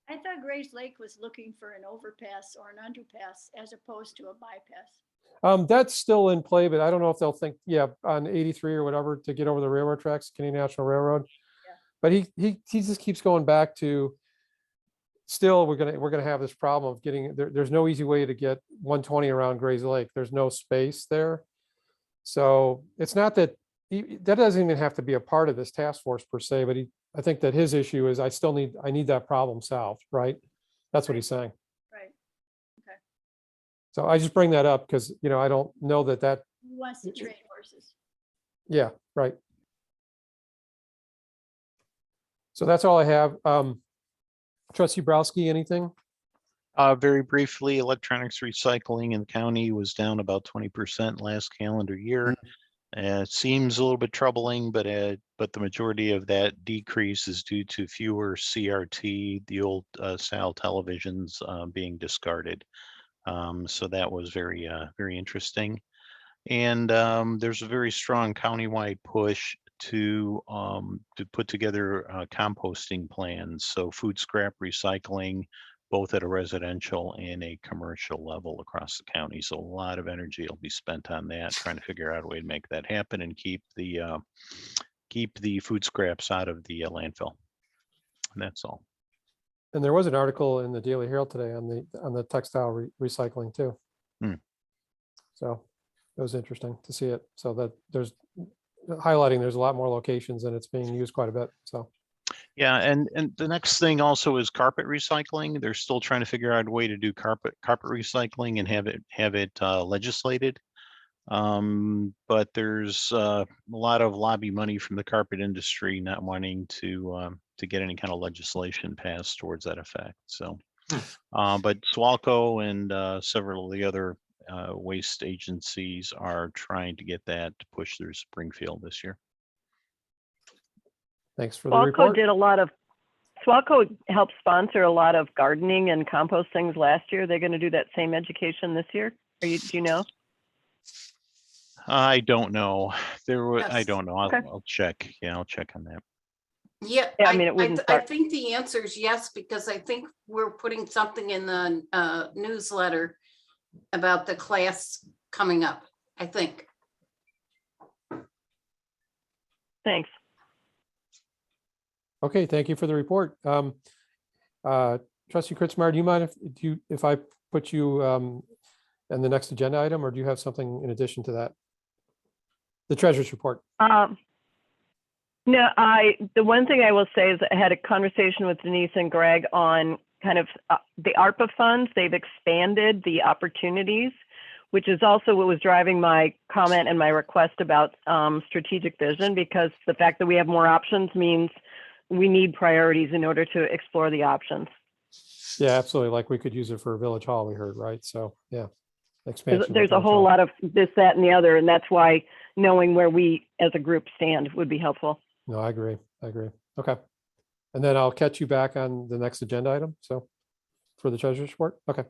I thought Grace Lake was looking for an overpass or an underpass as opposed to a bypass. That's still in play, but I don't know if they'll think, on 83 or whatever to get over the railroad tracks, Canadian National Railroad. Yeah. But he just keeps going back to, still we're gonna have this problem of getting there's no easy way to get 120 around Grays Lake. There's no space there. So it's not that that doesn't even have to be a part of this task force per se, but I think that his issue is I need that problem solved, right? That's what he's saying. Right. Okay. So I just bring that up because, I don't know that. He wants to trade horses. Yeah, right. So that's all I have. Trustee Browski, anything? Very briefly, electronics recycling in the county was down about 20% last calendar year. It seems a little bit troubling, but the majority of that decrease is due to fewer CRT, the old style televisions being discarded. So that was very interesting. And there's a very strong countywide push to put together composting plans. So food scrap recycling, both at a residential and a commercial level across the county. So a lot of energy will be spent on that, trying to figure out a way to make that happen and keep the food scraps out of the landfill. And that's all. And there was an article in the Daily Herald today on the textile recycling too. So it was interesting to see it. So that there's a lot more locations and it's being used quite a bit. So Yeah, and the next thing also is carpet recycling. They're still trying to figure out a way to do carpet recycling and have it legislated. But there's a lot of lobby money from the carpet industry not wanting to get any kind of legislation passed towards that effect. So, but Swalco and several of the other waste agencies are trying to get that to push through Springfield this year. Thanks for the Swalco report. did a lot of, Swalco helped sponsor a lot of gardening and compost things last year. They're going to do that same education this year. Do you know? I don't know. I Yes. don't know. Okay. I'll check. Yeah, I'll check on that. Yeah, Yeah, I mean, it wouldn't I start. think the answer is yes, because I think we're putting something in the newsletter about the class coming up, I think. Thanks. Okay, thank you for the report. Trustee Kritzmeyer, do you mind if I put you in the next agenda item, or do you have something in addition to that? The treasurer's report. No, the one thing I will say is I had a conversation with Denise and Greg on kind of the ARPA funds. They've expanded the opportunities, which is also what was driving my comment and my request about strategic vision, because the fact that we have more options means we need priorities in order to explore the options. Yeah, absolutely. Like we could use it for Village Hall, we heard, right? So, yeah. Expansion. There's a whole lot of this, that, and the other, and that's why knowing where we as a group stand would be helpful. No, I agree. Okay. And then I'll catch you back on the next agenda item. So for the treasurer's report. Okay.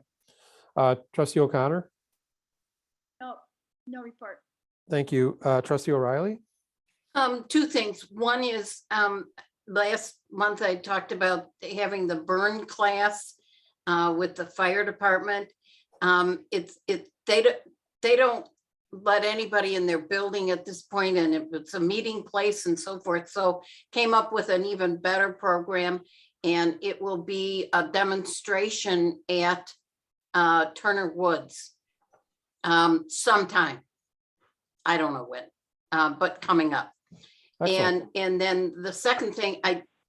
Trustee O'Connor. No report. Thank you. Trustee O'Reilly. Two things. One is last month I talked about having the burn class with the fire department. They don't let anybody in their building at this point, and it's a meeting place and so forth. So came up with an even better program, and it will be a demonstration at Turner Woods sometime. I don't know when, but coming up. Excellent. And then the second thing,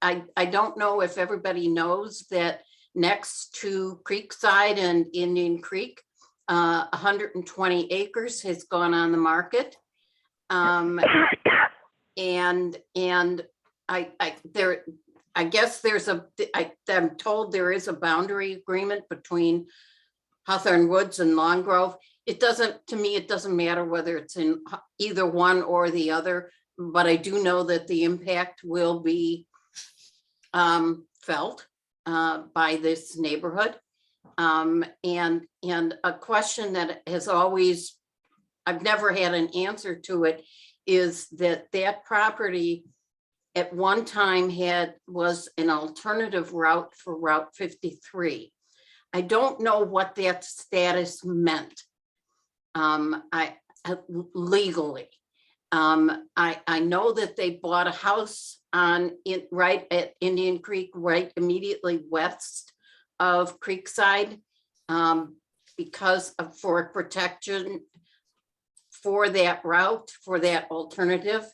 I don't know if everybody knows that next to Creekside and Indian Creek, 120 acres has gone on the market. And I guess I'm told there is a boundary agreement between Hawthorne Woods and Long Grove. To me, it doesn't matter whether it's in either one or the other, but I do know that the impact will be felt by this neighborhood. And a question that has always, I've never had an answer to it, is that property at one time was an alternative route for Route 53. I don't know what that status meant legally. I know that they bought a house right at Indian Creek, right immediately west of Creekside, for protection for that route, for that alternative.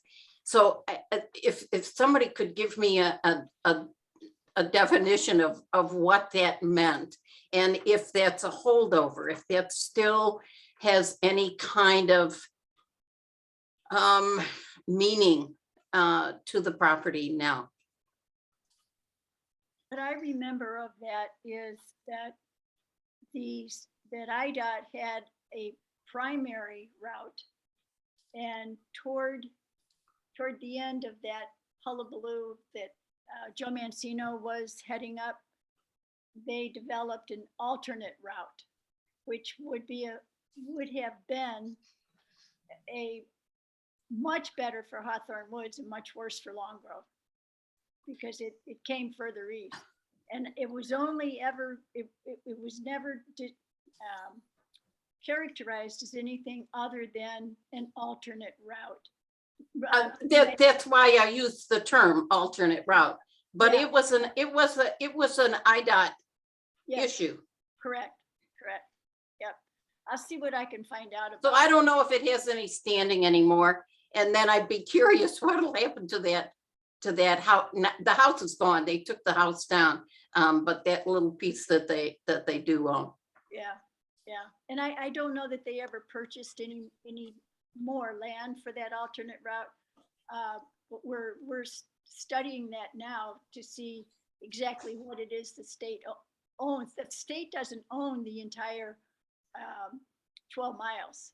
So if somebody could give me a definition of what that meant, and if that's a holdover, if that still has any kind of meaning to the property now. What I remember of that is that that IDOT had a primary route, and toward the end of that hullabaloo that Joe Mancino was heading up, they developed an alternate route, which would have been a much better for Hawthorne Woods and much worse for Long Grove, because it came further east, and it was only ever it was never characterized as anything other than an alternate route. That's why I used the term alternate route, but Yeah. it was an IDOT issue. Correct. Yep. I'll see what I can find out about. So I don't know if it has any standing anymore. And then I'd be curious what'll happen to that to that house. The house is gone. They took the house down. But that little piece that they do own. Yeah, yeah. And I don't know that they ever purchased any more land for that alternate route. But we're studying that now to see exactly what it is the state owns. The state doesn't own the entire 12 miles.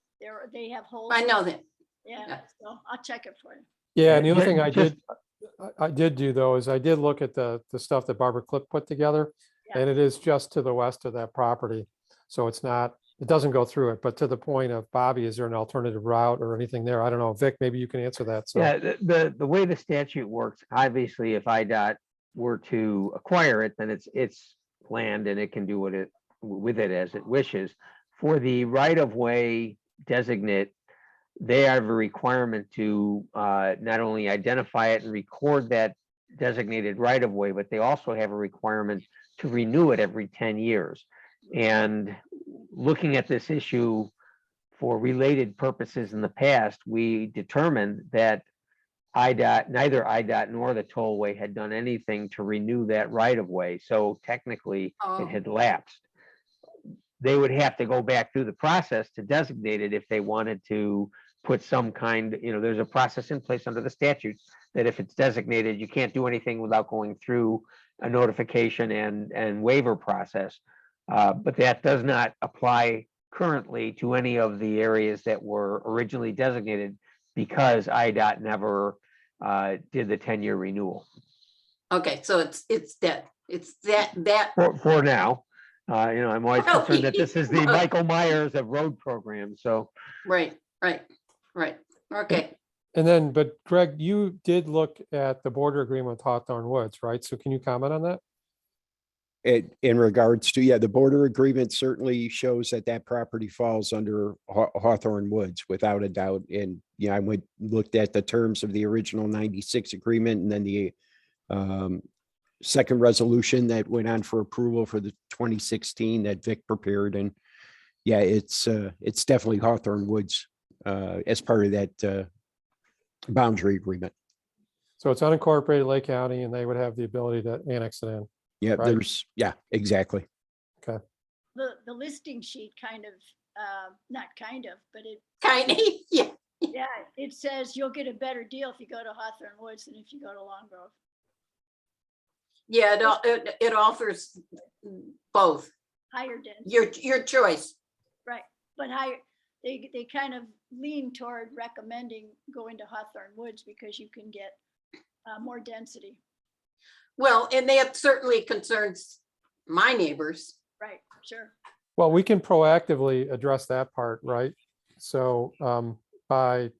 They have holes. I know that. Yeah, so I'll check it for you. Yeah, and the other thing I did do though is I did look at the stuff that Barbara Clip put together, and it is just to the west of that property. So it doesn't go through it, but to the point of Bobby, is there an alternative route or anything there? I don't know. Vic, maybe you can answer that. So Yeah, the way the statute works, obviously, if IDOT were to acquire it, then it's land and it can do with it as it wishes. For the right-of-way designate, they have a requirement to not only identify it and record that designated right-of-way, but they also have a requirement to renew it every 10 years. And looking at this issue for related purposes in the past, we determined that neither IDOT nor the tollway had done anything to renew that right-of-way. So technically, it had lapsed. They would have to go back through the process to designate it if they wanted to put some kind, there's a process in place under the statute that if it's designated, you can't do anything without going through a notification and waiver process. But that does not apply currently to any of the areas that were originally designated because IDOT never did the 10-year renewal. Okay, so it's dead. It's that for now. I'm always concerned that this is the Michael Myers of road program. So right. Okay. And then, but Greg, you did look at the border agreement with Hawthorne Woods, right? So can you comment on that? In regards to, the border agreement certainly shows that property falls under Hawthorne Woods without a doubt. And, I looked at the terms of the original 96 agreement and then the second resolution that went on for approval for the 2016 that Vic prepared. And it's definitely Hawthorne Woods as part of that boundary agreement. So it's unincorporated Lake County and they would have the ability to annex it in. Yeah, right? Exactly. Okay. The listing sheet not kind of, but it kind of, yeah. Yeah, it says you'll get a better deal if you go to Hawthorne Woods than if you go to Long Grove. Yeah, it offers both. Higher density. Your choice. Right, but they kind of lean toward recommending going to Hawthorne Woods because you can get more density. Well, and that certainly concerns my neighbors. Right, sure. Well, we can proactively address that part, right? So by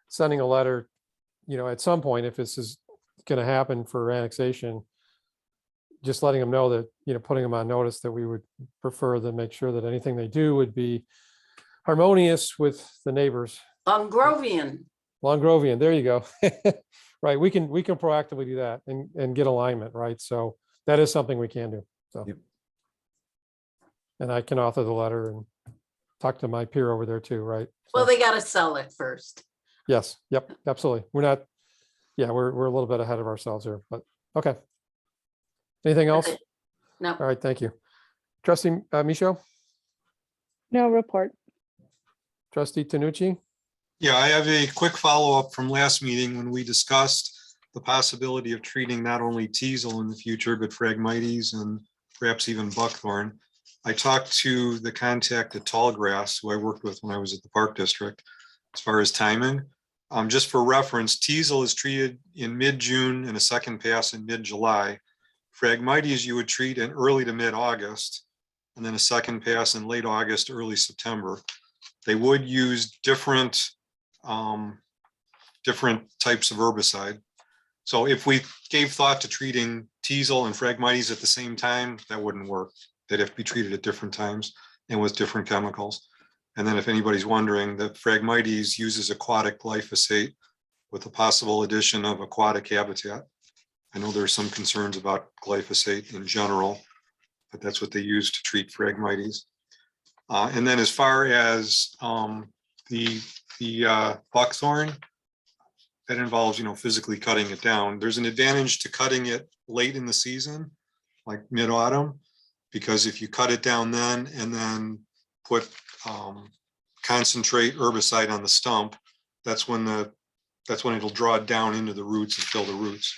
sending a letter, at some point, if this is going to happen for annexation, just letting them know that, putting them on notice that we would prefer to make sure that anything they do would be harmonious with the neighbors. Longrovian. Longrovian, there you go. Right, we can proactively do that and get alignment, right? So that is something we can do. So, and I can author the letter and talk to my peer over there too, right? Well, they got to sell it first. Yes. Yep. Absolutely. We're not. Yeah, we're a little bit ahead of ourselves here, but okay. Anything else? No. All right. Thank you, Trustee Michaud. No report. Trustee Tanucci. Yeah, I have a quick follow-up from last meeting when we discussed the possibility of treating not only teasel in the future, but Phragmites and perhaps even buckthorn. I talked to the contact at Tallgrass, who I worked with when I was at the Park District, as far as timing. Just for reference, teasel is treated in mid-June and a second pass in mid-July. Phragmites you would treat in early to mid-August, and then a second pass in late August, early September. They would use different types of herbicide. So if we gave thought to treating teasel and Phragmites at the same time, that wouldn't work. They'd have to be treated at different times and with different chemicals. And then if anybody's wondering, the Phragmites uses aquatic glyphosate with the possible addition of aquatic habitat. I know there's some concerns about glyphosate in general, but that's what they use to treat Phragmites. And then as far as the buckthorn, that involves, physically cutting it down. There's an advantage to cutting it late in the season, like mid-autumn, because if you cut it down then and then put concentrate herbicide on the stump, that's when it'll draw it down into the roots and kill the roots.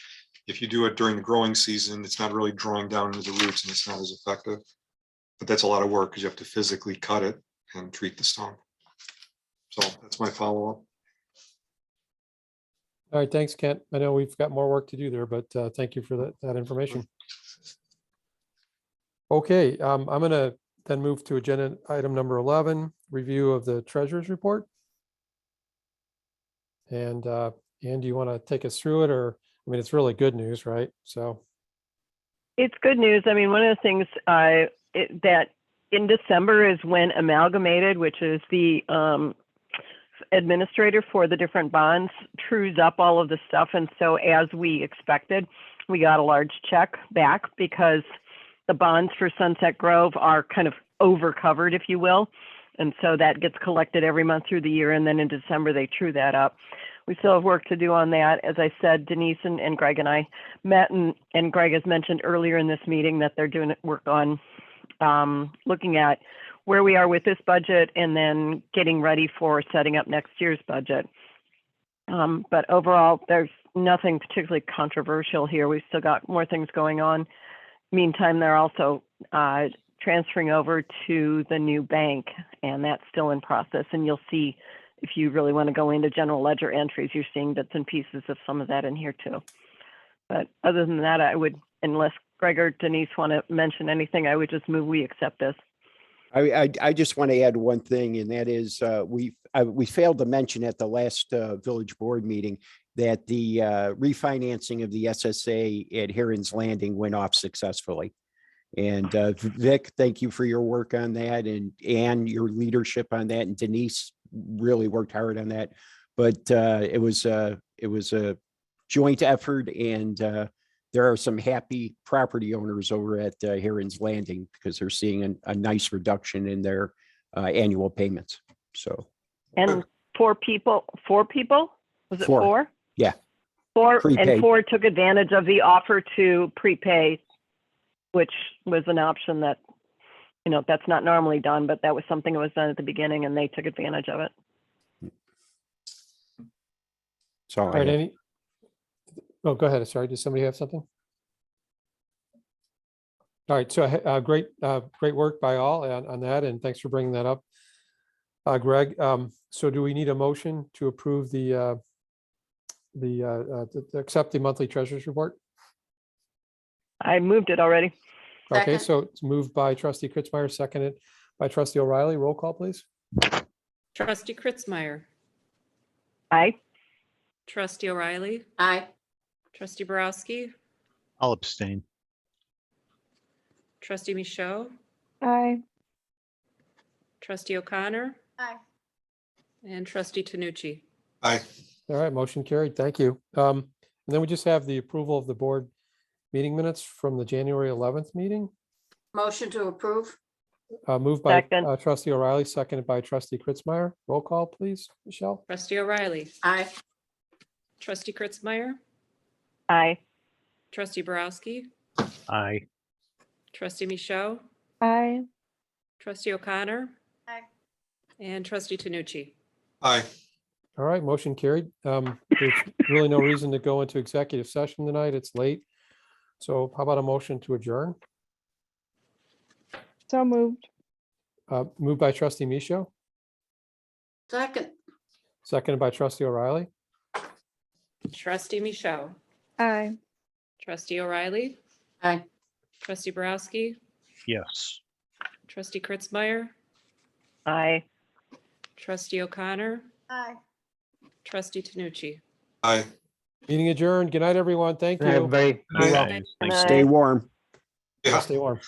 If you do it during the growing season, it's not really drawing down into the roots and it's not as effective. But that's a lot of work because you have to physically cut it and treat the stump. So that's my follow-up. All right, thanks, Kent. I know we've got more work to do there, but thank you for that information. Okay, I'm going to then move to agenda item number 11, review of the treasurer's report. And Ann, do you want to take us through it, or, I mean, it's really good news, right? So It's good news. I mean, one of the things that in December is when Amalgamated, which is the administrator for the different bonds, trues up all of the stuff. And so as we expected, we got a large check back because the bonds for Sunset Grove are kind of over covered, if you will. And so that gets collected every month through the year. And then in December, they true that up. We still have work to do on that. As I said, Denise and Greg and I met, and Greg has mentioned earlier in this meeting that they're doing work on looking at where we are with this budget and then getting ready for setting up next year's budget. But overall, there's nothing particularly controversial here. We've still got more things going on. Meantime, they're also transferring over to the new bank, and that's still in process. And you'll see, if you really want to go into general ledger entries, you're seeing bits and pieces of some of that in here too. But other than that, I would, unless Greg or Denise want to mention anything, I would just move we accept this. I just want to add one thing, and that is we failed to mention at the last village board meeting that the refinancing of the SSA at Heron's Landing went off successfully. And Vic, thank you for your work on that, and your leadership on that, and Denise really worked hard on that. But it was a joint effort, and there are some happy property owners over at Heron's Landing because they're seeing a nice reduction in their annual payments. So, and four people, was it four? Yeah. Four, Prepaid. and four took advantage of the offer to prepay, which was an option that, that's not normally done, but that was something that was done at the beginning, and they took advantage of it. So, all right, oh, go ahead. Sorry, does somebody have something? All right, so great work by all on that, and thanks for bringing that up, Greg. So do we need a motion to approve to accept the monthly treasurer's report? I moved it already. Okay, Second. so it's moved by trustee Kritzmeyer, seconded by trustee O'Reilly. Roll call, please. Trustee Kritzmeyer, Aye. trustee O'Reilly, Aye. trustee Borowski, I'll abstain. trustee Michaud, Aye. trustee O'Connor, Aye. and trustee Tanucci. Aye. All right, motion carried. Thank you. And then we just have the approval of the board meeting minutes from the January 11th meeting. Motion to approve. Moved by Second. trustee O'Reilly, seconded by trustee Kritzmeyer. Roll call, please, Michelle. Trustee O'Reilly, Aye. trustee Kritzmeyer, Aye. trustee Borowski, Aye. trustee Michaud, Aye. trustee O'Connor, Aye. and trustee Tanucci. Aye. All right, motion carried. There's really no reason to go into executive session tonight. It's late. So how about a motion to adjourn? So moved. Moved by trustee Michaud, Second. seconded by trustee O'Reilly. Trustee Michaud, Aye. trustee O'Reilly, Aye. trustee Borowski, Yes. trustee Kritzmeyer, Aye. trustee O'Connor, Aye. trustee Tanucci. Aye. Meeting adjourned. Good night, everyone. Thank you. Everybody. Aye. Well. Thanks. Stay warm. Yeah. Stay warm.